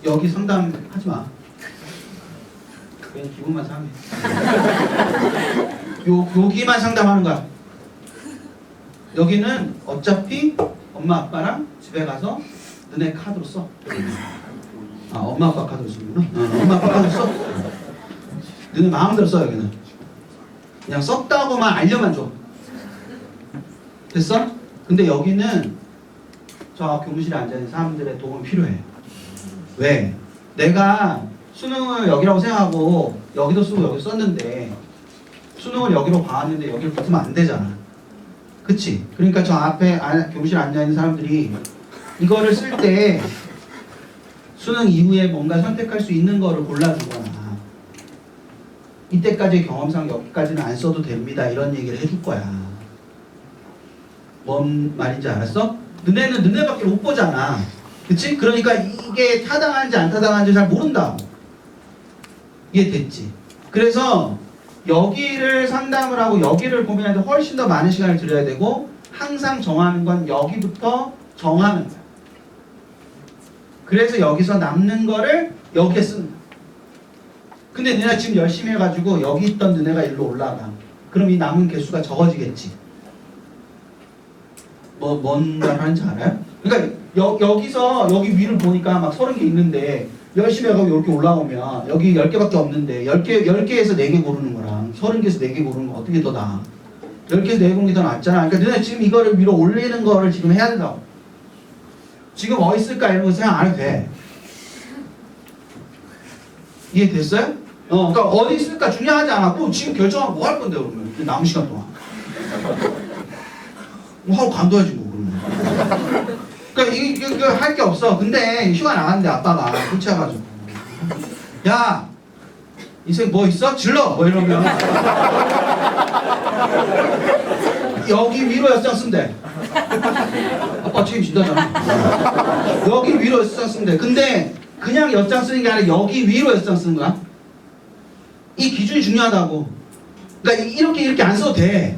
여기 상담하지 마. 그냥 기분만 상해. 여기만 상담하는 거야. 여기는 어차피 엄마 아빠랑 집에 가서 너네 카드로 써. 엄마 아빠 카드로 쓰는구나. 엄마 아빠 카드로 써. 너네 마음대로 써. 여기는 그냥 썼다고만 알려만 줘. 됐어? 근데 여기는 저 교무실에 앉아있는 사람들의 도움이 필요해. 왜? 내가 수능을 여기라고 생각하고 여기도 쓰고 여기 썼는데 수능을 여기로 봐왔는데 여기를 붙으면 안 되잖아. 그치? 그러니까 저 앞에 교무실에 앉아있는 사람들이 이거를 쓸 때 수능 이후에 뭔가 선택할 수 있는 거를 골라주거나 이때까지의 경험상 여기까지는 안 써도 됩니다 이런 얘기를 해줄 거야. 뭔 말인지 알았어? 너네는 너네밖에 못 보잖아. 그치? 그러니까 이게 타당한지 안 타당한지 잘 모른다. 이해됐지? 그래서 여기를 상담을 하고 여기를 고민하는데 훨씬 더 많은 시간을 들여야 되고 항상 정하는 건 여기부터 정하는 거야. 그래서 여기서 남는 거를 여기에 쓰는 거야. 근데 너네가 지금 열심히 해가지고 여기 있던 너네가 일로 올라가. 그럼 이 남은 개수가 적어지겠지. 뭔 말 하는지 알아요? 그러니까 여기서 여기 위를 보니까 막 30개 있는데 열심히 하고 이렇게 올라오면 여기 10개밖에 없는데 10개에서 4개 고르는 거랑 30개에서 4개 고르는 거 어떻게 더 나아? 10개에서 4개 고르는 게 더 낫잖아. 그러니까 너네 지금 이거를 위로 올리는 거를 지금 해야 된다고. 지금 어디 있을까 이런 거 생각 안 해도 돼. 이해됐어요? 그러니까 어디 있을까 중요하지 않았고 지금 결정하고 뭐 할 건데 그러면 남은 시간 동안 뭐 하고 간둬야지 뭐 그러면. 그러니까 이거 할 게 없어. 근데 휴가 나갔는데 아빠가 쫓아가지고 야 인생 뭐 있어? 질러! 뭐 이러면 여기 위로 6장 쓰면 돼. 아빠 책임진다잖아. 여기 위로 6장 쓰면 돼. 근데 그냥 6장 쓰는 게 아니라 여기 위로 6장 쓰는 거야. 이 기준이 중요하다고. 그러니까 이렇게 안 써도 돼.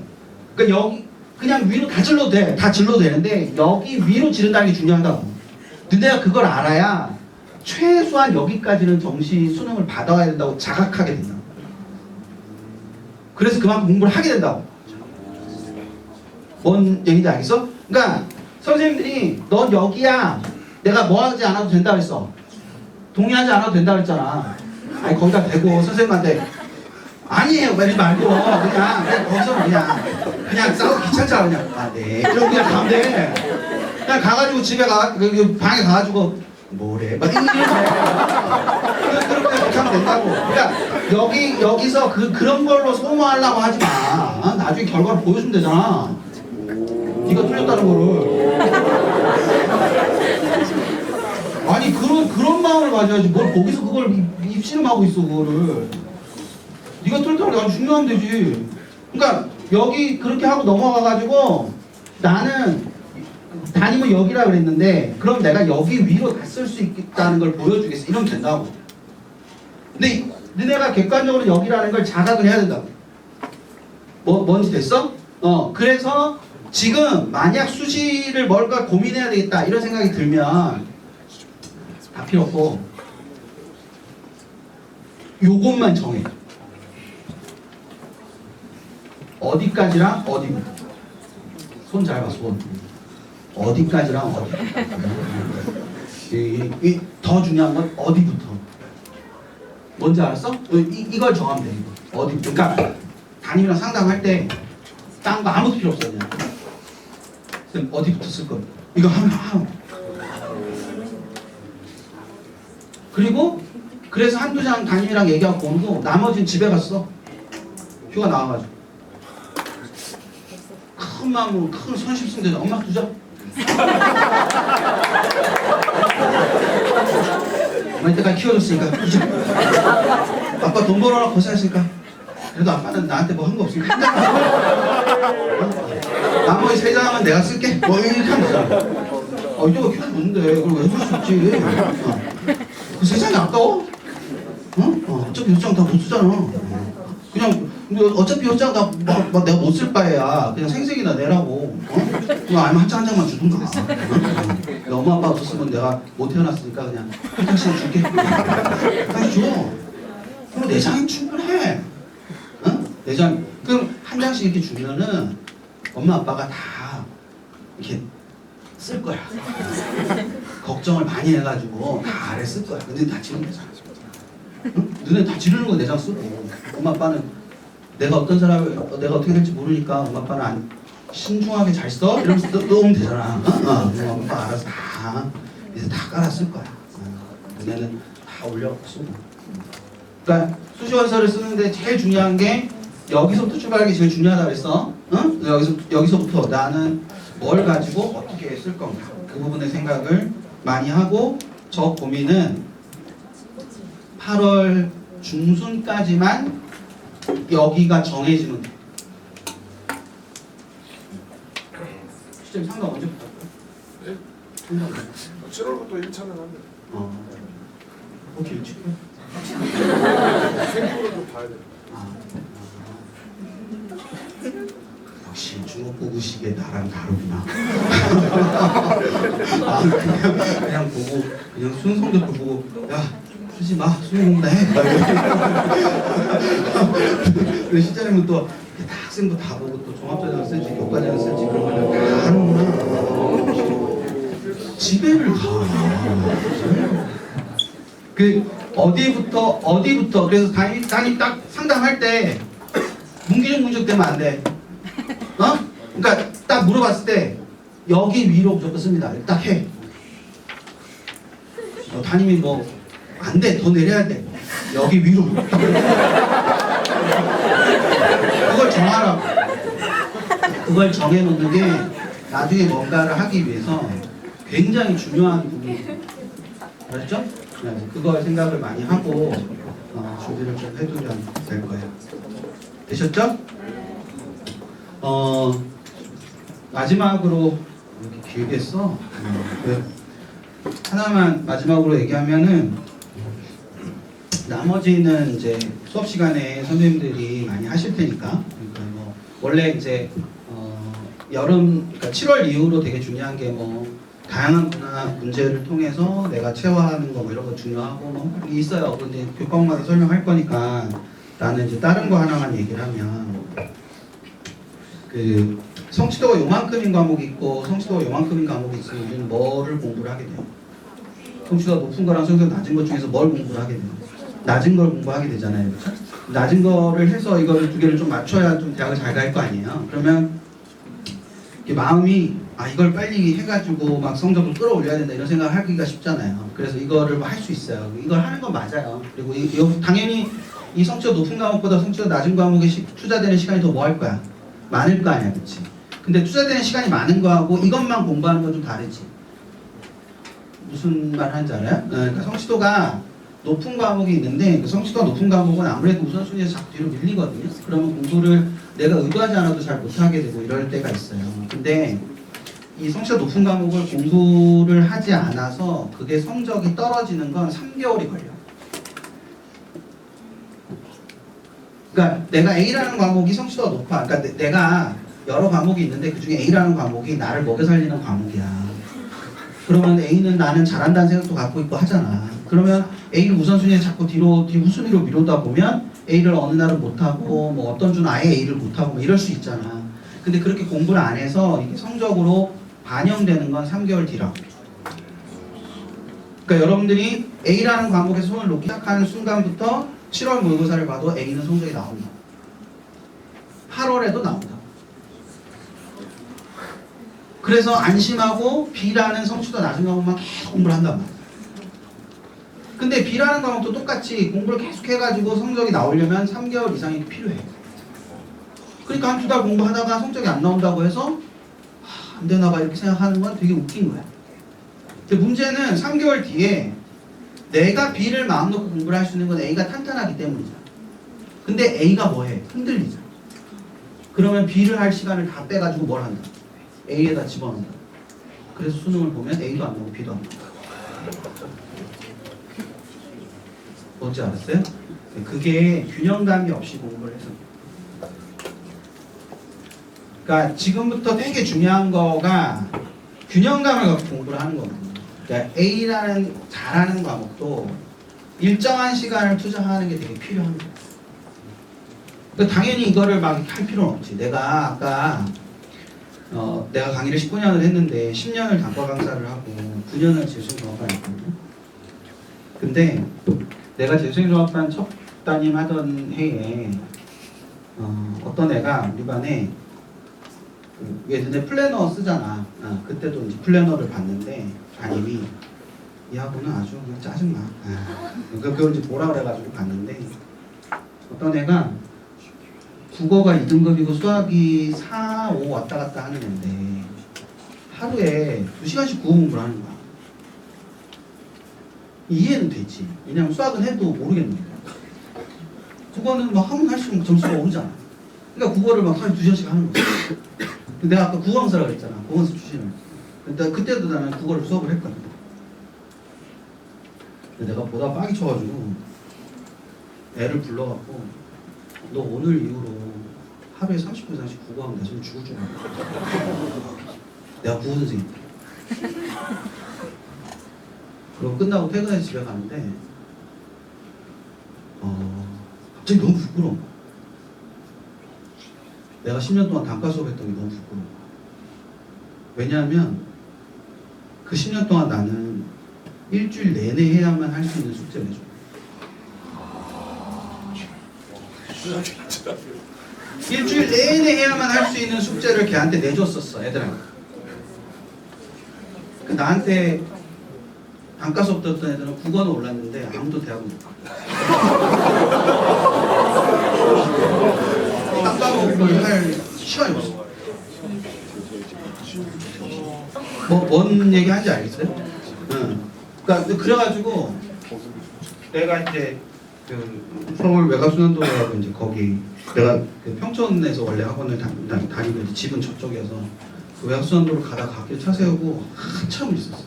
그러니까 여기 그냥 위로 다 질러도 돼. 다 질러도 되는데 여기 위로 지른다는 게 중요하다고. 근데 내가 그걸 알아야 최소한 여기까지는 정시 수능을 받아야 된다고 자각하게 된다. 그래서 그만큼 공부를 하게 된다고. 뭔 얘기인지 알겠어? 그러니까 선생님들이 넌 여기야. 내가 뭐 하지 않아도 된다 그랬어. 동의하지 않아도 된다 그랬잖아. 아니 거기다 대고 선생님한테 아니에요 말지 말고 그냥 거기서 그냥 싸우기 귀찮잖아. 그냥 네 이러고 그냥 가면 돼. 그냥 가가지고 집에 방에 가가지고 뭐래 막 이러면 그렇게 하면 된다고. 그러니까 여기서 그런 걸로 소모하려고 하지 마. 나중에 결과를 보여주면 되잖아. 네가 틀렸다는 거를. 아니 그런 마음을 가져야지. 뭘 거기서 그걸 입씨름하고 있어 그거를. 네가 틀렸다는 게 아주 중요하면 되지. 그러니까 여기 그렇게 하고 넘어가가지고 나는 담임은 여기라 그랬는데 그럼 내가 여기 위로 다 쓸 수 있다는 걸 보여주겠어. 이러면 된다고. 근데 너네가 객관적으로 여기라는 걸 자각을 해야 된다고. 뭔지 됐어? 그래서 지금 만약 수시를 뭘까 고민해야 되겠다 이런 생각이 들면 다 필요 없고 요것만 정해. 어디까지랑 어디부터. 손 잘 봐, 손. 어디까지랑 어디. 더 중요한 건 어디부터. 뭔지 알았어? 이걸 정하면 돼. 이거. 어디부터. 그러니까 담임이랑 상담할 때 딴 거 아무것도 필요 없어. 그냥. 쌤 어디부터 쓸 거야? 이거 하면. 그리고 그래서 한두 장 담임이랑 얘기하고 보고 나머지는 집에 갔어. 휴가 나와가지고. 큰 마음으로 큰 손심 쓰면 되잖아. 엄마 두자. 엄마 이때까지 키워줬으니까 두자. 아빠 돈 벌어라 고생했으니까 그래도 아빠는 나한테 뭐 한 거 없으니까 나머지 3장은 내가 쓸게. 뭐 이렇게 하면 되잖아. 이때가 키워줬는데 그걸 왜 해줄 수 있지. 그 3장이 아까워? 어차피 6장 다 못 쓰잖아. 그냥 어차피 6장 다 막 내가 못 쓸 바에야 그냥 생색이나 내라고. 그럼 아니면 한 장만 주든가. 엄마 아빠가 없었으면 내가 못 태어났으니까 그냥 한 장씩 줄게. 다시 줘. 그럼 4장이 충분해. 4장. 그럼 한 장씩 이렇게 주면은 엄마 아빠가 다 이렇게 쓸 거야. 걱정을 많이 해가지고 다 아래 쓸 거야. 근데 다 지르면 되잖아. 너네 다 지르는 거 4장 쓰고 엄마 아빠는 내가 어떤 사람을 내가 어떻게 될지 모르니까 엄마 아빠는 신중하게 잘 써? 이러면서 넣으면 되잖아. 엄마 아빠 알아서 다 이제 다 깔아 쓸 거야. 너네는 다 올려 쓰고. 그러니까 수시원서를 쓰는데 제일 중요한 게 여기서부터 출발하는 게 제일 중요하다 그랬어. 여기서부터 나는 뭘 가지고 어떻게 쓸 건가. 그 부분의 생각을 많이 하고 저 고민은 8월 중순까지만 여기가 정해지면 돼. 시점 상담 언제부터 할까요? 네? 7월부터 1차는 합니다. 오케이, 7월. 생각으로도 봐야 돼요. 역시 중국 보고식의 나랑 다르구나. 그냥 보고 그냥 순성적으로 보고 야 쓰지 마 수능 공부나 해. 근데 실장님은 또 학생도 다 보고 또 종합자료를 쓸지 교과자료를 쓸지 그런 걸 다 하는구나. 지배를 가. 그 어디부터 그래서 단위 딱 상담할 때 문기적 되면 안 돼. 어? 그러니까 딱 물어봤을 때 여기 위로 무조건 씁니다. 딱 해. 담임이 뭐 안 돼, 더 내려야 돼. 여기 위로. 그걸 정하라고. 그걸 정해놓는 게 나중에 뭔가를 하기 위해서 굉장히 중요한 부분이에요. 알았죠? 네, 그걸 생각을 많이 하고 준비를 좀 해두면 될 거예요. 되셨죠? 마지막으로 이렇게 길게 써. 하나만 마지막으로 얘기하면은 나머지는 이제 수업 시간에 선생님들이 많이 하실 테니까. 그러니까 뭐 원래 이제 여름 그러니까 7월 이후로 되게 중요한 게 뭐 다양한 문화 문제를 통해서 내가 체화하는 거 뭐 이런 거 중요하고 뭐 있어요. 근데 교과마다 설명할 거니까 나는 이제 다른 거 하나만 얘기를 하면 그 성취도가 요만큼인 과목이 있고 성취도가 요만큼인 과목이 있으면 우리는 뭐를 공부를 하게 돼요? 성취도가 높은 거랑 성취도가 낮은 것 중에서 뭘 공부를 하게 돼요? 낮은 걸 공부하게 되잖아요. 그렇죠? 낮은 거를 해서 이거를 두 개를 좀 맞춰야 좀 대학을 잘 갈 거 아니에요. 그러면 마음이 이걸 빨리 해가지고 막 성적을 끌어올려야 된다 이런 생각을 하기가 쉽잖아요. 그래서 이거를 할 수 있어요. 이걸 하는 건 맞아요. 그리고 당연히 이 성취도 높은 과목보다 성취도 낮은 과목에 투자되는 시간이 더 뭐 할 거야? 많을 거 아니야, 그치? 근데 투자되는 시간이 많은 거하고 이것만 공부하는 건 좀 다르지. 무슨 말 하는지 알아요? 그러니까 성취도가 높은 과목이 있는데 그 성취도가 높은 과목은 아무래도 우선순위에서 자꾸 뒤로 밀리거든요. 그러면 공부를 내가 의도하지 않아도 잘 못하게 되고 이럴 때가 있어요. 근데 이 성취가 높은 과목을 공부를 하지 않아서 그게 성적이 떨어지는 건 3개월이 걸려요. 그러니까 내가 A라는 과목이 성취도가 높아. 그러니까 내가 여러 과목이 있는데 그중에 A라는 과목이 나를 먹여 살리는 과목이야. 그러면 A는 나는 잘한다는 생각도 갖고 있고 하잖아. 그러면 A를 우선순위에 자꾸 뒤로 후순위로 미루다 보면 A를 어느 날은 못하고 뭐 어떤 주는 아예 A를 못하고 뭐 이럴 수 있잖아. 근데 그렇게 공부를 안 해서 이게 성적으로 반영되는 건 3개월 뒤라고. 그러니까 여러분들이 A라는 과목에 손을 놓기 시작하는 순간부터 7월 모의고사를 봐도 A는 성적이 나온다. 8월에도 나온다. 그래서 안심하고 B라는 성취도 낮은 과목만 계속 공부를 한단 말이야. 근데 B라는 과목도 똑같이 공부를 계속 해가지고 성적이 나오려면 3개월 이상이 필요해. 그러니까 한 2달 공부하다가 성적이 안 나온다고 해서 안 되나 봐 이렇게 생각하는 건 되게 웃긴 거야. 근데 문제는 3개월 뒤에 내가 B를 마음 놓고 공부를 할 수 있는 건 A가 탄탄하기 때문이잖아. 근데 A가 뭐해? 흔들리잖아. 그러면 B를 할 시간을 다 빼가지고 뭘 한다? A에다 집어넣는다. 그래서 수능을 보면 A도 안 나오고 B도 안 나오고. 뭔지 알았어요? 그게 균형감이 없이 공부를 해서. 그러니까 지금부터 되게 중요한 거가 균형감을 갖고 공부를 하는 거거든요. 그러니까 A라는 잘하는 과목도 일정한 시간을 투자하는 게 되게 필요합니다. 그러니까 당연히 이거를 막 할 필요는 없지. 내가 아까 내가 강의를 19년을 했는데 10년을 단과 강사를 하고 9년을 재수생종합반을 했거든요. 근데 내가 재수생종합반 첫 담임 하던 해에 어떤 애가 우리 반에 예전에 플래너 쓰잖아. 그때도 이제 플래너를 봤는데 담임이 이 학우는 아주 그냥 짜증나. 그걸 이제 보라 그래가지고 봤는데 어떤 애가 국어가 2등급이고 수학이 4, 5 왔다 갔다 하는 애인데 하루에 2시간씩 국어 공부를 하는 거야. 이해는 되지. 왜냐면 수학은 해도 모르겠는데 국어는 막 하면 할수록 점수가 오르잖아. 그러니까 국어를 막 하루에 2시간씩 하는 거야. 내가 아까 국어 강사라고 그랬잖아. 국어 강사 출신을. 근데 그때도 나는 국어를 수업을 했거든. 근데 내가 보다 빡이 쳐가지고 애를 불러갖고 너 오늘 이후로 하루에 30분 이상씩 국어하면 나 지금 죽을 줄 알아. 내가 국어 선생님. 그리고 끝나고 퇴근해서 집에 가는데 갑자기 너무 부끄러운 거야. 내가 10년 동안 단과 수업했던 게 너무 부끄러운 거야. 왜냐하면 그 10년 동안 나는 일주일 내내 해야만 할 수 있는 숙제를 해줘. 일주일 내내 해야만 할 수 있는 숙제를 걔한테 내줬었어, 애들한테. 그 나한테 단가 수업 듣던 애들은 국어는 올랐는데 아무도 대학은 못 가. 딱 까먹고 그걸 할 시간이 없어. 뭔 얘기 하는지 알겠어요? 응. 그러니까 그래가지고 내가 이제 그 서울 외곽순환도로라고 이제 거기 내가 그 평촌에서 원래 학원을 다니고 이제 집은 저쪽이어서 그 외곽순환도로 가다가 갓길 차 세우고 한참 있었어.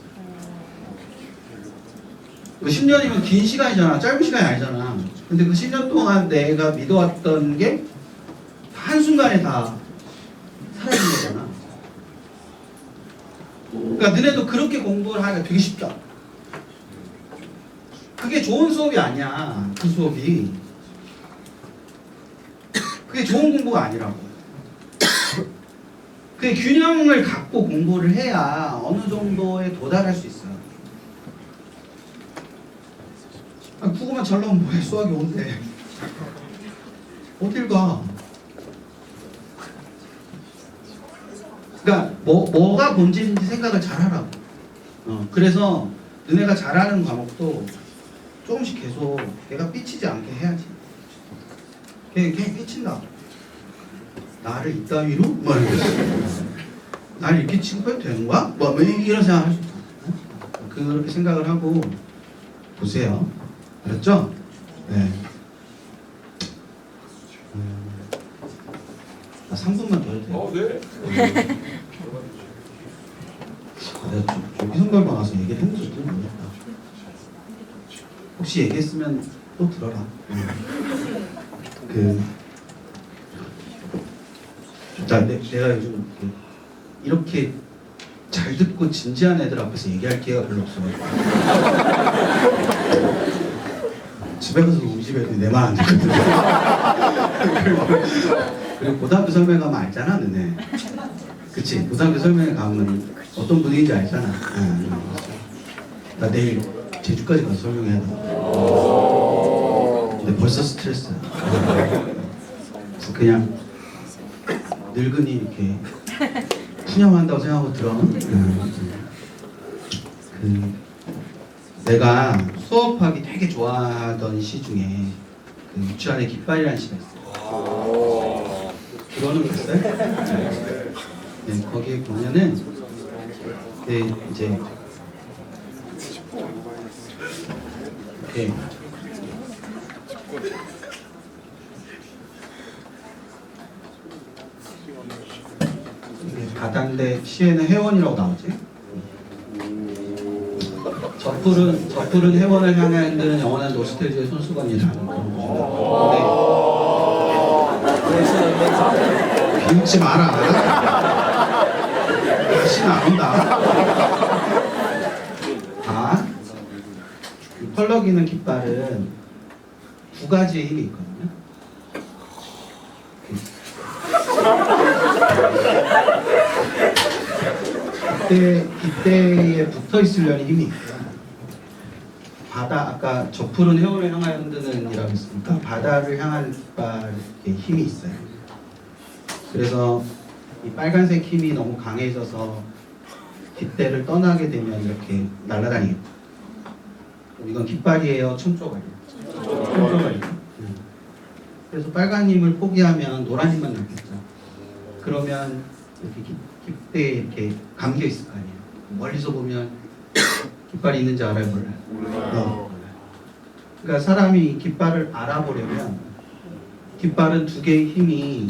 10년이면 긴 시간이잖아. 짧은 시간이 아니잖아. 근데 그 10년 동안 내가 믿어왔던 게 한순간에 다 사라진 거잖아. 그러니까 너네도 그렇게 공부를 하기가 되게 쉽다. 그게 좋은 수업이 아니야. 그 수업이. 그게 좋은 공부가 아니라고. 그게 균형을 갖고 공부를 해야 어느 정도에 도달할 수 있어요. 국어만 잘 나오면 뭐해. 수학이 온대. 어딜 가. 그러니까 뭐가 본질인지 생각을 잘 하라고. 그래서 너네가 잘하는 과목도 조금씩 계속 걔가 삐치지 않게 해야지. 걔 삐친다. 나를 이따위로? 뭐 이러겠어. 나를 이렇게 취급해도 되는 거야? 뭐 이런 생각을 할 수 있다. 그렇게 생각을 하고 보세요. 알았죠? 네. 3분만 더 해도 돼요? 네. 내가 조기선걸 나와서 얘기를 했는지 모르겠다. 혹시 얘기했으면 또 들어라. 내가 요즘 이렇게 잘 듣고 진지한 애들 앞에서 얘기할 기회가 별로 없어가지고 집에 가서 우리 집 애들이 내 말 안 듣거든. 그리고 고등학교 설명 가면 알잖아, 너네. 그치? 고등학교 설명회 가면 어떤 분위기인지 알잖아. 나 내일 제주까지 가서 설명해야 돼. 근데 벌써 스트레스야. 그냥 늙은이 이렇게 푸념한다고 생각하고 들어. 내가 수업하기 되게 좋아하던 시 중에 그 유치원의 깃발이라는 시가 있어요. 들어는 봤어요? 네, 거기에 보면은 이제 이렇게 가단대 시에는 회원이라고 나오지. 저풀은 회원을 향해 흔드는 영원한 노스텔지의 손수건이라는 그런 건데. 비웃지 마라. 다시 나온다. 이 펄럭이는 깃발은 두 가지의 힘이 있거든요. 깃대에 붙어 있으려는 힘이 있고요. 아까 저풀은 회원을 향하여 흔드는 이라고 했으니까 바다를 향한 깃발에 힘이 있어요. 그래서 이 빨간색 힘이 너무 강해져서 깃대를 떠나게 되면 이렇게 날아다니겠다. 이건 깃발이에요, 촌조각이에요? 촌조각이에요. 그래서 빨간 힘을 포기하면 노란 힘만 남겠죠. 그러면 이렇게 깃대에 이렇게 감겨 있을 거 아니에요. 멀리서 보면 깃발이 있는지 알아요, 몰라요? 그러니까 사람이 깃발을 알아보려면 깃발은 두 개의 힘이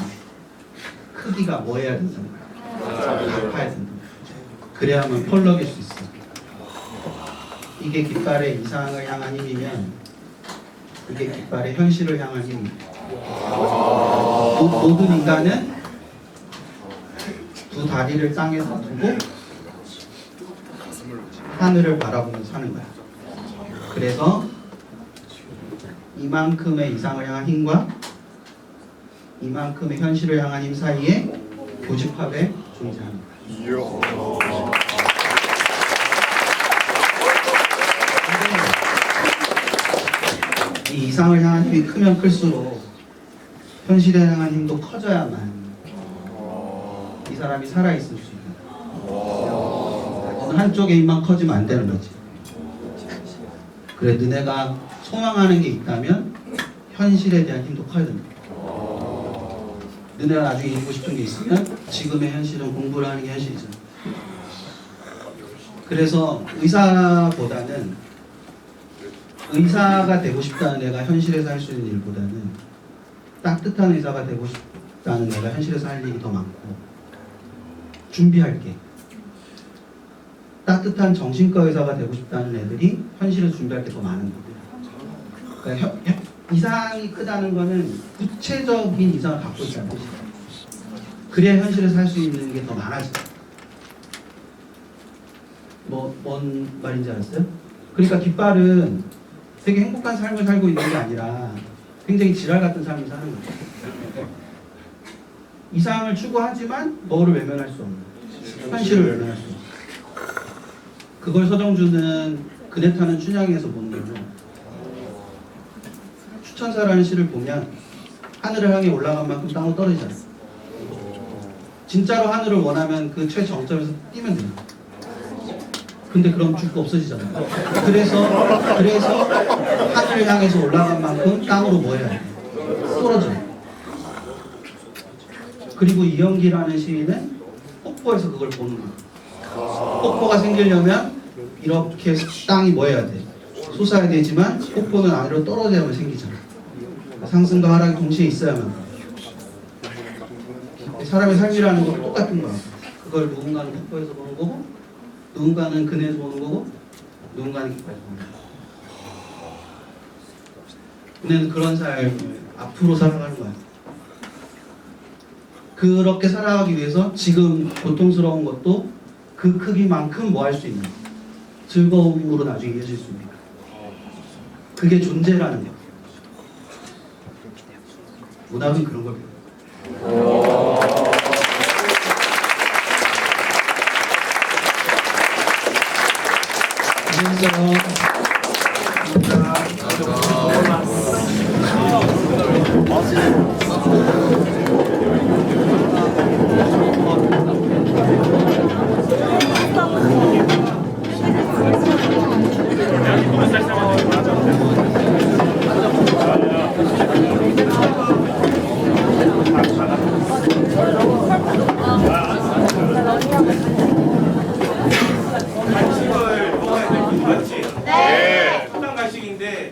크기가 뭐 해야 된다는 거야? 같아야 된다. 그래야만 펄럭일 수 있어. 이게 깃발의 이상을 향한 힘이면 이게 깃발의 현실을 향한 힘이에요. 모든 인간은 두 다리를 땅에서 두고 하늘을 바라보면서 사는 거야. 그래서 이만큼의 이상을 향한 힘과 이만큼의 현실을 향한 힘 사이에 교집합에 존재합니다. 이 이상을 향한 힘이 크면 클수록 현실에 향한 힘도 커져야만 이 사람이 살아있을 수 있는 어느 한쪽의 힘만 커지면 안 되는 거지. 그래 너네가 소망하는 게 있다면 현실에 대한 힘도 커야 된다. 너네가 나중에 이루고 싶은 게 있으면 지금의 현실은 공부를 하는 게 현실이잖아. 그래서 의사보다는 의사가 되고 싶다는 애가 현실에서 할 수 있는 일보다는 따뜻한 의사가 되고 싶다는 애가 현실에서 할 일이 더 많고 준비할 게 따뜻한 정신과 의사가 되고 싶다는 애들이 현실에서 준비할 게 더 많은 거예요. 그러니까 이상이 크다는 거는 구체적인 이상을 갖고 있다는 뜻이에요. 그래야 현실에서 할 수 있는 게 더 많아져요. 뭔 말인지 알았어요? 그러니까 깃발은 되게 행복한 삶을 살고 있는 게 아니라 굉장히 지랄 같은 삶을 사는 거예요. 이상을 추구하지만 뭐를 외면할 수 없는 현실을 외면할 수 없는 그걸 서정주는 그네 타는 춘향에서 보는 거죠. 추천사라는 시를 보면 하늘을 향해 올라간 만큼 땅으로 떨어지잖아요. 진짜로 하늘을 원하면 그 최정점에서 뛰면 돼요. 근데 그럼 죽고 없어지잖아요. 그래서 하늘을 향해서 올라간 만큼 땅으로 뭐 해야 돼? 떨어져요. 그리고 이영기라는 시인은 폭포에서 그걸 보는 거예요. 폭포가 생기려면 이렇게 땅이 뭐 해야 돼? 솟아야 되지만 폭포는 아래로 떨어져야만 생기잖아. 상승과 하락이 동시에 있어야만. 사람의 삶이라는 건 똑같은 거야. 그걸 누군가는 폭포에서 보는 거고 누군가는 그네에서 보는 거고 누군가는 깃발에서 보는 거고. 그네는 그런 삶을 앞으로 살아가는 거야. 그렇게 살아가기 위해서 지금 고통스러운 것도 그 크기만큼 뭐 할 수 있는 즐거움으로 나중에 이어질 수 있는 거야. 그게 존재라는 거야. 문학은 그런 걸 배워요.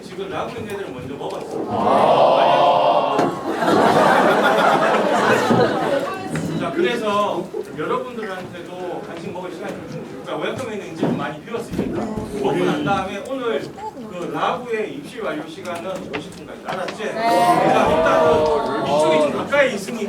지금 라고 있는 애들은 먼저 먹었어. 자, 그래서 여러분들한테도 간식 먹을 시간이 좀 주니까 웰컴에 있는 이제 좀 많이 비웠으니까 먹고 난 다음에 오늘 그 라구의 입시 완료 시간은 50분까지 알았지? 자, 일단은 이쪽이 좀 가까이 있으니까